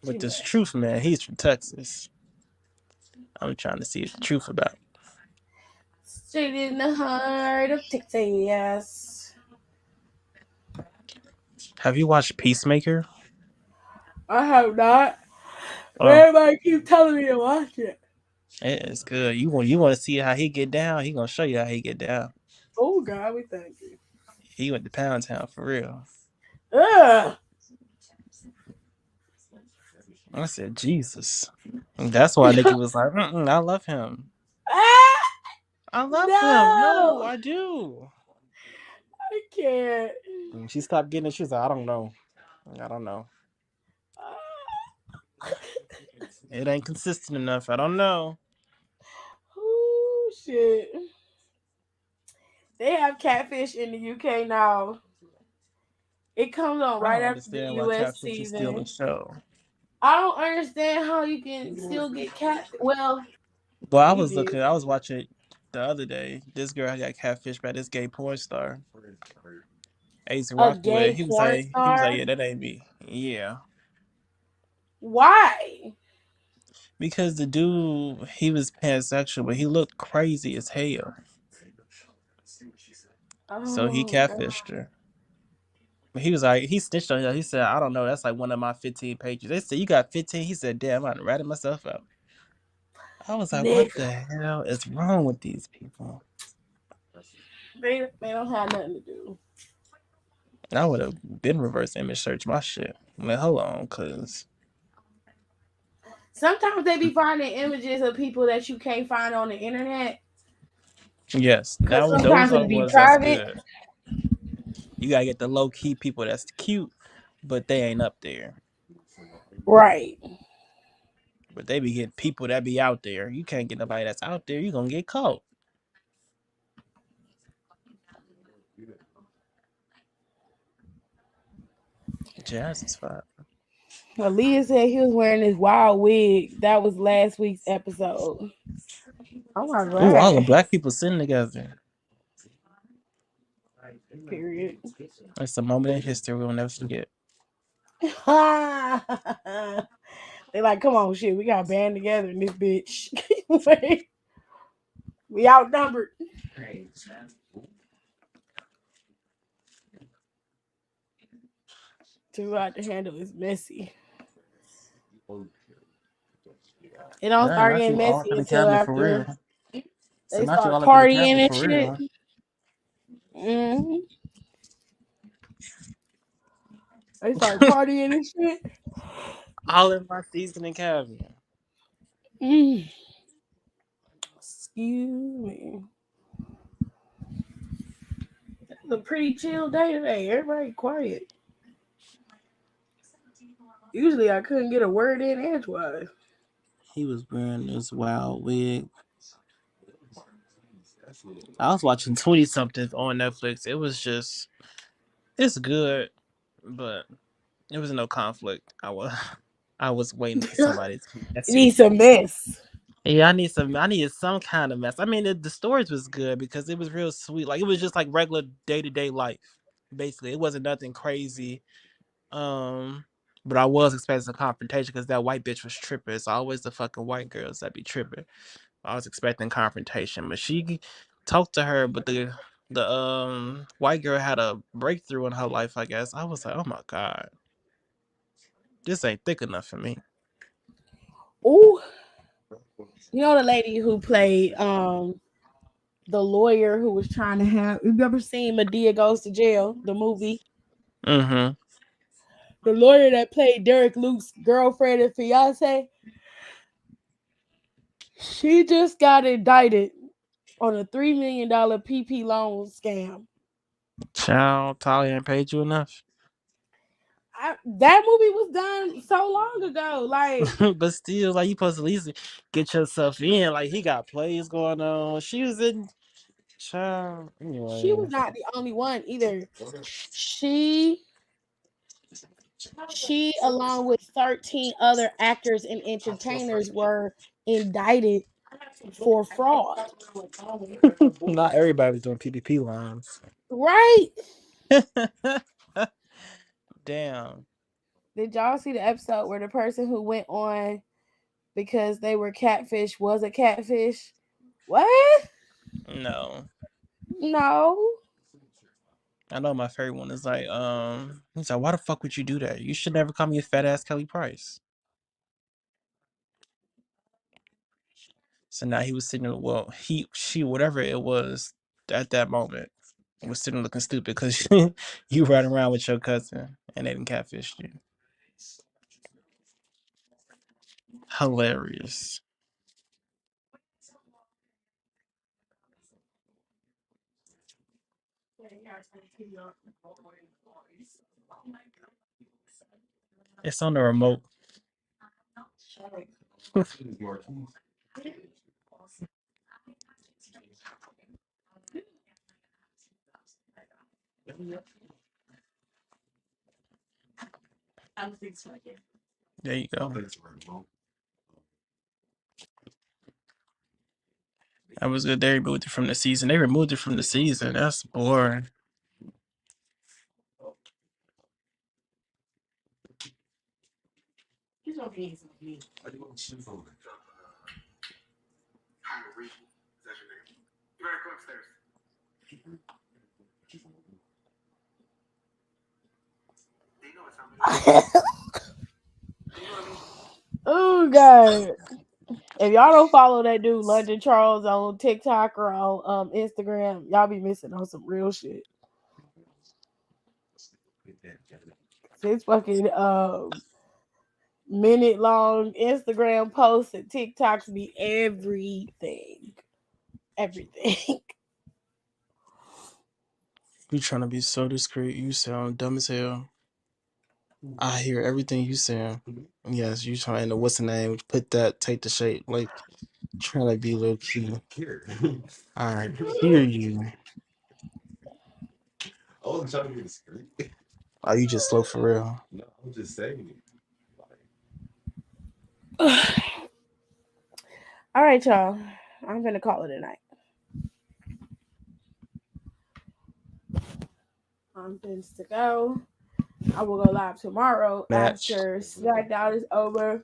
But this Black. Truth man, he's from Texas. I'm trying to see the truth about. Straight in the heart of Texas. Have you watched Peacemaker? I have not. Oh, Everybody keep telling me to watch it. it is good. You want to see how he get down? He gonna show you how he get down. Oh God, we thank you. He went to Pound Town for real. Ugh. I said Jesus. And that's why Nikki was like, I love him. Ah, I love no. him. No, I do. I can't. And she stopped getting it. She was like, I don't know. It ain't consistent enough. I don't know. Oh shit. They have Catfish in the UK now. It comes on right after the US season. Still a show. I don't understand how you can still get cat. Well, I was watching it the other day. This girl got catfish by this gay porn star. Ace Rockwood. He was like, yeah, that ain't me. Yeah. Why? Because the dude, he was pansexual, but he looked crazy as hell. So he catfished her. But he was like, he snitched on her. He said, I don't know, that's like one of my 15 pages. They said, you got 15? He said, damn, I'm ratting myself out. I was like, what the hell is wrong with these people? They don't have nothing to do. I would have been reverse image search my shit. I mean, hold on, cause sometimes they be finding images of people that you can't find on the internet. Yes, those are the ones that's good. You gotta get the low key people that's cute, but they ain't up there. Right. But they be getting people that be out there. You can't get nobody that's out there. You gonna get caught. Jazz is fine. Well, Leah said he was wearing this wild wig. That was last week's episode. Oh my God. Ooh, all the black people sitting together. Period. It's a moment in history we'll never forget. They like, come on, shit, we got band together in this bitch. We outnumbered. Too hard to handle is messy. It don't start getting messy until after they start partying and shit. Mm-hmm. They start partying and shit. All in my seasoning cabinet. Excuse me. It's a pretty chill day today. Everybody quiet. Usually I couldn't get a word in edgewise. He was wearing this wild wig. I was watching 20 something on Netflix. It was just, it's good, but there was no conflict. I was waiting for somebody to You need some mess. Yeah, I needed some kind of mess. I mean, the stories was good because it was real sweet. Like, it was just like regular day-to-day life, basically. It wasn't nothing crazy. But I was expecting a confrontation because that white bitch was tripping. It's always the fucking white girls that be tripping. I was expecting confrontation, but she talked to her, but the white girl had a breakthrough in her life, I guess. I was like, oh my God. This ain't thick enough for me. Ooh. You know the lady who played the lawyer who was trying to have, you've ever seen Medea Goes to Jail, the movie? Mm-hmm. The lawyer that played Derek Luke's girlfriend and fiance. She just got indicted on a $3 million PP loan scam. Child, Talia ain't paid you enough. That movie was done so long ago. Like, But still, like, you supposed to at least get yourself in. Like, he got plays going on. She was in. Child. she Anyway. was not the only one either. She along with 13 other actors and entertainers were indicted for fraud. Not everybody was doing PPP lines. Right? Damn. Did y'all see the episode where the person who went on because they were catfish was a catfish? What? No. No. I know my favorite one is like, he's like, why the fuck would you do that? You should never call me a fat ass Kelly Price. So now he was sitting, she, whatever it was at that moment, was sitting looking stupid because you riding around with your cousin and they didn't catfish you. Hilarious. It's on the remote. There you go. That was good. They removed it from the season. They removed it from the season. That's boring. Oh God. If y'all don't follow that dude London Charles on TikTok or on Instagram, y'all be missing on some real shit. His fucking minute long Instagram posts and TikToks be everything. Everything. You trying to be so discreet. You sound dumb as hell. I hear everything you saying. Yes, you trying to, what's the name? Put that, take the shape. Like, trying to be low key. I hear you. Oh, you just slow for real. No, I'm just saying. All right, y'all. I'm gonna call it a night. I'm finished to go. I will go live tomorrow Match. after SmackDown is over.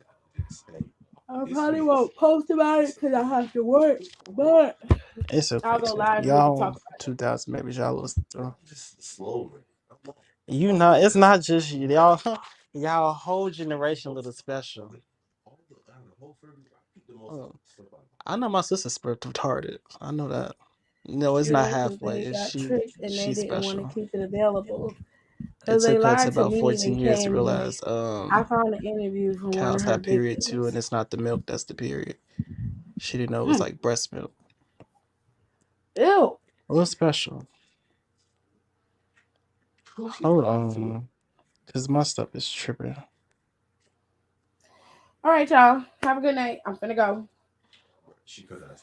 I probably won't post about it because I have to work, but It's okay. I'll go live and we can Y'all, talk about it. 2,000 maybe y'all listen to. Just slowly. You know, it's not just you. Y'all, y'all whole generation a little special. I know my sister's retarded. I know that. No, it's not Because halfway. they got She tricked and they she's didn't want special. to keep it available. It Because they took her to lied to about me 14 and years to came. realize I found an interview from one of cows her have period too, and victims. it's not the milk that's the period. She didn't know it was like breast milk. Ew. A little special. Hold on. Because my stuff is tripping. All right, y'all. Have a good night. I'm finna go. She could have.